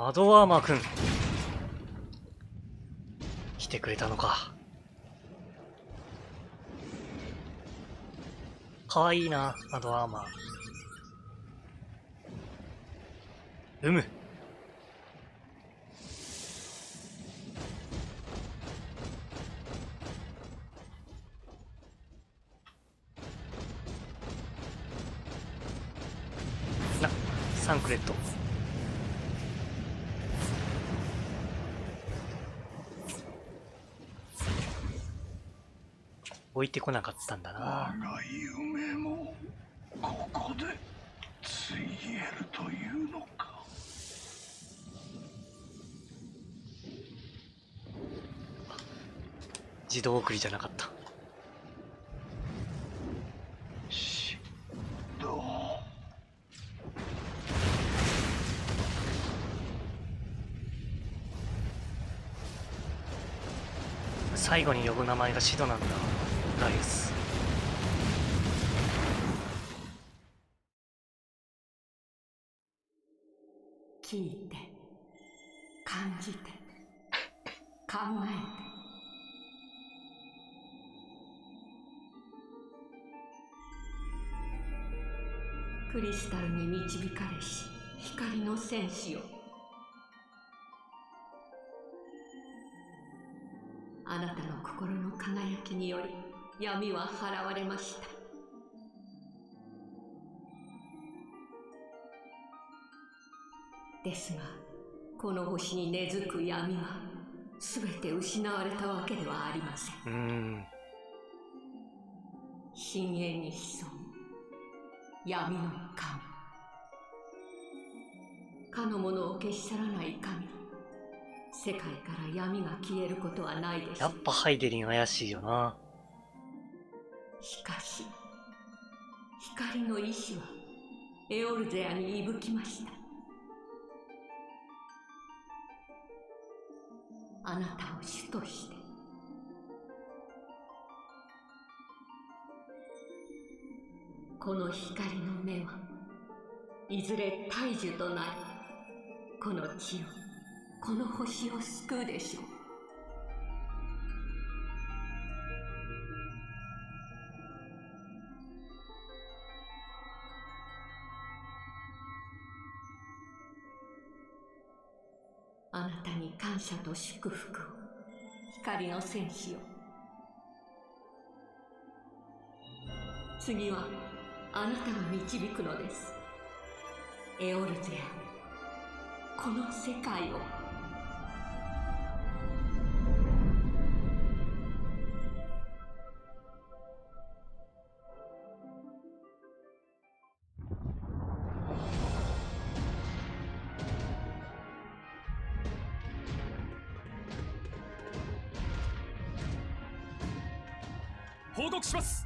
アドワーマー君。来てくれたのか。かわいいな、アドワーマー。サンクレット。置いてこなかったんだな。我が夢もここでついえるというのか。自動送りじゃなかった。最後に呼ぶ名前がシドなんだ。ガイウス。聞いて、感じて、考えて。クリスタルに導かれし光の戦士よ、あなたの心の輝きにより闇は払われました。ですがこの星に根付く闇は全て失われたわけではありません。深淵に潜む闇の神、かのものを消し去らない限り世界から闇が消えることはないでしょう。やっぱハイデリン怪しいよな。しかし光の意志はエオルゼアに息吹きました。あなたを主として、この光の目はいずれ大樹となり、この地を、この星を救うでしょう。あなたに感謝と祝福を、光の戦士よ。次はあなたが導くのです。エオルゼア、この世界を。報告します。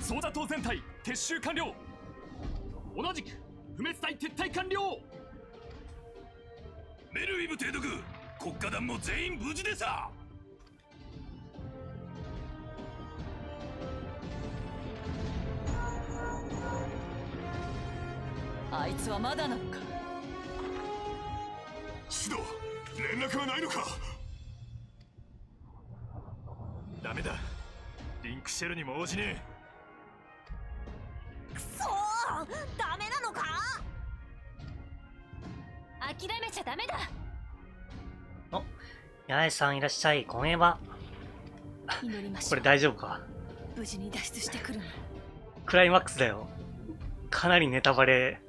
ソーダ島全体撤収完了。同じく不滅隊撤退完了。メルウィブ提督、国家団も全員無事でさ。あいつはまだなのか。シド、連絡はないのか。ダメだ、リンクシェルにも応じねくそー、ダメなのか。諦めちゃダメだ。お、八重さんいらっしゃい。こんばんは。祈りましょう。これ大丈夫か。無事に脱出してくるの。クライマックスだよ。かなりネタバレ。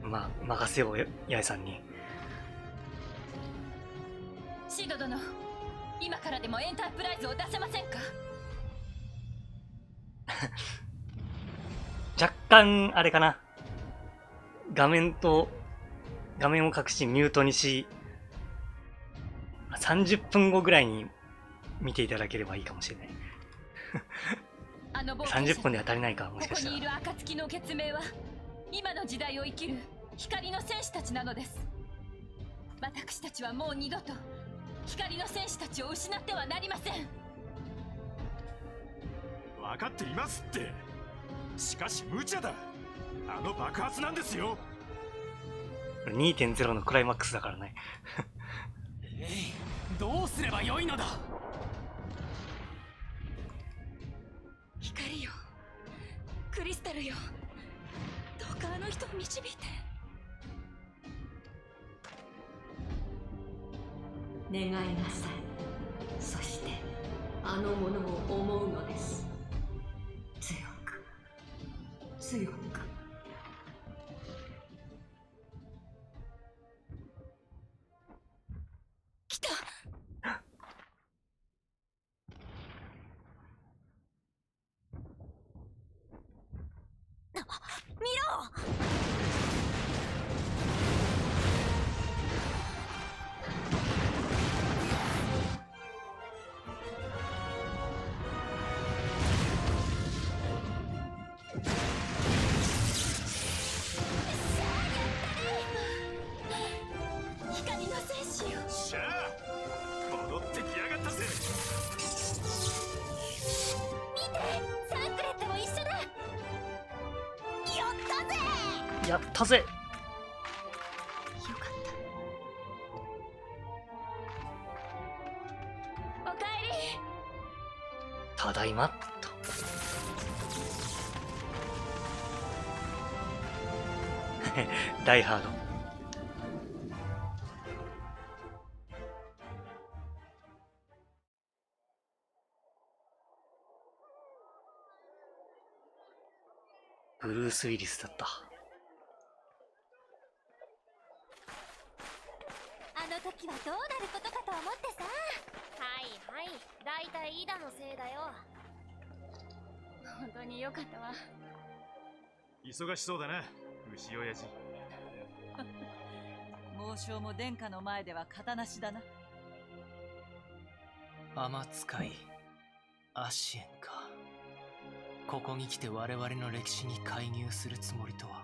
まあ、任せようよ、八重さんに。シド殿、今からでもエンタープライズを出せませんか。若干、あれかな。画面を隠し、ミュートにし、30分後ぐらいに見ていただければいいかもしれない。あの冒険者30分では足りないか、もしかしたここにいるら。暁の決命は今の時代を生きる光の戦士たちなのです。私たちはもう二度と光の戦士たちを失ってはなりません。え。分かっていますって。しかし無茶だ。あの爆発なんですよ。2.0 のクライマックスだからね。どうすればよいのだ。光よ、クリスタルよ、どうかあの人を導いて。願いなさい。そしてあのものを思うのです。強く強く。来た。見ろ。光の戦士やったぜ。よかった。おかえり。ただいまと。ダイハード。ブルース・ウィリスだった。あの時はどうなることかと思ってさ。はいはい、だいたいイダのせいだよ。本当によかったわ。忙しそうだな、牛親父。猛将も殿下の前では型なしだな。天使いアシエンか。ここに来て我々の歴史に介入するつもりとは。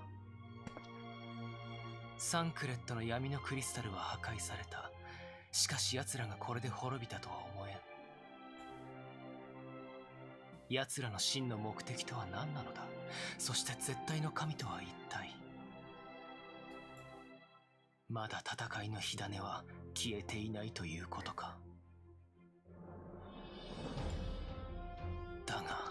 サンクレットの闇のクリスタルは破壊された。しかし奴らがこれで滅びたとは思えん。奴らの真の目的とは何なのだ。そして絶対の神とは一体。まだ戦いの火種は消えていないということか。だが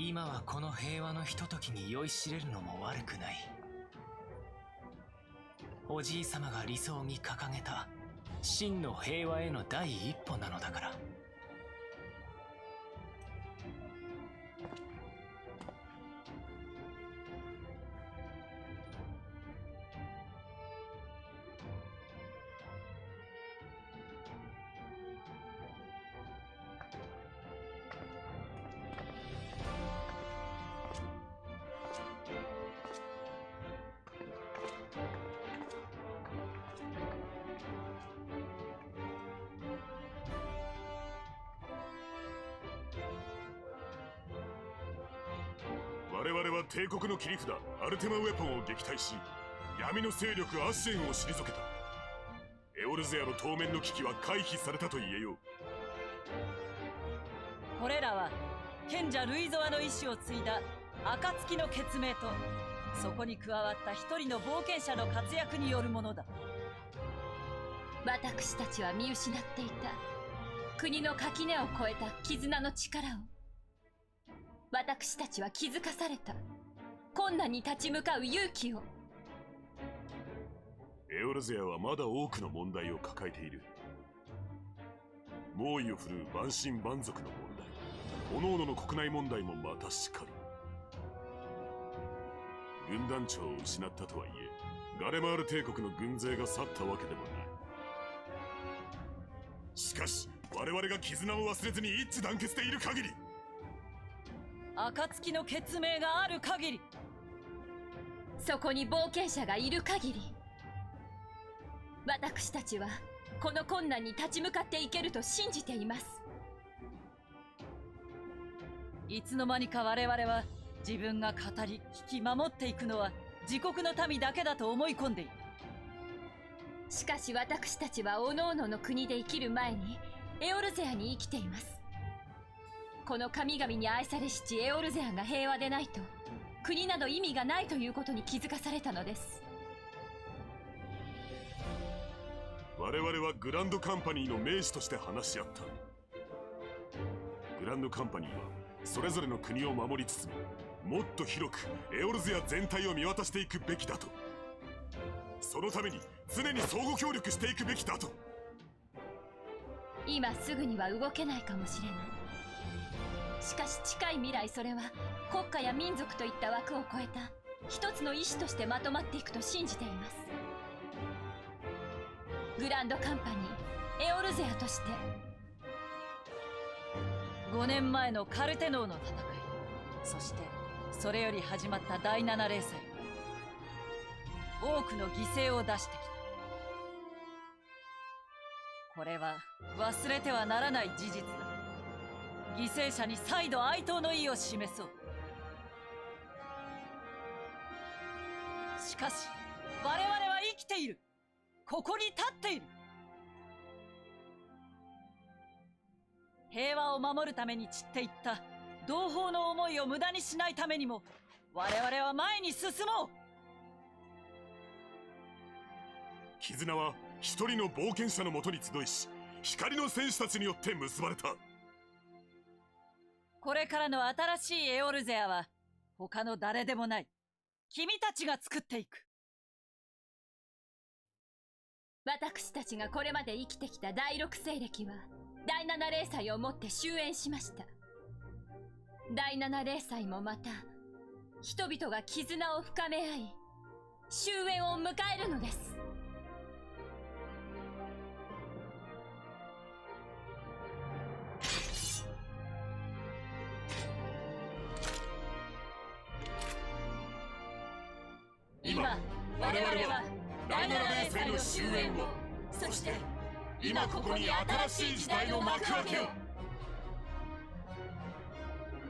今はこの平和のひとときに酔いしれるのも悪くない。おじいさまが理想に掲げた真の平和への第一歩なのだから。我々は帝国の切り札アルテマウェポンを撃退し、闇の勢力アッシェンを退けた。エオルゼアの当面の危機は回避されたと言えよう。これらは賢者ルイゾアの意志を継いだ暁の血命と、そこに加わった一人の冒険者の活躍によるものだ。私たちは見失っていた国の垣根を越えた絆の力を。私たちは気づかされた困難に立ち向かう勇気を。エオルゼアはまだ多くの問題を抱えている。猛威を振るう万神万族の問題、各々の国内問題もまたしかり。軍団長を失ったとはいえ、ガレマール帝国の軍勢が去ったわけでもない。しかし我々が絆を忘れずに一致団結でいる限り、暁の血命がある限り、そこに冒険者がいる限り、私たちはこの困難に立ち向かっていけると信じています。いつの間にか我々は自分が語り引き守っていくのは自国の民だけだと思い込んでいる。しかし私たちは各々の国で生きる前にエオルゼアに生きています。この神々に愛されし地エオルゼアが平和でないと国など意味がないということに気づかされたのです。我々はグランドカンパニーの盟主として話し合った。グランドカンパニーはそれぞれの国を守りつつも、もっと広くエオルゼア全体を見渡していくべきだと。そのために常に相互協力していくべきだと。今すぐには動けないかもしれない。しかし近い未来、それは国家や民族といった枠を超えた一つの意志としてまとまっていくと信じています。グランドカンパニーエオルゼアとして。5年前のカルテノーの戦い、そしてそれより始まった第7零細、多くの犠牲を出してきた。これは忘れてはならない事実だ。犠牲者に再度哀悼の意を示そう。しかし我々は生きている。ここに立っている。平和を守るために散っていった同胞の思いを無駄にしないためにも、我々は前に進もう。絆は一人の冒険者のもとに集いし、光の戦士たちによって結ばれた。これからの新しいエオルゼアは他の誰でもない君たちが作っていく。私たちがこれまで生きてきた第六勢力は第七霊祭をもって終焉しました。第七霊祭もまた人々が絆を深め合い終焉を迎えるのです。今我々は第七霊祭の終焉を、そして今ここに新しい時代の幕開けを、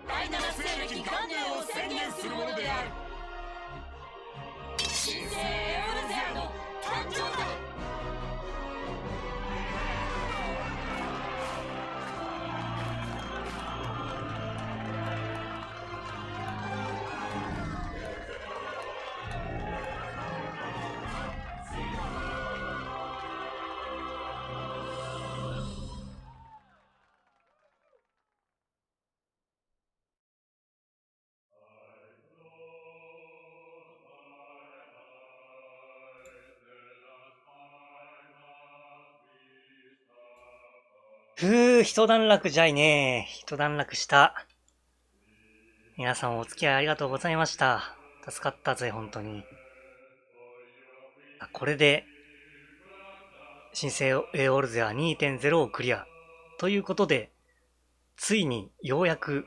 第七勢力元年を宣言するものである。新生エオルゼアの誕生だ。ふぅ、一段落じゃいね。一段落した。皆さんお付き合いありがとうございました。助かったぜ、本当に。これで、新生エオルゼア 2.0 をクリア。ということで、ついにようやく、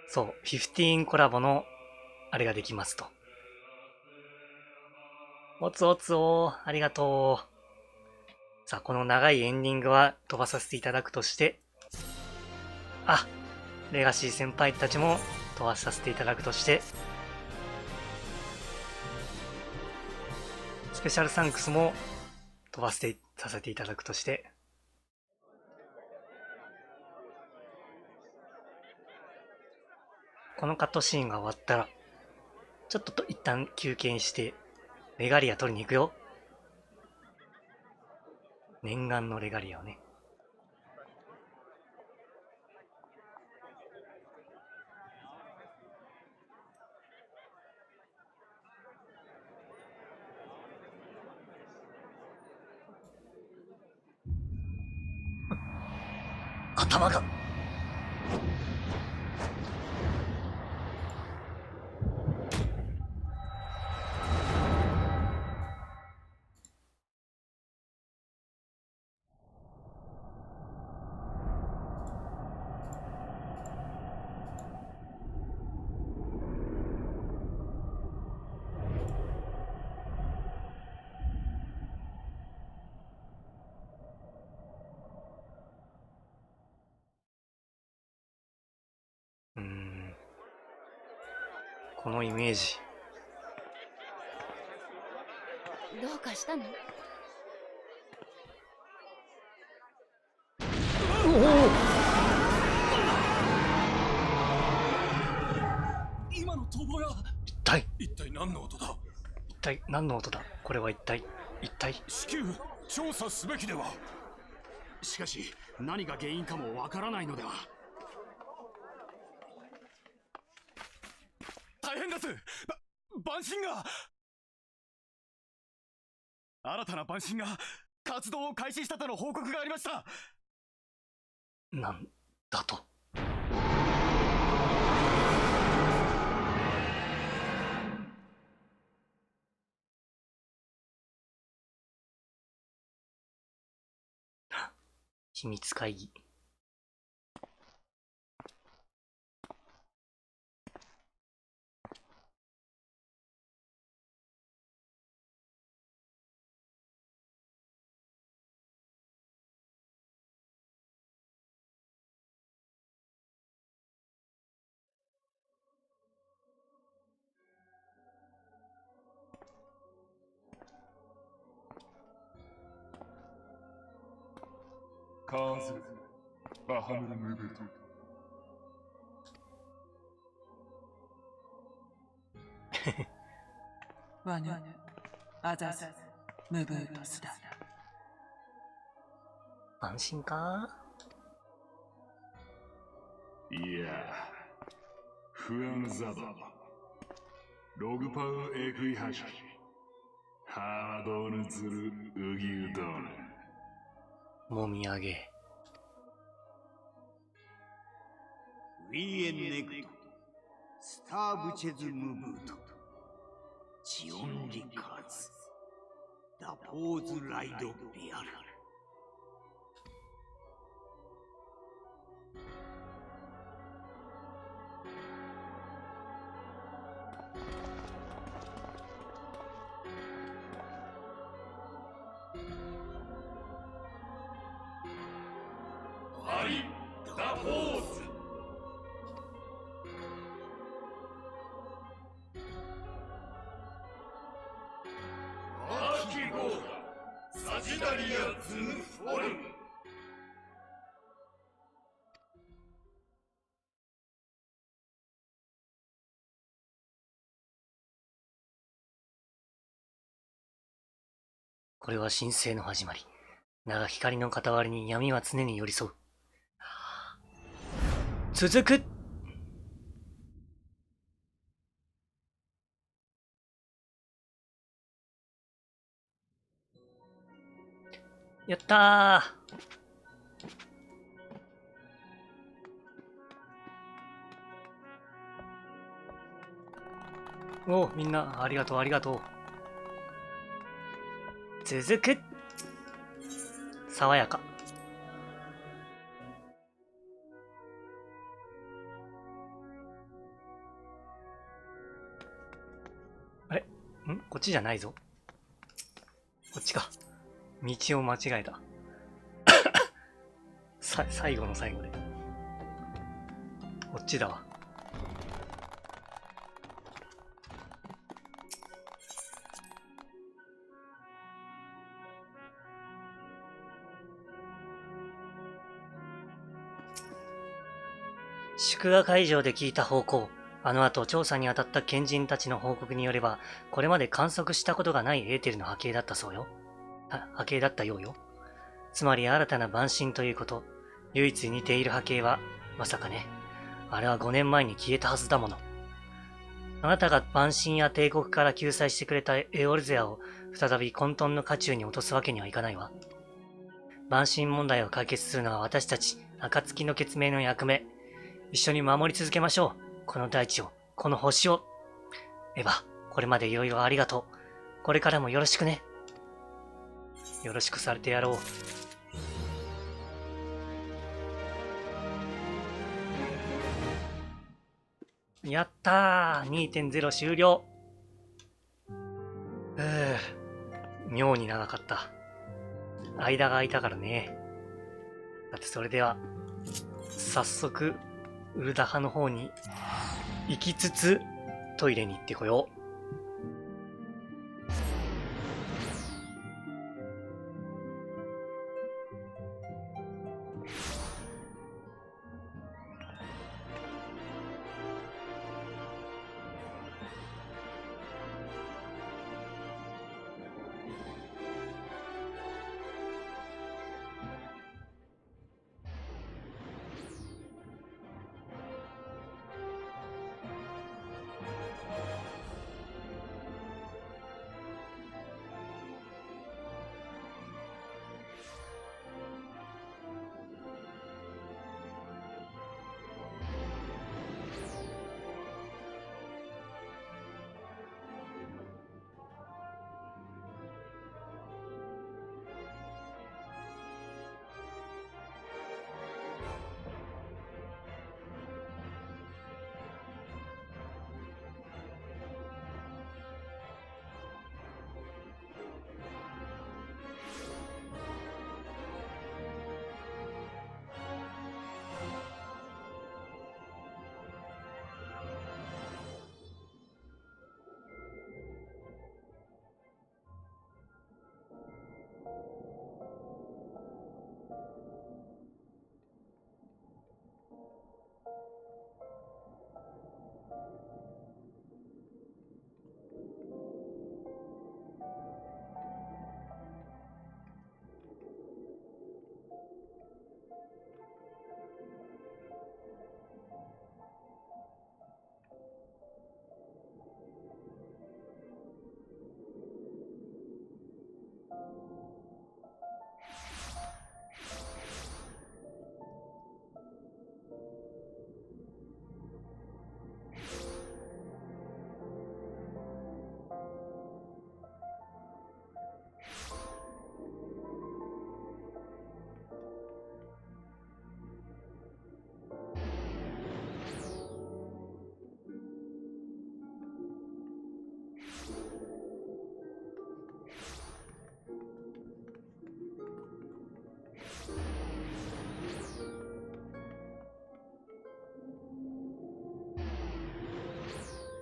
そう、15コラボの、あれができますと。おつおつおー、ありがとう。さあ、この長いエンディングは飛ばさせていただくとして、あ、レガシー先輩たちも飛ばさせていただくとして、スペシャルサンクスも飛ばせてさせていただくとして、このカットシーンが終わったら、ちょっと一旦休憩して、レガリア取りに行くよ。念願のレガリアをね。頭が。このイメージ。どうかしたの？今の逃亡や。一体何の音だ？一体何の音だ？これは一体至急調査すべきでは。しかし何が原因かもわからないのでは。大変です。蛮神が新たな蛮神が活動を開始したとの報告がありました。なんだと。秘密会議。カーズルバハムル・ムーブートワヌアザズムブートスだ。安心か？いや、フアンザバログパウエクイハシハードーヌズルウギウドーヌもみあげ。ウィエンネグトスターブチェズムブートジオンリカーズダポーズライドビアル。ハリダポーズアーキゴーラサジダリアズムフォルム。これは神聖の始まり。だが光の傍りに闇は常に寄り添う。続く。やったー。おう、みんなありがとうありがとう。続く。爽やか。あれ？こっちじゃないぞ。こっちか。道を間違えた。最後の最後で。こっちだわ。祝賀会場で聞いた報告。あの後、調査に当たった賢人たちの報告によれば、これまで観測したことがないエーテルの波形だったそうよ。波形だったようよ。つまり新たな万神ということ。唯一似ている波形は、まさかね。あれは5年前に消えたはずだもの。あなたが万神や帝国から救済してくれたエオルゼアを再び混沌の渦中に落とすわけにはいかないわ。万神問題を解決するのは私たち、暁の決命の役目。一緒に守り続けましょう。この大地を、この星を。エヴァ、これまでいろいろありがとう。これからもよろしくね。よろしくされてやろう。やったー !2.0 終了。妙に長かった。間が空いたからね。さて、それでは、早速、ウルダ派の方に行きつつ、トイレに行ってこよう。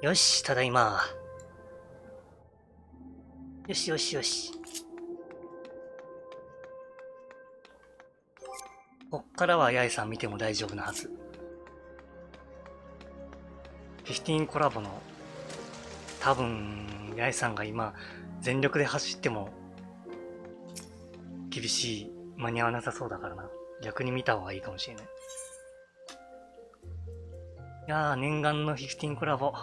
よし、ただいま。よしよしよし。こっからは八重さん見ても大丈夫なはず。15コラボの多分八重さんが今全力で走っても厳しい、間に合わなさそうだからな。逆に見た方がいいかもしれない。いやー、念願の15コラボ。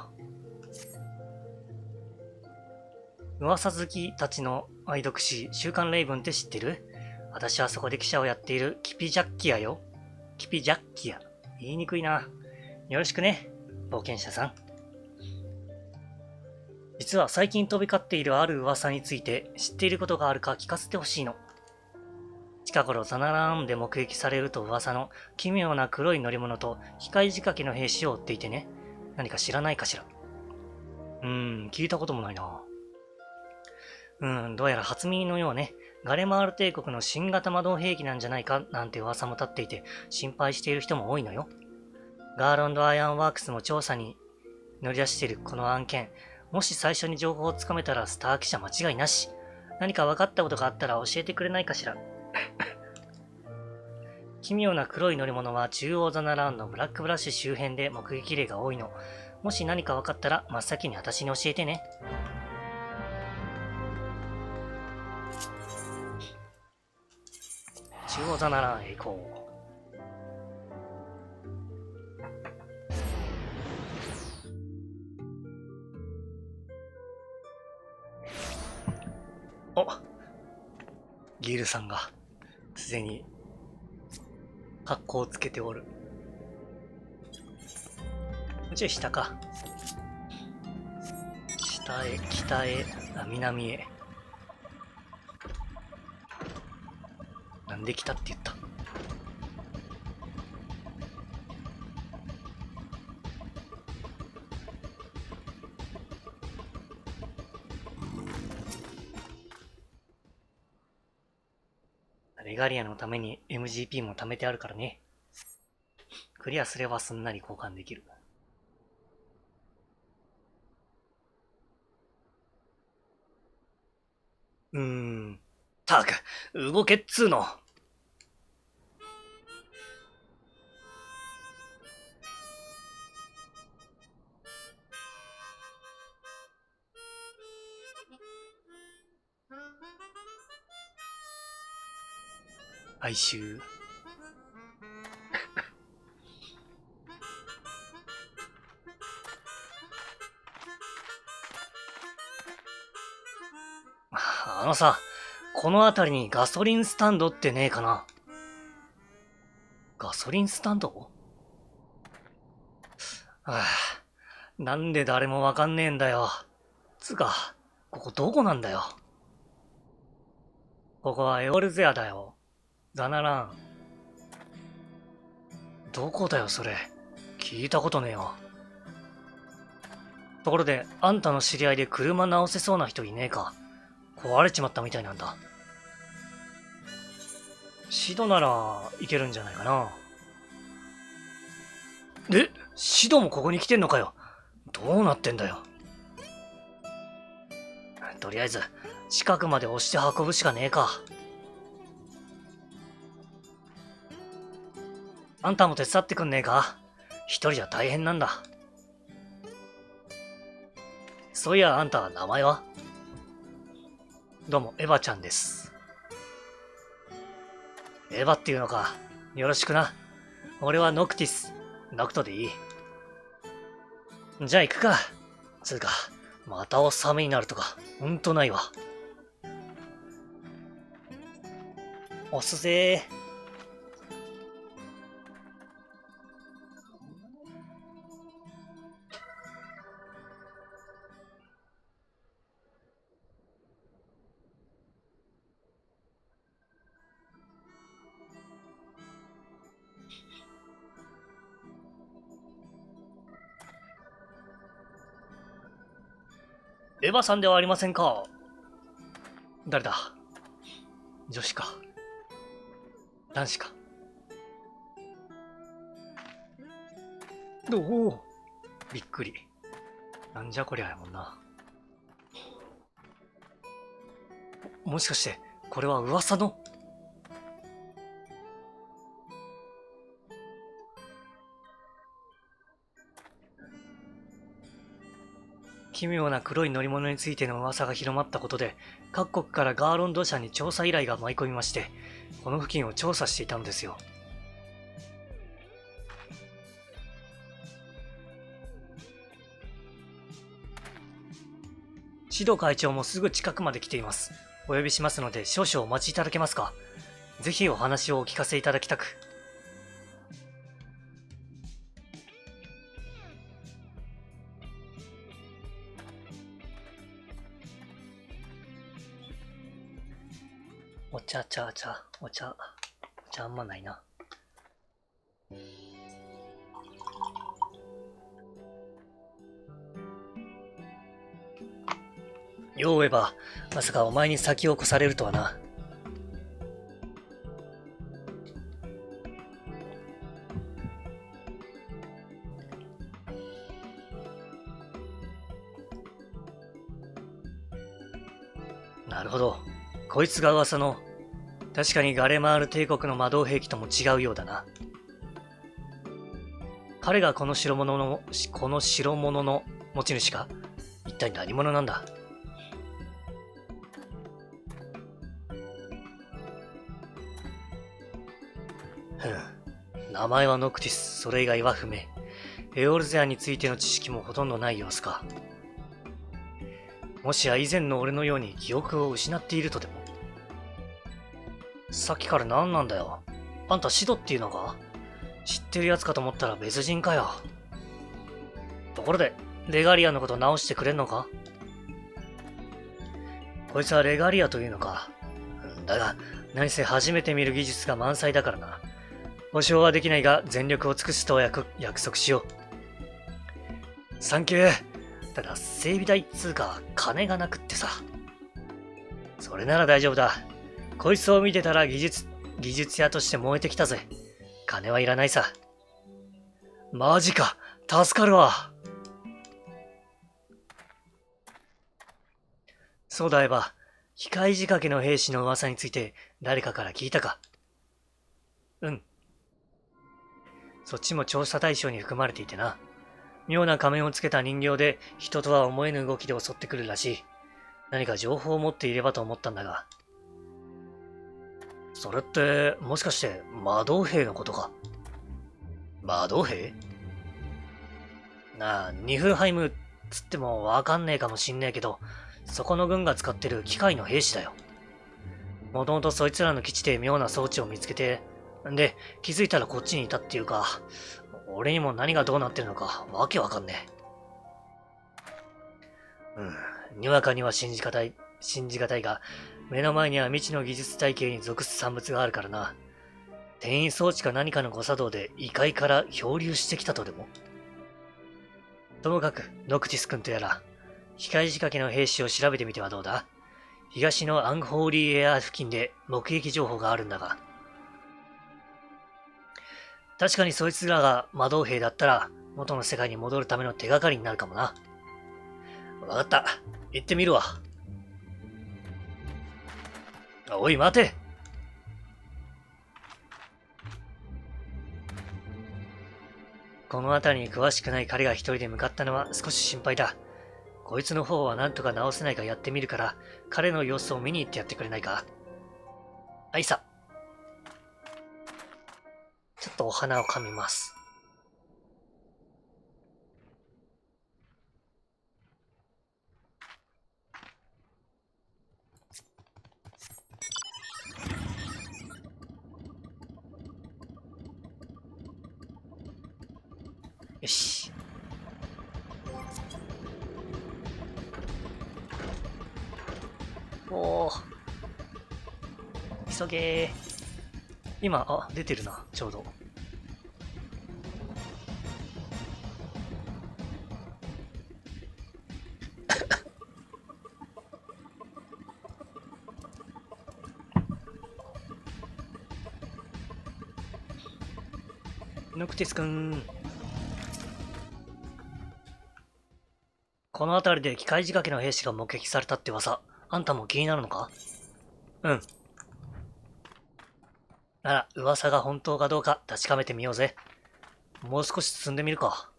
噂好きたちの愛読誌、週刊レイブンって知ってる？私はそこで記者をやっているキピジャッキアよ。キピジャッキア。言いにくいな。よろしくね、冒険者さん。実は最近飛び交っているある噂について知っていることがあるか聞かせてほしいの。近頃ザナラーンで目撃されると噂の奇妙な黒い乗り物と機械仕掛けの兵士を追っていてね。何か知らないかしら。聞いたこともないな。どうやら初耳のようね。ガレマール帝国の新型魔導兵器なんじゃないかなんて噂も立っていて心配している人も多いのよ。ガーロンド・アイアンワークスも調査に乗り出しているこの案件。もし最初に情報をつかめたらスター記者間違いなし。何か分かったことがあったら教えてくれないかしら。奇妙な黒い乗り物は中央ザナラーンのブラックブラッシュ周辺で目撃例が多いの。もし何か分かったら真っ先に私に教えてね。中央ザナラーンへ行こう。お、ギルさんがすでに格好をつけておる。もちろん下か。下へ、北へ、南へ。なんで北って言った？レガリアのために MGP も貯めてあるからね。クリアすればすんなり交換できる。たく、動けっつーの。哀愁。あのさ、この辺りにガソリンスタンドってねえかな？ガソリンスタンド？なんで誰もわかんねえんだよ。つうか、ここどこなんだよ。ここはエオルゼアだよ。ザナラン。どこだよそれ。聞いたことねえよ。ところで、あんたの知り合いで車直せそうな人いねえか？壊れちまったみたいなんだ。シドならいけるんじゃないかな。で、シドもここに来てんのかよ。どうなってんだよ。とりあえず、近くまで押して運ぶしかねえか。あんたも手伝ってくんねえか？一人じゃ大変なんだ。そういや、あんた名前は？どうも、エヴァちゃんです。エヴァっていうのか。よろしくな。俺はノクティス。ノクトでいい。じゃあ行くか。つうか、またおさめになるとか、ほんとないわ。押すぜー。エヴァさんではありませんか。誰だ？女子か。男子か。おお、びっくり。なんじゃこりゃやもんな。もしかして、これは噂の？奇妙な黒い乗り物についての噂が広まったことで、各国からガーロンド社に調査依頼が舞い込みまして、この付近を調査していたんですよ。シド会長もすぐ近くまで来ています。お呼びしますので少々お待ちいただけますか。ぜひお話をお聞かせいただきたく。お茶あんまないな。よう言えば、まさかお前に先を越されるとはな。なるほど。こいつが噂の、確かにガレマール帝国の魔導兵器とも違うようだな。彼がこの代物の持ち主か？一体何者なんだ？名前はノクティス、それ以外は不明。エオルゼアについての知識もほとんどない様子か。もしや以前の俺のように記憶を失っているとでも？さっきから何なんだよ。あんたシドっていうのか？知ってるやつかと思ったら別人かよ。ところで、レガリアのこと直してくれんのか？こいつはレガリアというのか。だが、何せ初めて見る技術が満載だからな。保証はできないが全力を尽くすと約束しよう。サンキュー。ただ整備代っつうか金がなくってさ。それなら大丈夫だ。こいつを見てたら技術屋として燃えてきたぜ。金はいらないさ。マジか。助かるわ。そうだエヴァ。機械仕掛けの兵士の噂について誰かから聞いたか？うん。そっちも調査対象に含まれていてな。妙な仮面をつけた人形で人とは思えぬ動きで襲ってくるらしい。何か情報を持っていればと思ったんだが。それってもしかして魔導兵のことか？魔導兵？なあ、ニフルハイムつってもわかんねえかもしんねえけど、そこの軍が使ってる機械の兵士だよ。もともとそいつらの基地で妙な装置を見つけて、で、気づいたらこっちにいたっていうか、俺にも何がどうなってるのかわけわかんねえ。にわかには信じがたいが、目の前には未知の技術体系に属す産物があるからな。転移装置か何かの誤作動で異界から漂流してきたとでも？ともかく、ノクティス君とやら、機械仕掛けの兵士を調べてみてはどうだ？東のアンホーリーエア付近で目撃情報があるんだが。確かにそいつらが魔導兵だったら、元の世界に戻るための手がかりになるかもな。わかった。行ってみるわ。おい、待て！この辺りに詳しくない彼が一人で向かったのは少し心配だ。こいつの方は何とか直せないかやってみるから、彼の様子を見に行ってやってくれないか？はいさ。ちょっとお花を噛みます。よし。おー。急げー。今、出てるな、ちょうど。ノクティス君。この辺りで機械仕掛けの兵士が目撃されたって噂、あんたも気になるのか？うん。なら、噂が本当かどうか確かめてみようぜ。もう少し進んでみるか。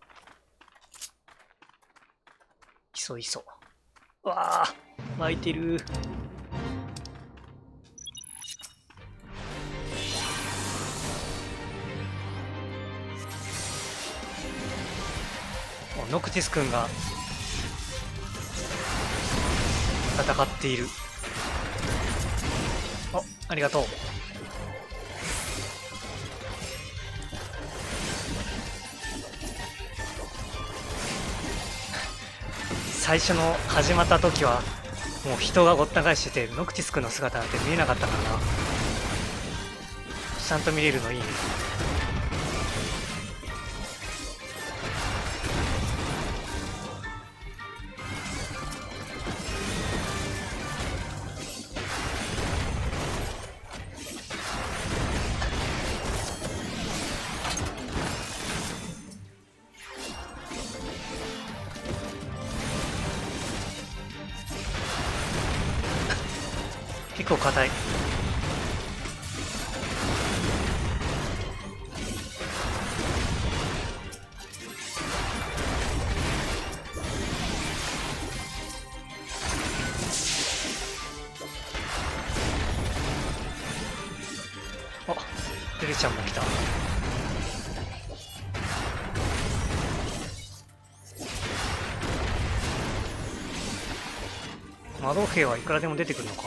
いそいそ。わあ、湧いてる。ノクティス君が戦っている。ありがとう。最初の始まった時はもう人がごった返しててノクティス君の姿なんて見えなかったからな。ちゃんと見れるのいいね。結構硬い。あ、ルルちゃんも来た。魔導兵はいくらでも出てくるのか？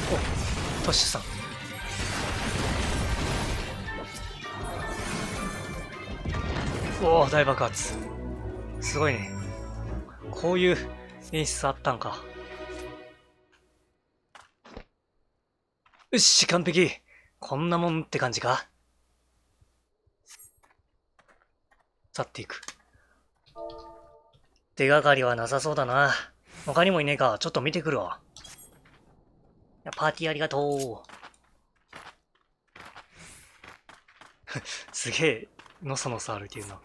お、トッシュさん。おお、大爆発。すごいね。こういう演出あったんか。よし、完璧。こんなもんって感じか。去っていく。手がかりはなさそうだな。他にもいねえか、ちょっと見てくるわ。パーティーありがとう。すげえ、のそのそ歩いてるな。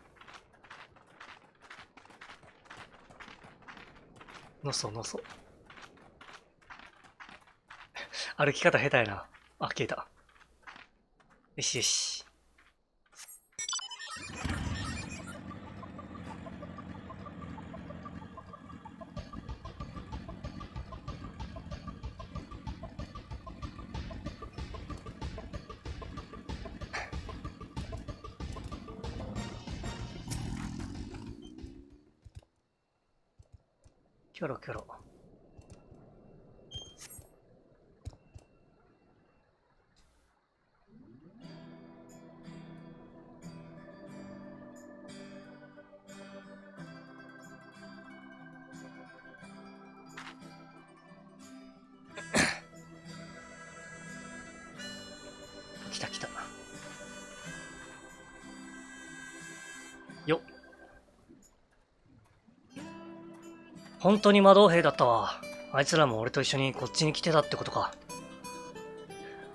のそのそ。歩き方下手やな。あ、消えた。よしよし。キョロキョロ。来た来た。よっ。本当に魔導兵だったわ。あいつらも俺と一緒にこっちに来てたってことか。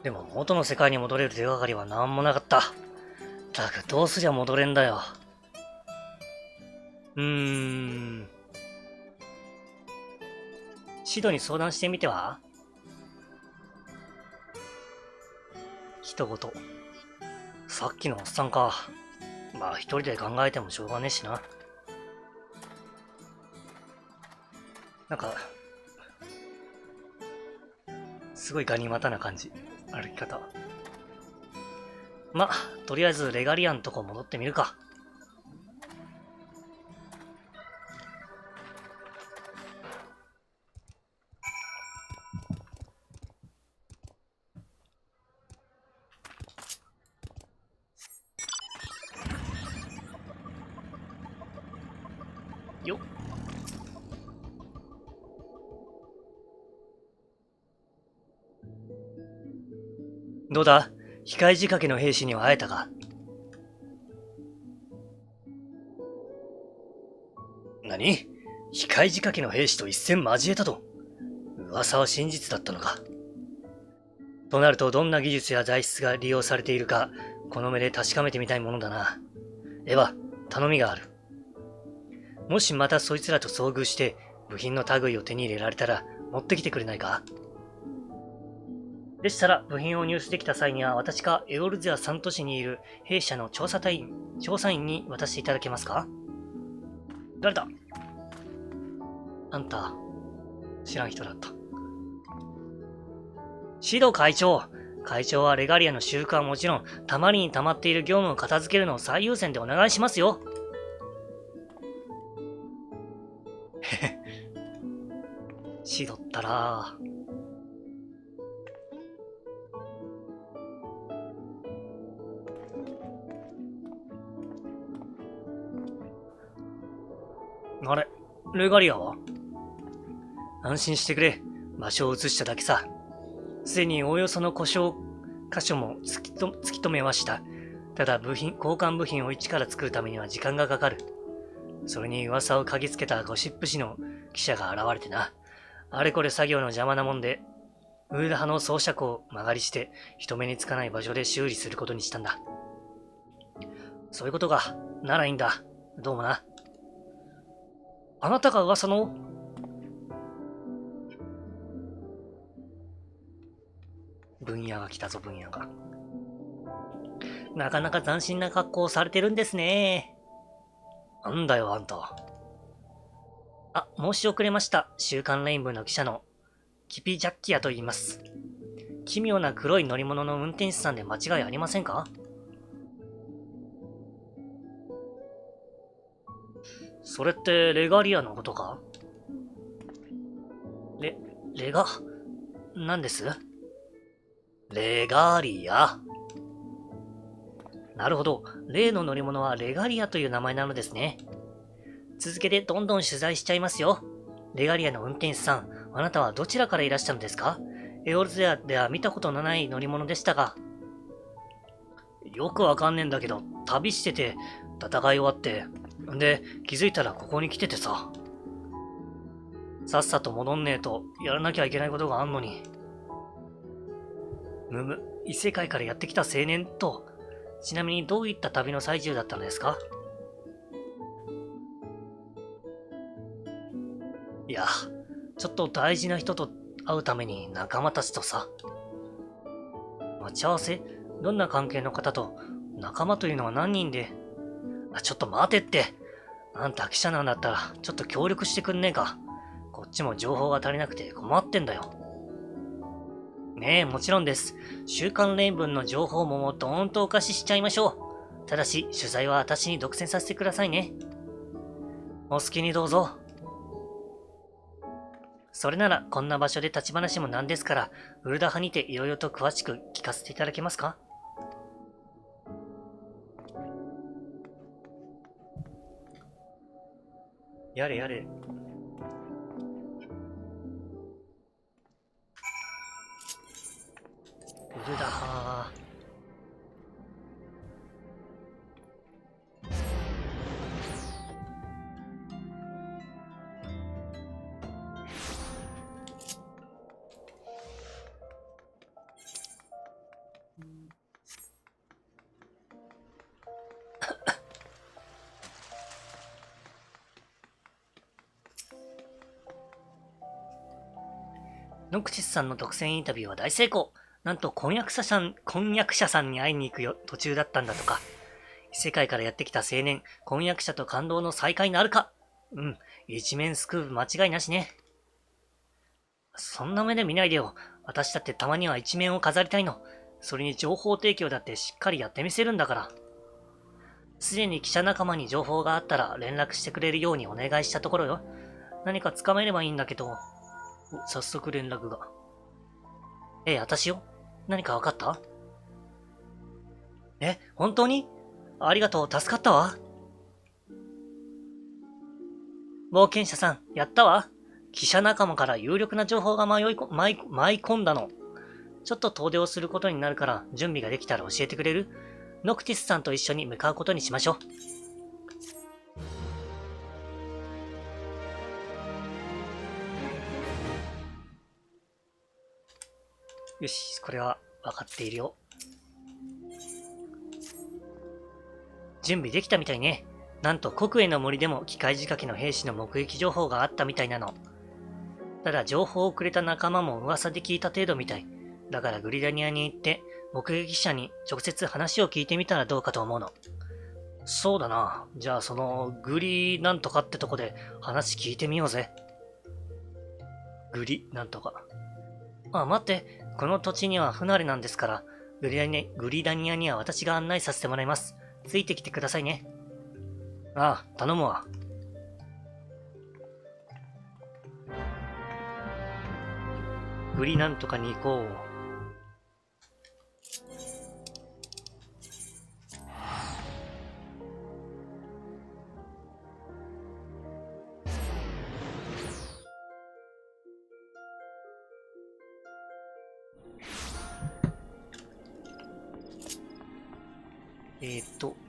でも元の世界に戻れる手がかりは何もなかった。だがどうすりゃ戻れんだよ。シドに相談してみては？一言。さっきのおっさんか。まあ一人で考えてもしょうがねえしな。なんか、すごいガニ股な感じ。歩き方。ま、とりあえずレガリアンとこ戻ってみるか。よっ。どうだ？控え仕掛けの兵士には会えたか？何？控え仕掛けの兵士と一戦交えたと？噂は真実だったのか？となると、どんな技術や材質が利用されているか、この目で確かめてみたいものだな。エヴァ、頼みがある。もしまたそいつらと遭遇して、部品の類を手に入れられたら、持ってきてくれないか？でしたら、部品を入手できた際には、私かエオルゼア3都市にいる弊社の調査員に渡していただけますか？誰だ？あんた、知らん人だった。シド会長。会長はレガリアの修復はもちろん、たまりに溜まっている業務を片付けるのを最優先でお願いしますよ。へへ。シドったらあれ、レガリアは？安心してくれ。場所を移しただけさ。すでにおおよその故障箇所も突き止めました。ただ交換部品を一から作るためには時間がかかる。それに噂を嗅ぎつけたゴシップ誌の記者が現れてな。あれこれ作業の邪魔なもんで、ウール派の装飾を曲がりして、人目につかない場所で修理することにしたんだ。そういうことか。ならいいんだ。どうもな。あなたが噂の？分野が来たぞ、分野が。なかなか斬新な格好をされてるんですね。なんだよ、あんた。あ、申し遅れました。週刊レインボーの記者のキピ・ジャッキアと言います。奇妙な黒い乗り物の運転手さんで間違いありませんか？それってレガリアのことか？レガ？何です？レガリア。なるほど。例の乗り物はレガリアという名前なのですね。続けてどんどん取材しちゃいますよ。レガリアの運転手さん、あなたはどちらからいらしたのですか？エオルゼアでは見たことのない乗り物でしたが。よくわかんねえんだけど、旅してて、戦い終わって、んで、気づいたらここに来ててさ。さっさと戻んねえと、やらなきゃいけないことがあんのに。異世界からやってきた青年と、ちなみにどういった旅の最中だったのですか？いや、ちょっと大事な人と会うために仲間たちとさ。待ち合わせ？どんな関係の方と、仲間というのは何人で？ちょっと待てって。あんた記者なんだったら、ちょっと協力してくんねえか。こっちも情報が足りなくて困ってんだよ。ねえ、もちろんです。週刊レインボーの情報もどーんとお貸ししちゃいましょう。ただし、取材は私に独占させてくださいね。お好きにどうぞ。それなら、こんな場所で立ち話もなんですから、ウルダ派にていろいろと詳しく聞かせていただけますか？やれやれ。ウルダ派。ノクチスさんの独占インタビューは大成功。なんと婚約者さんに会いに行く途中だったんだとか。異世界からやってきた青年、婚約者と感動の再会なるか。一面スクープ間違いなしね。そんな目で見ないでよ。私だってたまには一面を飾りたいの。それに情報提供だってしっかりやってみせるんだから。すでに記者仲間に情報があったら連絡してくれるようにお願いしたところよ。何か捕まえればいいんだけど。早速連絡が。私よ？何か分かった？本当に？ありがとう、助かったわ。冒険者さん、やったわ。記者仲間から有力な情報が舞い込んだの。ちょっと遠出をすることになるから、準備ができたら教えてくれる？ノクティスさんと一緒に向かうことにしましょう。よし、これは分かっているよ。準備できたみたいね。なんと国営の森でも機械仕掛けの兵士の目撃情報があったみたいなの。ただ情報をくれた仲間も噂で聞いた程度みたい。だからグリダニアに行って目撃者に直接話を聞いてみたらどうかと思うの。そうだな。じゃあそのグリなんとかってとこで話聞いてみようぜ。グリなんとか。あ、待って。この土地には不慣れなんですから、グリダニアには私が案内させてもらいます。ついてきてくださいね。ああ、頼むわ。グリなんとかに行こう。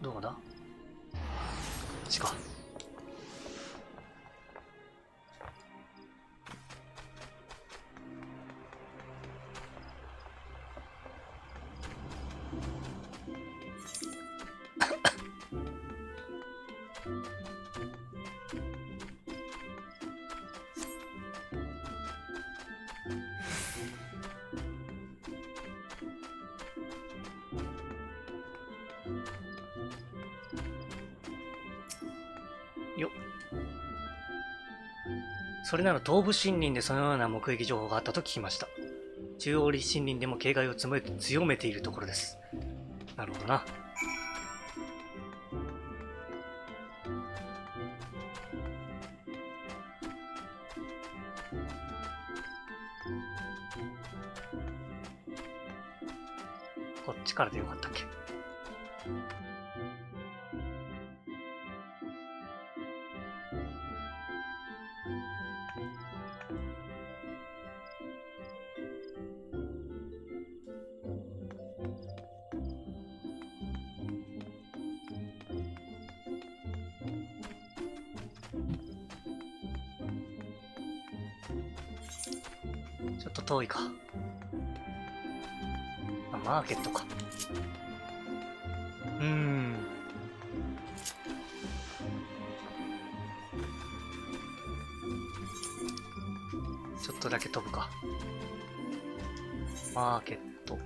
どこだ？こっちか。よっ。それなら東部森林でそのような目撃情報があったと聞きました。中央森林でも警戒を強めているところです。なるほどな。こっちからでよかったっけ？ちょっと遠いか。あ、マーケットか。ちょっとだけ飛ぶか。マーケット。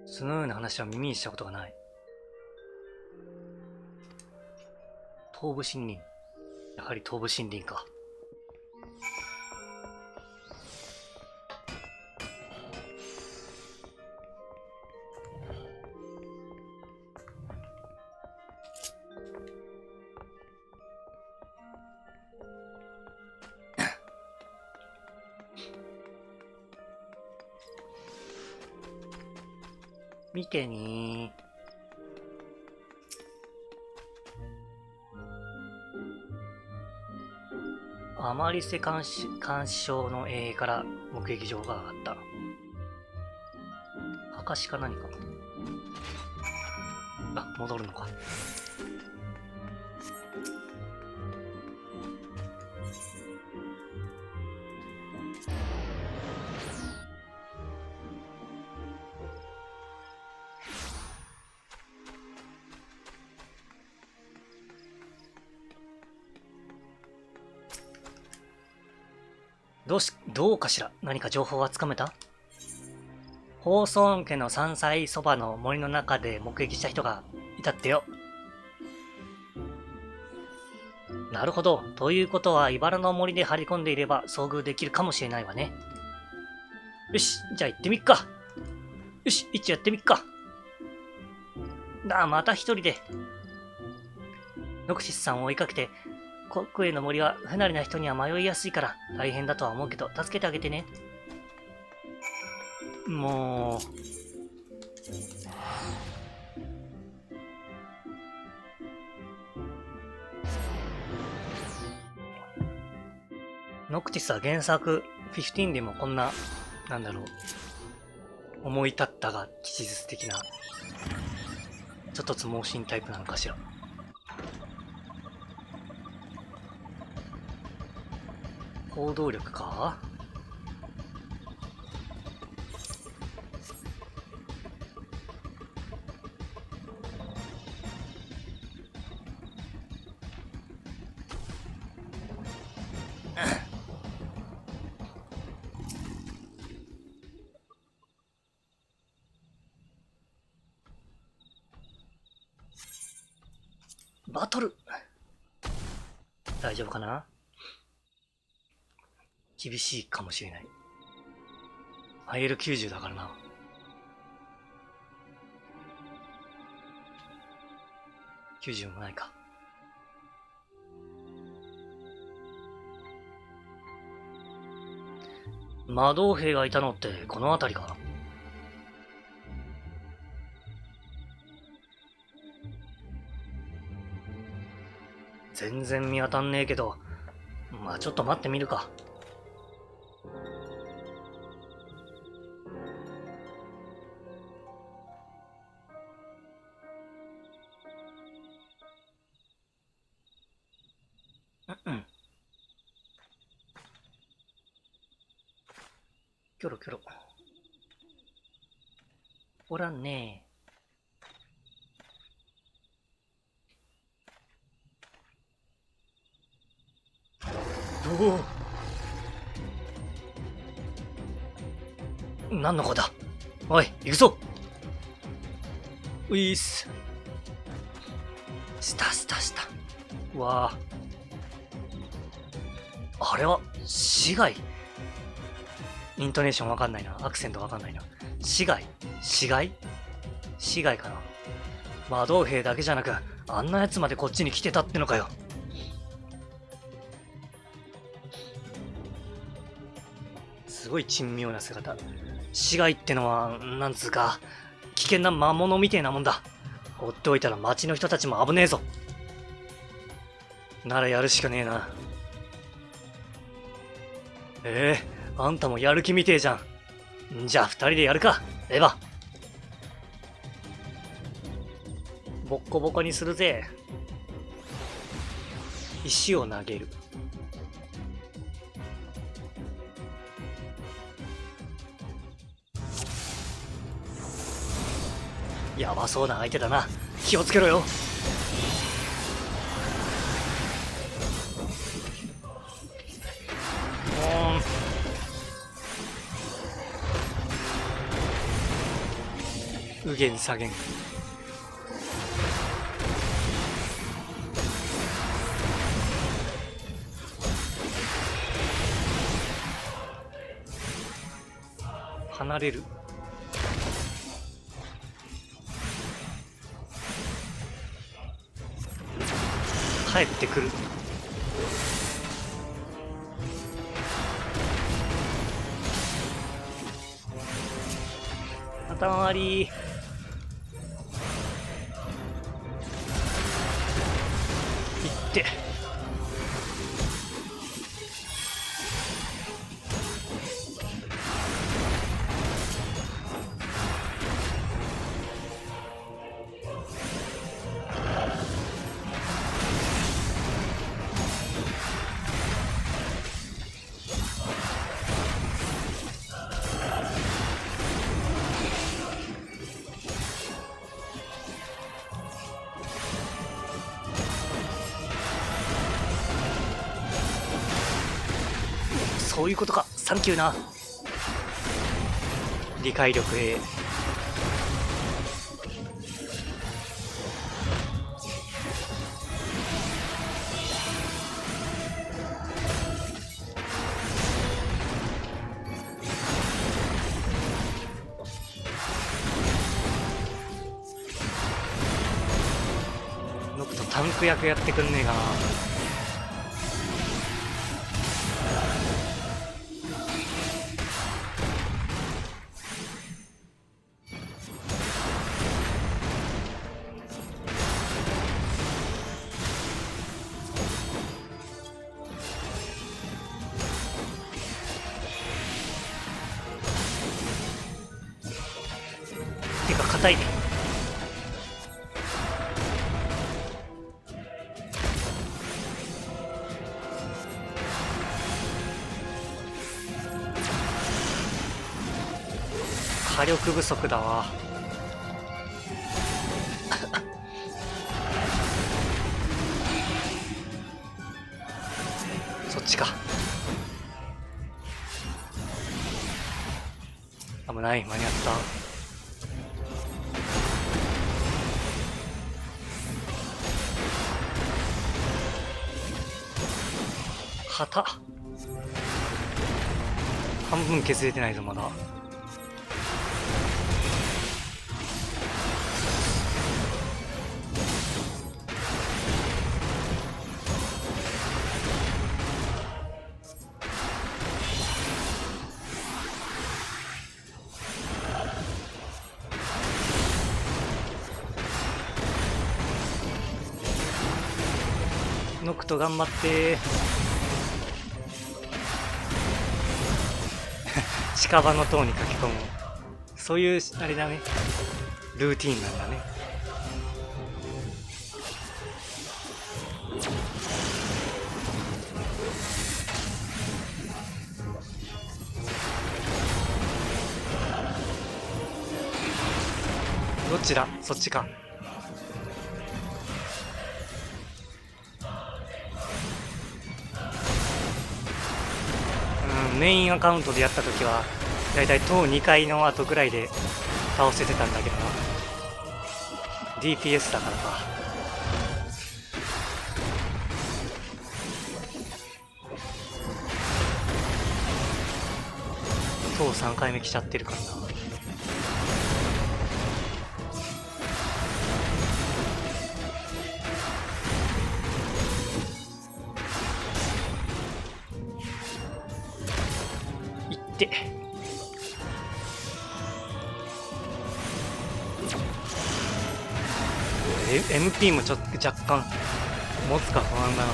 そのような話は耳にしたことがない。東部森林。やはり東部森林か。見てにー。アマリセ監視症の衛兵から目撃情報が上がった。証か何か。あ、戻るのか。どうかしら？何か情報はつかめた？ホーソン家の山菜そばの森の中で目撃した人がいたってよ。なるほど。ということは、茨の森で張り込んでいれば遭遇できるかもしれないわね。よし、じゃあ行ってみっか。よし、一応やってみっか。また一人で。ノクシスさんを追いかけて、国への森は不慣れな人には迷いやすいから大変だとは思うけど、助けてあげてね。もう。ノクティスは原作15でもこんな、なんだろう、思い立ったが吉日的な、ちょっとつ盲信タイプなのかしら。行動力か。バトル大丈夫かな。厳しいかもしれない。IL90 だからな。90もないか。魔導兵がいたのってこの辺りかな。全然見当たんねえけど、まあちょっと待ってみるか。キョロキョロ。おらんねえ。おお。何の子だ。おい、行くぞ。ういっす。したしたした。わあ。あれは、市街。イントネーションわかんないな。アクセントわかんないな。市街市街市街かな。魔導兵だけじゃなく、あんなやつまでこっちに来てたってのかよ。すごい珍妙な姿。市街ってのは、なんつうか、危険な魔物みてえなもんだ。放っておいたら町の人たちも危ねえぞ。ならやるしかねえな。あんたもやる気みてえじゃん。じゃあ二人でやるか、エヴァ。ボッコボコにするぜ。石を投げる。やばそうな相手だな。気をつけろよ。右舷左舷。離れる。帰ってくる。頭回り。ってそういうことか。サンキューな。理解力へ。ノクとタタンク役やってくんねえかな。てか硬いね。火力不足だわ。そっちか。危ない、間に合った。旗半分削れてないぞまだ。ノクト頑張って近場の塔に書き込む。そういうあれだね、ルーティーンなんだね。どっちだ、そっちか。メインアカウントでやった時はだいたい塔2階の後ぐらいで倒せてたんだけどな。 DPS だからか。塔3回目来ちゃってるからな。でMP もちょっと若干持つか不安だな。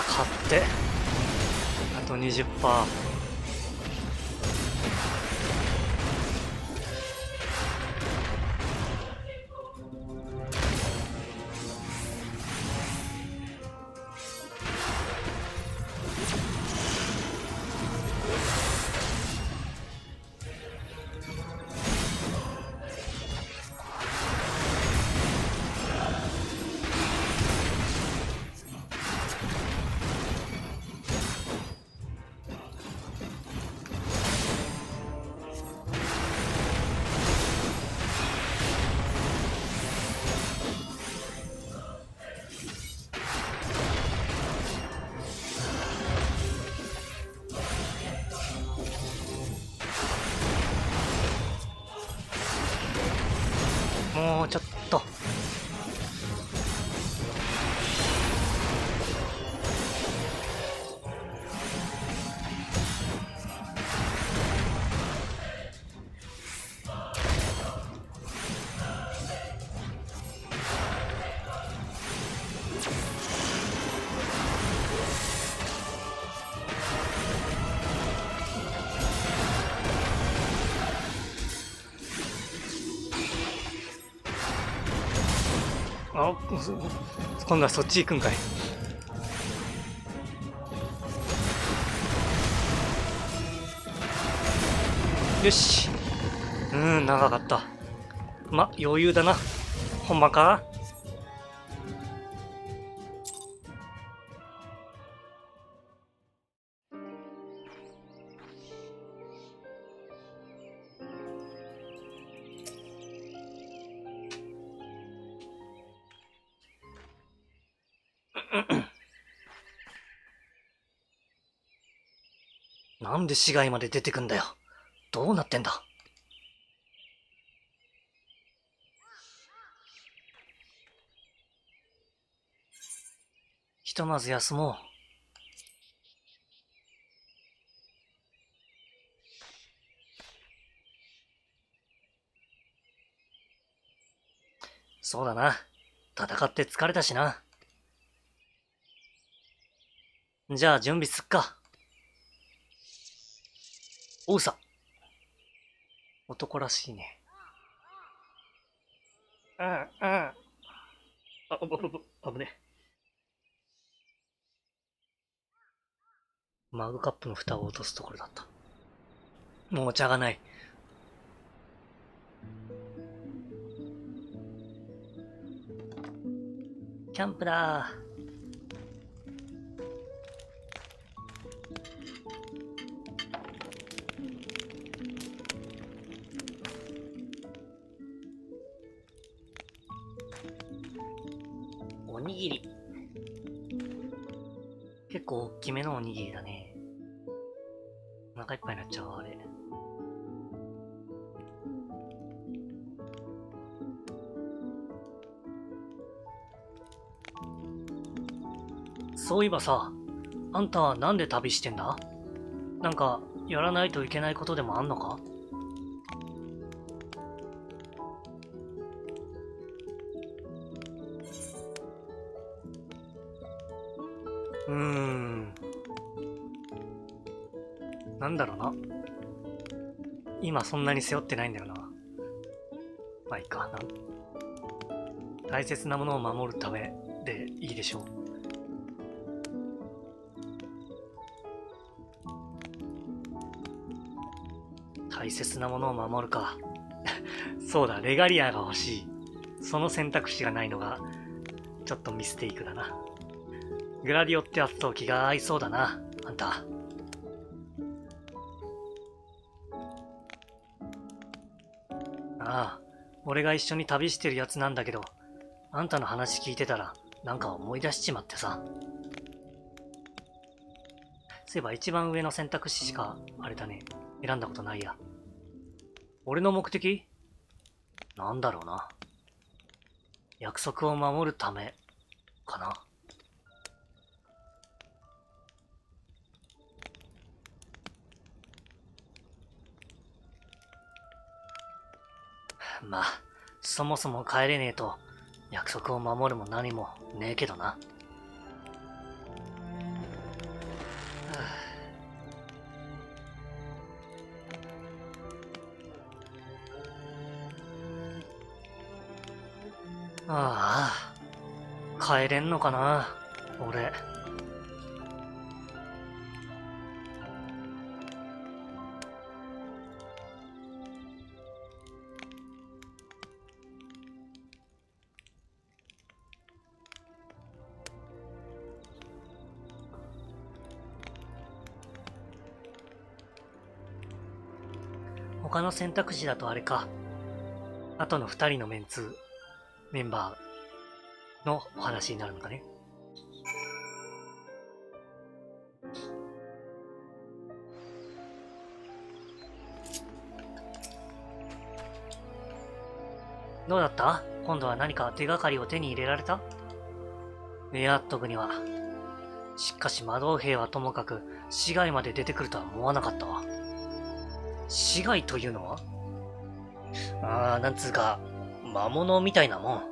買ってあと 20%。もうちょっと。あ、今度はそっち行くんかい。よし。長かった。ま、余裕だな。ほんまか？なんで市街まで出てくんだよ。どうなってんだ。ひとまず休もう。そうだな。戦って疲れたしな。じゃあ準備すっか。おうさ。男らしいね。あ、危ね。マグカップの蓋を落とすところだった。もうお茶がない。キャンプだー。おにぎり。結構大きめのおにぎりだね。お腹いっぱいになっちゃうわ、あれ。そういえばさ、あんたはなんで旅してんだ？なんか、やらないといけないことでもあんのか？なんだろうな。今そんなに背負ってないんだよな。まあいいかな。大切なものを守るためでいいでしょう。大切なものを守るか。そうだ、レガリアが欲しい。その選択肢がないのが、ちょっとミステイクだな。グラディオってやつと気が合いそうだな、あんた。ああ、俺が一緒に旅してるやつなんだけど、あんたの話聞いてたら、なんか思い出しちまってさ。そういえば一番上の選択肢しか、あれだね、選んだことないや。俺の目的？なんだろうな。約束を守るため、かな。まあ、そもそも帰れねえと、約束を守るも何もねえけどな。ああ、帰れんのかな、俺。他の選択肢だとあれか。あとの2人のメンバーのお話になるのかね。どうだった？今度は何か手がかりを手に入れられた？いや、特には。しかし魔導兵はともかく市街まで出てくるとは思わなかったわ。市街というのは？なんつうか、魔物みたいなもん。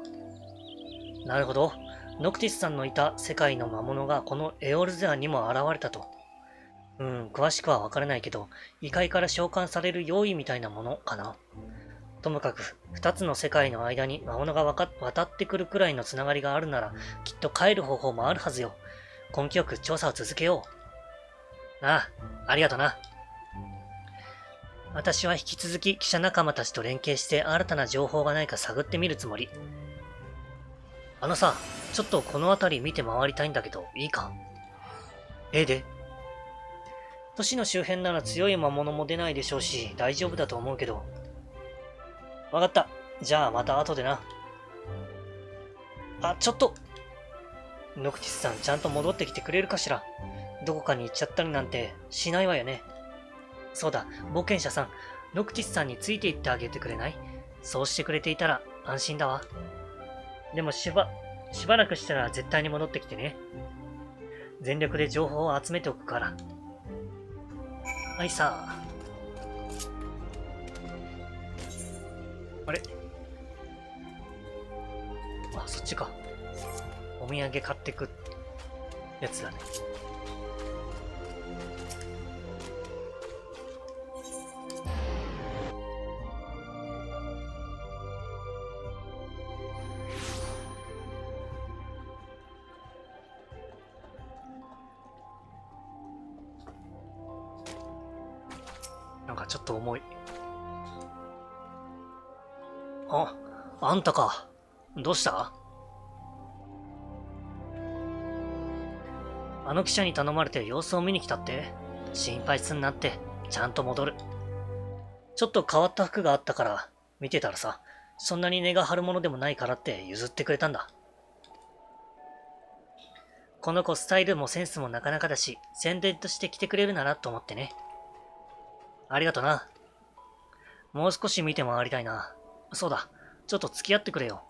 なるほど。ノクティスさんのいた世界の魔物がこのエオルゼアにも現れたと。詳しくはわからないけど、異界から召喚される用意みたいなものかな。ともかく、二つの世界の間に魔物が渡ってくるくらいのつながりがあるなら、きっと帰る方法もあるはずよ。根気よく調査を続けよう。ああ、ありがとな。私は引き続き記者仲間たちと連携して新たな情報がないか探ってみるつもり。あのさ、ちょっとこの辺り見て回りたいんだけど、いいか？で都市の周辺なら強い魔物も出ないでしょうし、大丈夫だと思うけど。わかった。じゃあまた後でな。あ、ちょっとノクティスさんちゃんと戻ってきてくれるかしら？どこかに行っちゃったりなんてしないわよね。そうだ、冒険者さん、ノクティスさんについて行ってあげてくれない？そうしてくれていたら安心だわ。でもしばらくしたら絶対に戻ってきてね。全力で情報を集めておくから。はいさあ。あれ？あ、そっちか。お土産買ってくやつだね。なんかちょっと重い。あんたか。どうした？あの記者に頼まれて様子を見に来たって？心配すんなって、ちゃんと戻る。ちょっと変わった服があったから見てたらさ、そんなに値が張るものでもないからって譲ってくれたんだ。この子スタイルもセンスもなかなかだし、宣伝として来てくれるならと思ってね。ありがとな。もう少し見て回りたいな。そうだ、ちょっと付き合ってくれよ。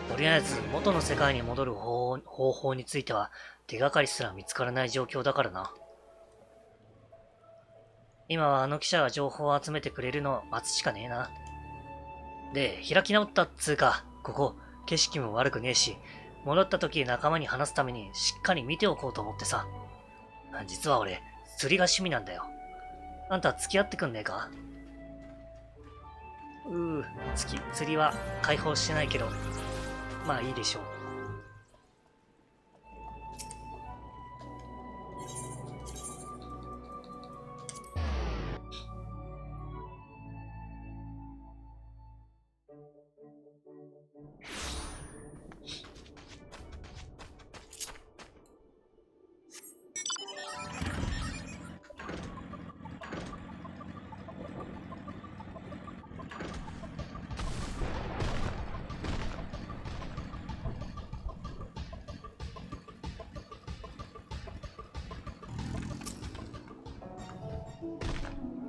とりあえず元の世界に戻る方法については手がかりすら見つからない状況だからな。今はあの記者が情報を集めてくれるのを待つしかねえな。で、開き直ったっつうか、ここ景色も悪くねえし、戻った時仲間に話すためにしっかり見ておこうと思ってさ。実は俺、釣りが趣味なんだよ。あんた付き合ってくんねえか？釣りは解放してないけど、まあいいでしょう。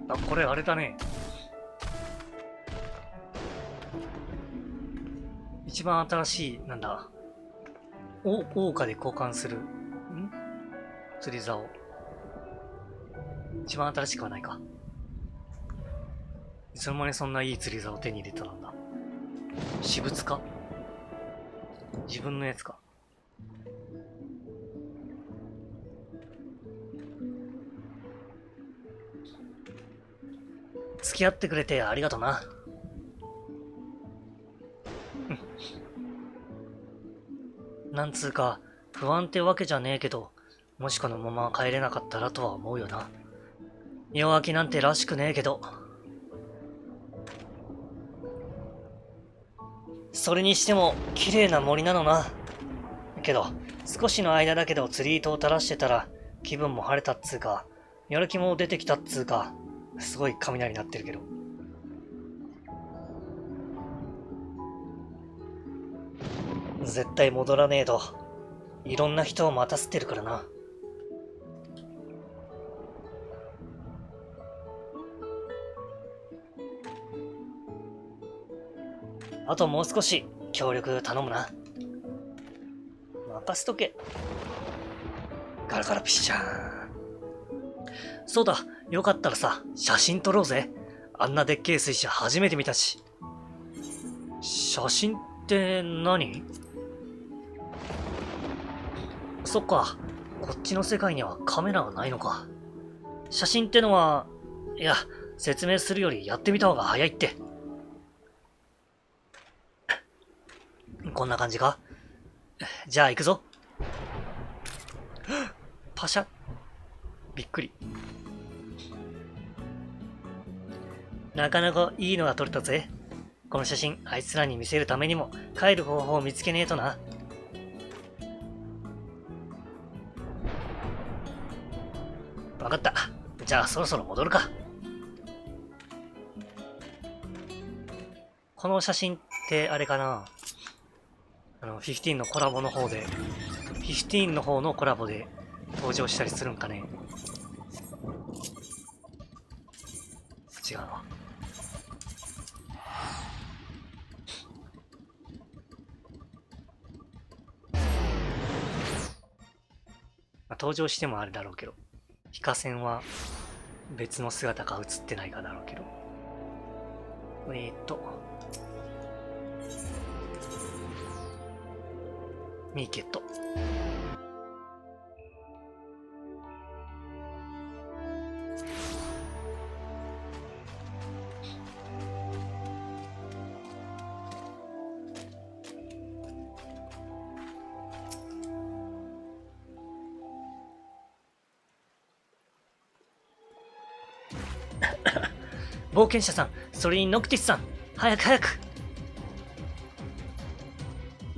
あ、これあれだね。一番新しい、なんだ。桜花で交換する。釣り竿。一番新しくはないか。いつの間にそんないい釣り竿を手に入れたんだ。私物か？自分のやつか。付き合ってくれてありがとな。なんつうか、不安ってわけじゃねえけど、もしこのまま帰れなかったらとは思うよな。弱気なんてらしくねえけど。それにしても、綺麗な森なのな。けど、少しの間だけど釣り糸を垂らしてたら、気分も晴れたっつうか、やる気も出てきたっつうか、すごい雷鳴ってるけど。絶対戻らねえと。いろんな人を待たせてるからな。あともう少し協力頼むな。任せとけ。ガラガラピッシャーン。そうだ、よかったらさ、写真撮ろうぜ。あんなでっけえ水車初めて見たし。写真って何？そっか、こっちの世界にはカメラがないのか。写真ってのは、いや、説明するよりやってみた方が早いって。こんな感じか？じゃあ行くぞ。パシャ。びっくり。なかなかいいのが撮れたぜ。この写真、あいつらに見せるためにも帰る方法を見つけねえとな。わかった。じゃあそろそろ戻るか。この写真ってあれかな、15のコラボの方で、15の方のコラボで登場したりするんかね。違うな。登場してもあれだろうけど、ヒカセンは別の姿が映ってないかだろうけど。ミーケット。冒険者さん、それにノクティスさん、早く早く。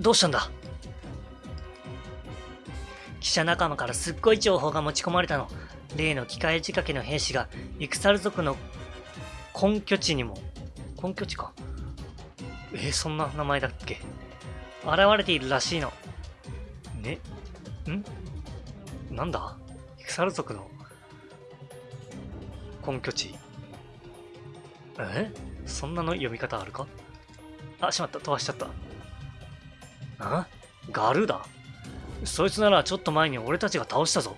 どうしたんだ？記者仲間からすっごい情報が持ち込まれたの。例の機械仕掛けの兵士がイクサル族の根拠地にも、根拠地か。そんな名前だっけ？現れているらしいの。ね？なんだ？イクサル族の根拠地。そんなの読み方あるか？あ、しまった。飛ばしちゃった。ガルーダ？そいつならちょっと前に俺たちが倒したぞ。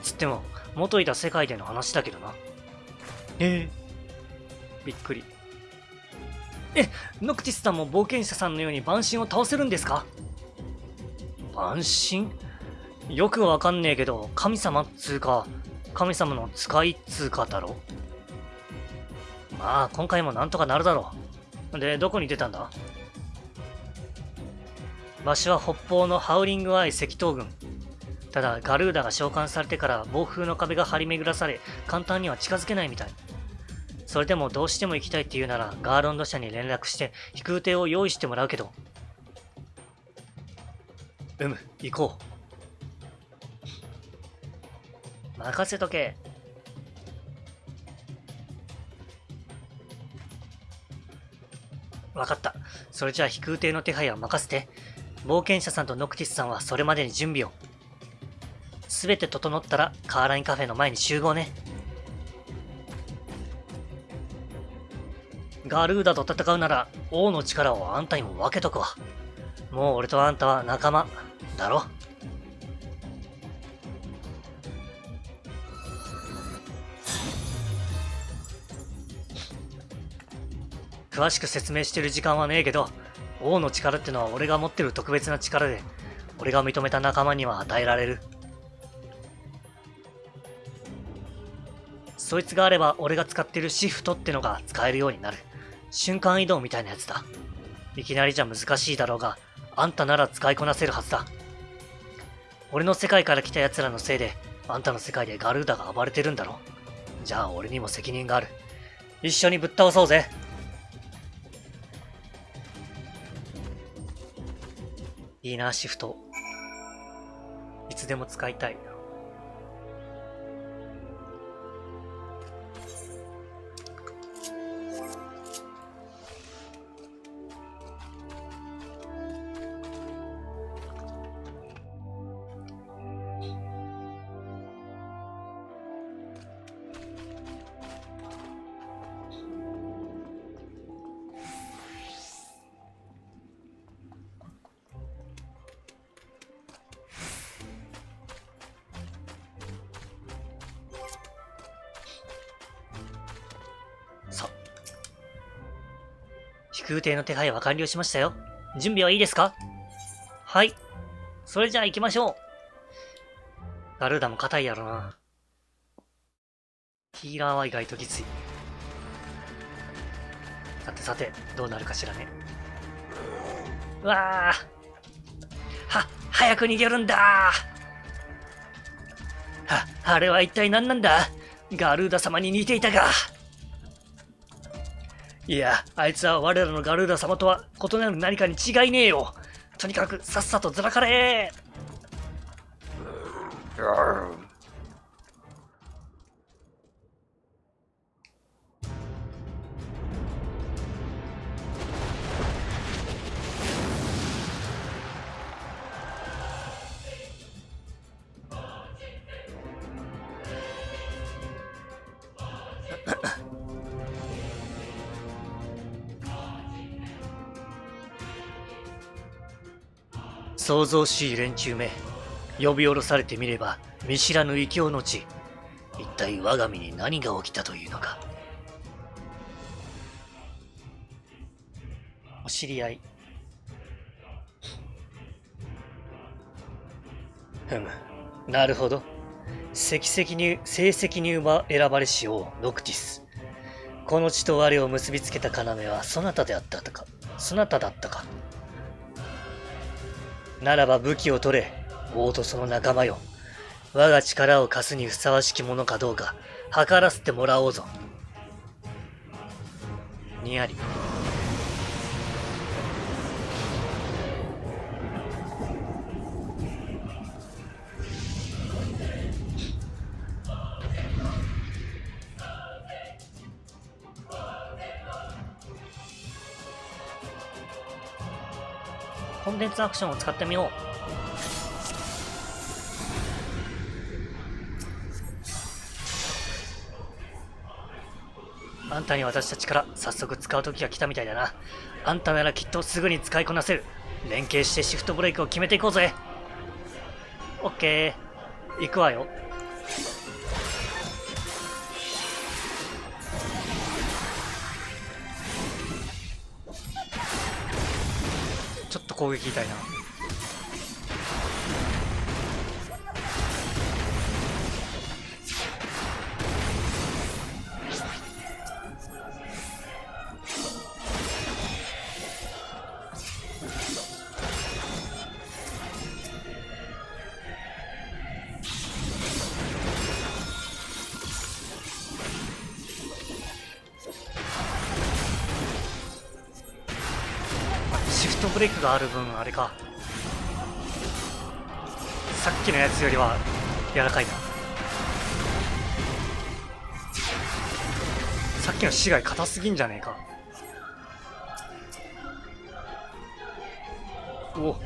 つっても、元いた世界での話だけどな。びっくり。ノクティスさんも冒険者さんのように万神を倒せるんですか？万神？よくわかんねえけど、神様っつうか、神様の使いっつうかだろ。まあ、今回もなんとかなるだろう。で、どこに出たんだ？場所は北方のハウリングアイ赤頭群。ただ、ガルーダが召喚されてから暴風の壁が張り巡らされ、簡単には近づけないみたい。それでもどうしても行きたいって言うなら、ガーロンド社に連絡して飛空艇を用意してもらうけど。行こう。任せとけ。わかった。それじゃあ飛空艇の手配は任せて。冒険者さんとノクティスさんはそれまでに準備を。すべて整ったらカーラインカフェの前に集合ね。ガルーダと戦うなら王の力をあんたにも分けとくわ。もう俺とあんたは仲間だろ。詳しく説明してる時間はねえけど、王の力ってのは俺が持ってる特別な力で、俺が認めた仲間には与えられる。そいつがあれば俺が使ってるシフトってのが使えるようになる。瞬間移動みたいなやつだ。いきなりじゃ難しいだろうが、あんたなら使いこなせるはずだ。俺の世界から来た奴らのせいで、あんたの世界でガルーダが暴れてるんだろ。じゃあ俺にも責任がある。一緒にぶっ倒そうぜ。いいな、シフト。いつでも使いたい。飛空艇の手配は完了しましたよ。準備はいいですか？はい。それじゃあ行きましょう。ガルーダも硬いやろな。ヒーラーは意外ときつい。さてさて、どうなるかしらね。うわあ、早く逃げるんだ。あれは一体何なんだ。ガルーダ様に似ていたが。いや、あいつは我らのガルーダ様とは異なる何かに違いねえよ。とにかくさっさとずらかれ。想像しい連中め、呼び下ろされてみれば見知らぬ異教の地。一体我が身に何が起きたというのか。お知り合い。なるほど。成績入馬選ばれし王ノクティス。この地と我を結びつけた要はそなたであったか。そなただったか。ならば武器を取れ、王とその仲間よ。我が力を貸すにふさわしきものかどうか、計らせてもらおうぞ。にやり。コンテンツアクションを使ってみよう。あんたに私たちから早速使う時が来たみたいだな。あんたならきっとすぐに使いこなせる。連携してシフトブレイクを決めていこうぜ。オッケー。行くわよ。ちょっと攻撃痛いな。シフトブレイクがある分あれか。さっきのやつよりは柔らかいな。さっきの市街硬すぎんじゃねえか。お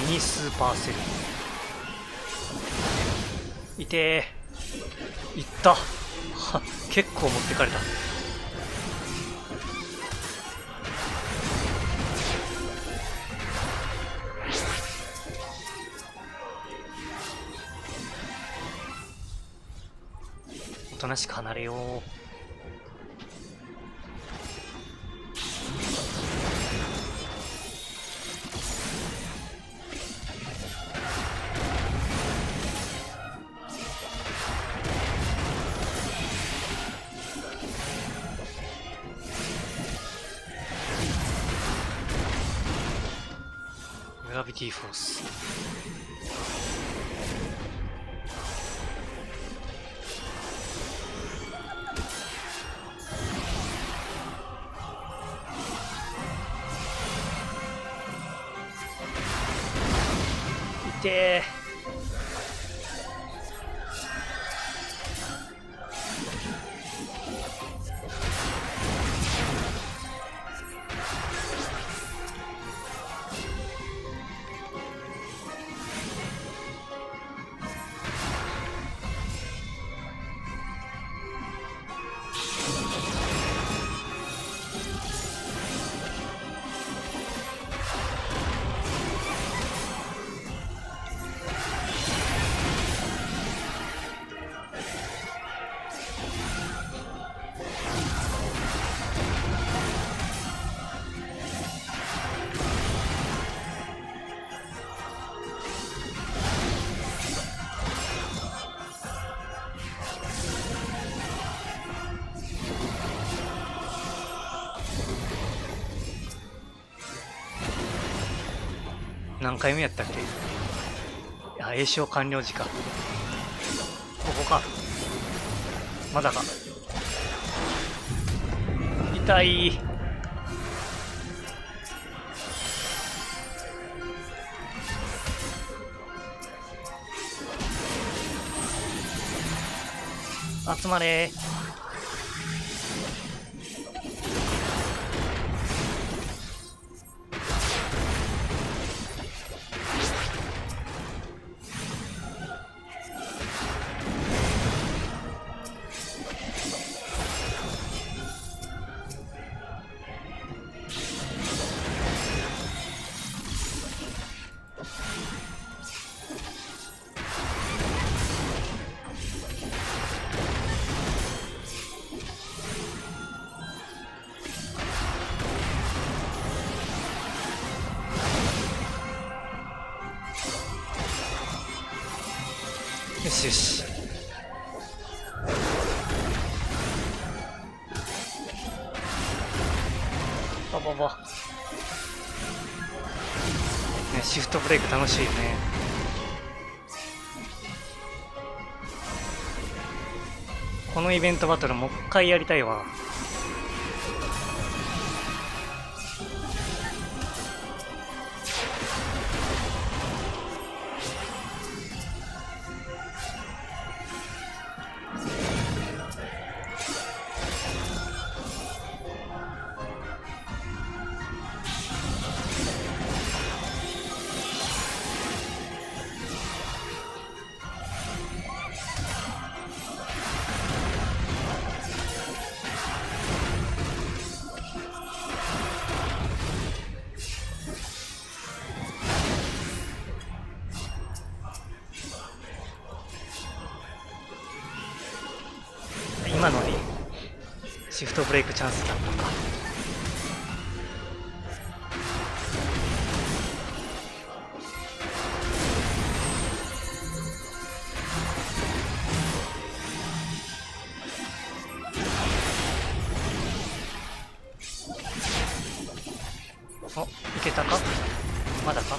ミニスーパーセル。いてー。いった。は、結構持ってかれた。おとなしく離れよう。グラビティフォース。て何回目やったっけ。あ、栄唱完了時か。ここか。まだか。痛い。集まれ。よしよし。バババ。ね、シフトブレイク楽しいよね。このイベントバトルもう一回やりたいわ。今のにシフトブレイクチャンスだったか。お、いけたか。まだか。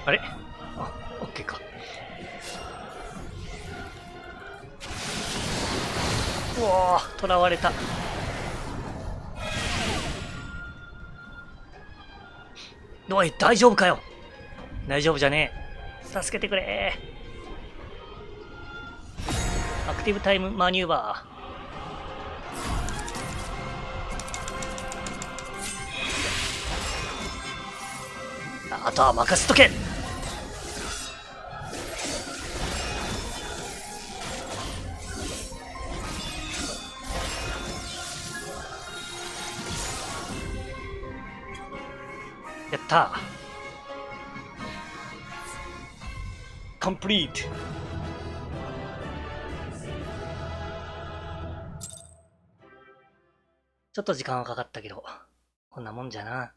あれ、あ、オッケーか。うわー、囚われた。おい、大丈夫かよ。大丈夫じゃねえ。助けてくれ。アクティブタイムマニューバー。あとは任せとけ。やったー。コンプリート。ちょっと時間はかかったけど、こんなもんじゃな。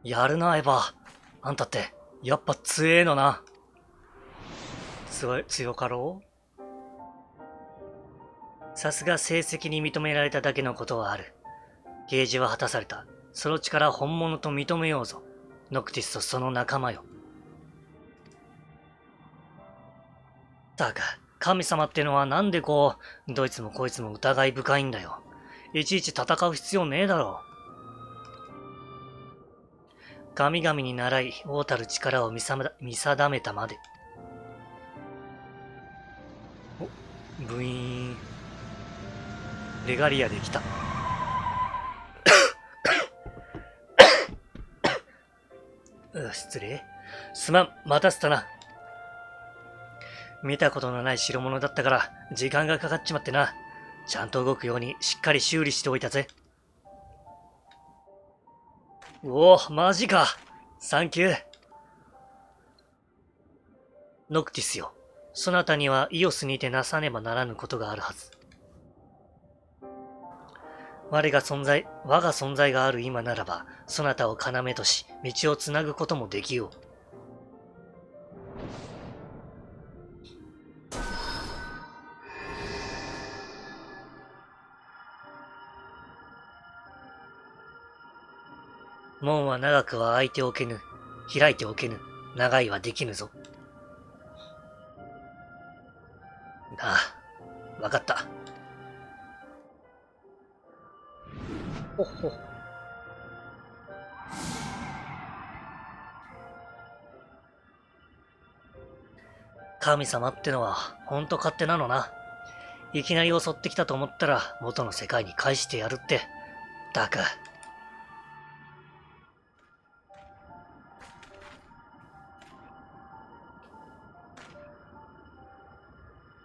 やるな、エヴァ。あんたって、やっぱ強えのな。強かろう？さすが成績に認められただけのことはある。ゲージは果たされた。その力本物と認めようぞ。ノクティスとその仲間よ。たく、神様ってのはなんでこう、どいつもこいつも疑い深いんだよ。いちいち戦う必要ねえだろ。神々に習い、王たる力を見定めたまで。お、ブイーン。レガリアで来た。失礼。すまん、待たせたな。見たことのない代物だったから、時間がかかっちまってな。ちゃんと動くようにしっかり修理しておいたぜ。おお、マジか。サンキュー。ノクティスよ。そなたにはイオスにてなさねばならぬことがあるはず。我が存在がある今ならば、そなたを要とし、道をつなぐこともできよう。門は長くは開いておけぬ。開いておけぬ。長いはできぬぞ。ああ、わかった。ほっほ。神様ってのはほんと勝手なのな。いきなり襲ってきたと思ったら元の世界に返してやるって。たく。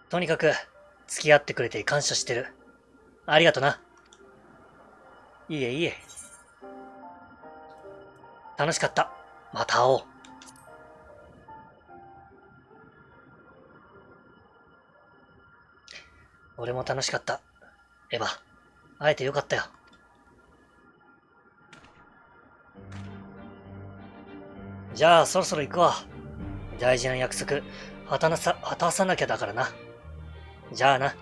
とにかく、付き合ってくれて感謝してる。ありがとな。いいえいいえ。楽しかった。また会おう。俺も楽しかった。エヴァ、会えてよかったよ。じゃあ、そろそろ行くわ。大事な約束、果たさなきゃだからな。じゃあな。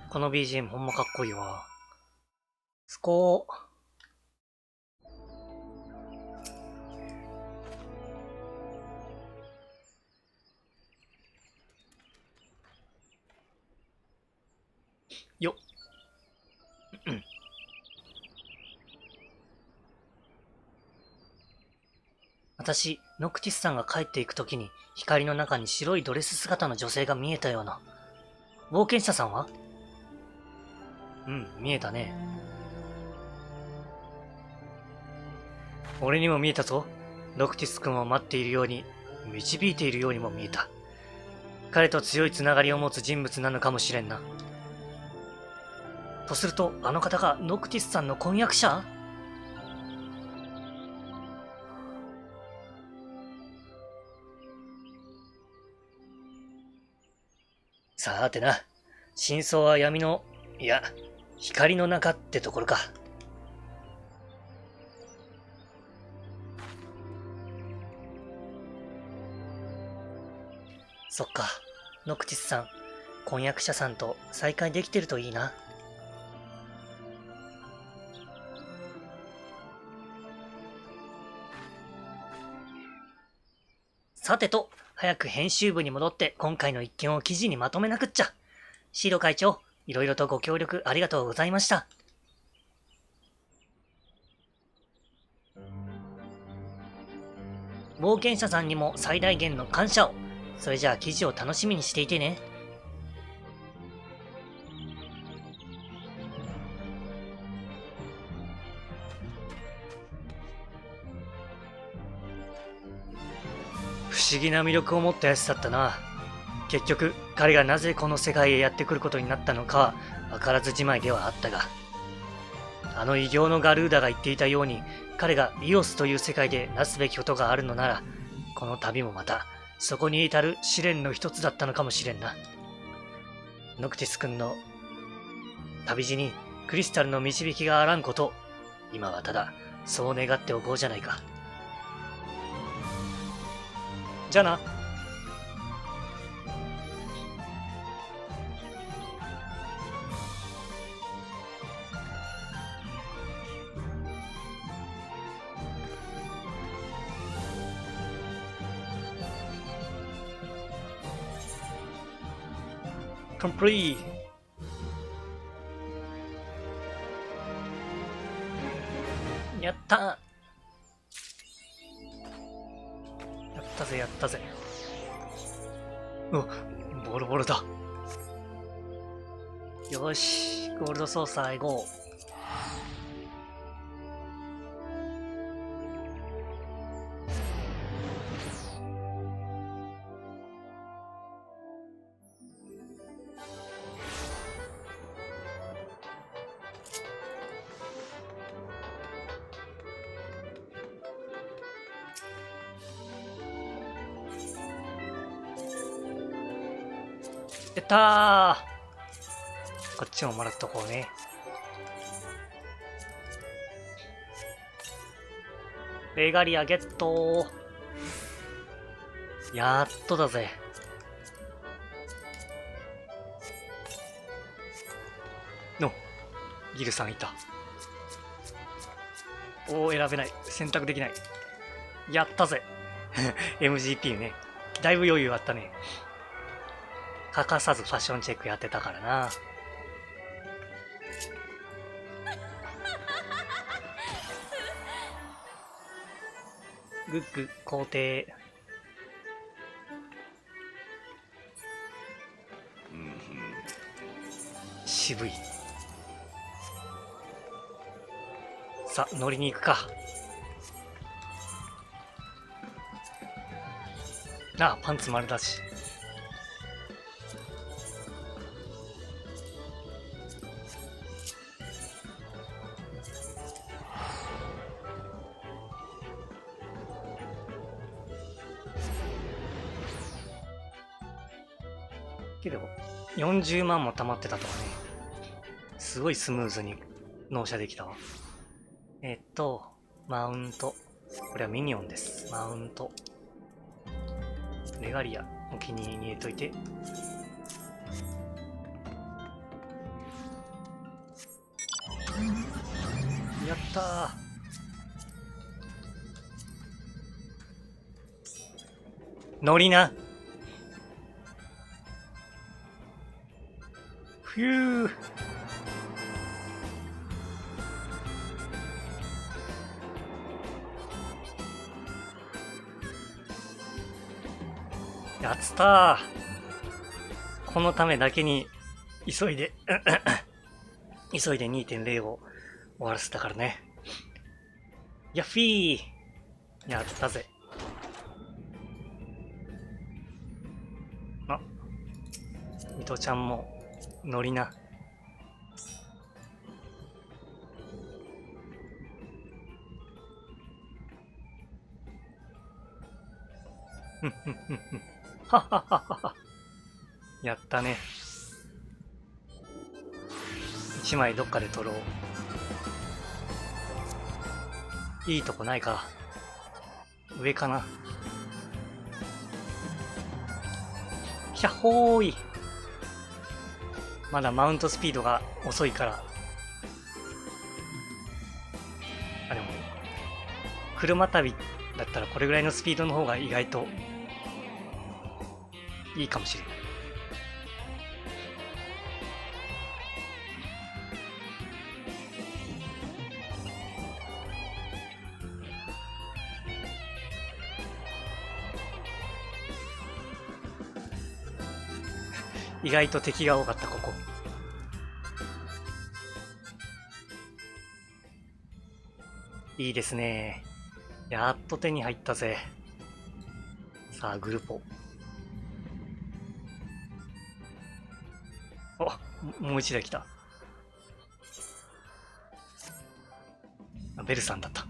この BGM ほんまかっこいいわ。よっ。私、ノクティスさんが帰っていくときに光の中に白いドレス姿の女性が見えたような。冒険者さんは？うん、見えたね。俺にも見えたぞ。ノクティス君を待っているように、導いているようにも見えた。彼と強いつながりを持つ人物なのかもしれんな。とすると、あの方がノクティスさんの婚約者？さてな、真相は闇の、いや、光の中ってところか。そっか、ノクティスさん、婚約者さんと再会できてるといいな。さてと、早く編集部に戻って今回の一件を記事にまとめなくっちゃ。シード会長、いろいろとご協力ありがとうございました。冒険者さんにも最大限の感謝を。それじゃあ記事を楽しみにしていてね。不思議な魅力を持ったやつだったな。結局、彼がなぜこの世界へやってくることになったのかは分からずじまいではあったが、あの異形のガルーダが言っていたように、彼がイオスという世界でなすべきことがあるのなら、この旅もまた、そこに至る試練の一つだったのかもしれんな。ノクティス君の旅路にクリスタルの導きがあらんこと、今はただ、そう願っておこうじゃないか。じゃあな。complete。 やったー。やったぜやったぜ。ボロボロだ。よし、ゴールドソーサーへ行こう。やったー。こっちももらっとこうね。レガリアゲットー。やっとだぜ。の、ギルさんいた。おー、選べない。選択できない。やったぜ。MGP ね。だいぶ余裕あったね。欠かさずファッションチェックやってたからな。グッグ皇帝。渋い。さあ乗りに行くか。ああ、パンツ丸だし。けど40万も貯まってたとはね、すごいスムーズに納車できたわ。マウント。これはミニオンです。マウント。レガリア、お気に入りに入れといて。やったー。乗りな。ふぅー。やったー。このためだけに急いで急いで 2.0 を終わらせたからね。ヤッフィー。やったぜ。あ、ミトちゃんも乗りな。ふんふんふんふん。はははは。やったね。一枚どっかで取ろう。いいとこないか。上かな。ひゃっほーい。まだマウントスピードが遅いから。あ、でも、車旅だったらこれぐらいのスピードの方が意外といいかもしれない。意外と敵が多かった、ここ。いいですね。やっと手に入ったぜ。さあ、グルポ。もう一台来た。ベルさんだった。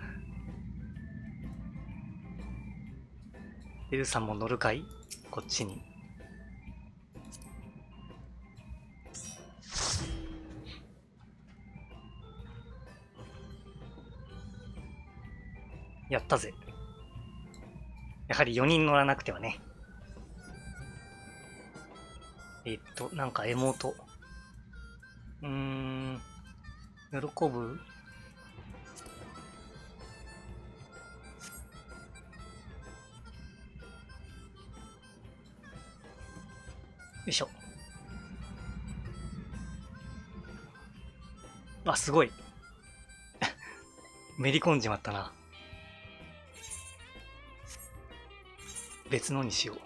ベルさんも乗るかい？こっちに。やったぜ。やはり4人乗らなくてはね。なんかエモート。喜ぶ？よいしょ。あ、すごい。めり込んじまったな。別のにしよう。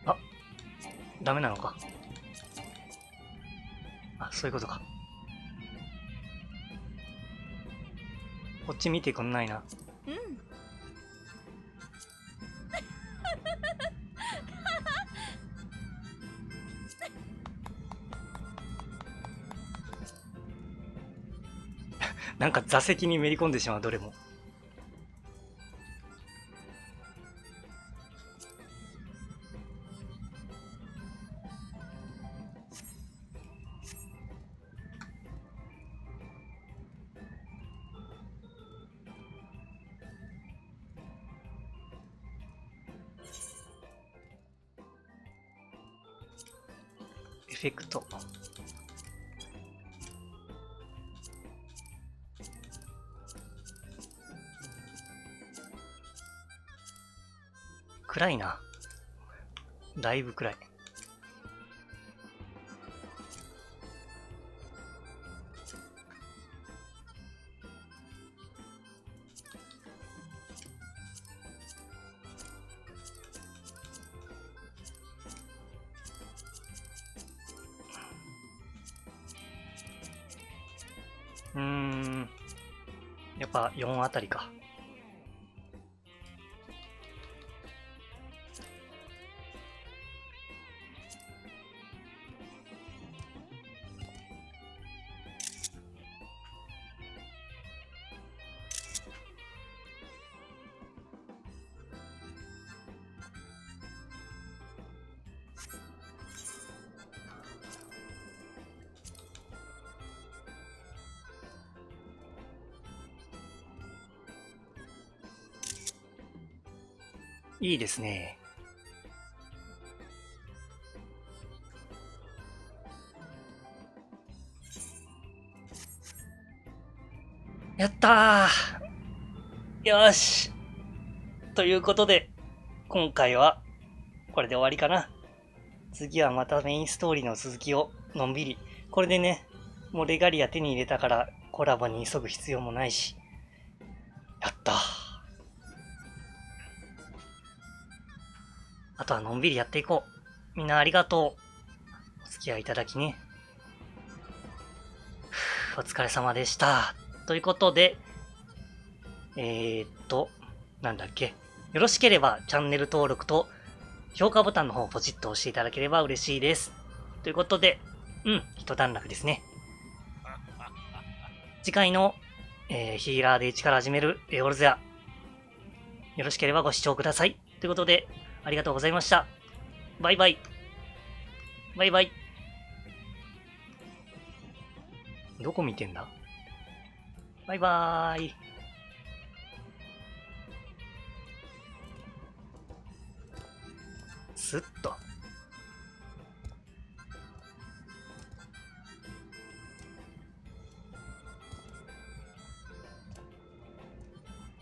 あ、ダメなのか。あ、そういうことか。こっち見てくんないな。うん。なんか座席にめり込んでしまう、どれも。エフェクト。暗いな。だいぶ暗い。やっぱ4あたりか。いいですね。やったー。よし。ということで、今回はこれで終わりかな。次はまたメインストーリーの続きをのんびり。これでね、もうレガリア手に入れたからコラボに急ぐ必要もないし。やったー。あとはのんびりやっていこう。みんなありがとう。お付き合いいただきね。お疲れ様でした。ということで、なんだっけ。よろしければチャンネル登録と評価ボタンの方をポチッと押していただければ嬉しいです。ということで、一段落ですね。次回の、ヒーラーで一から始めるエオルゼア。よろしければご視聴ください。ということで、ありがとうございました。バイバイ。バイバイ。どこ見てんだ？バイバーイ。スッと。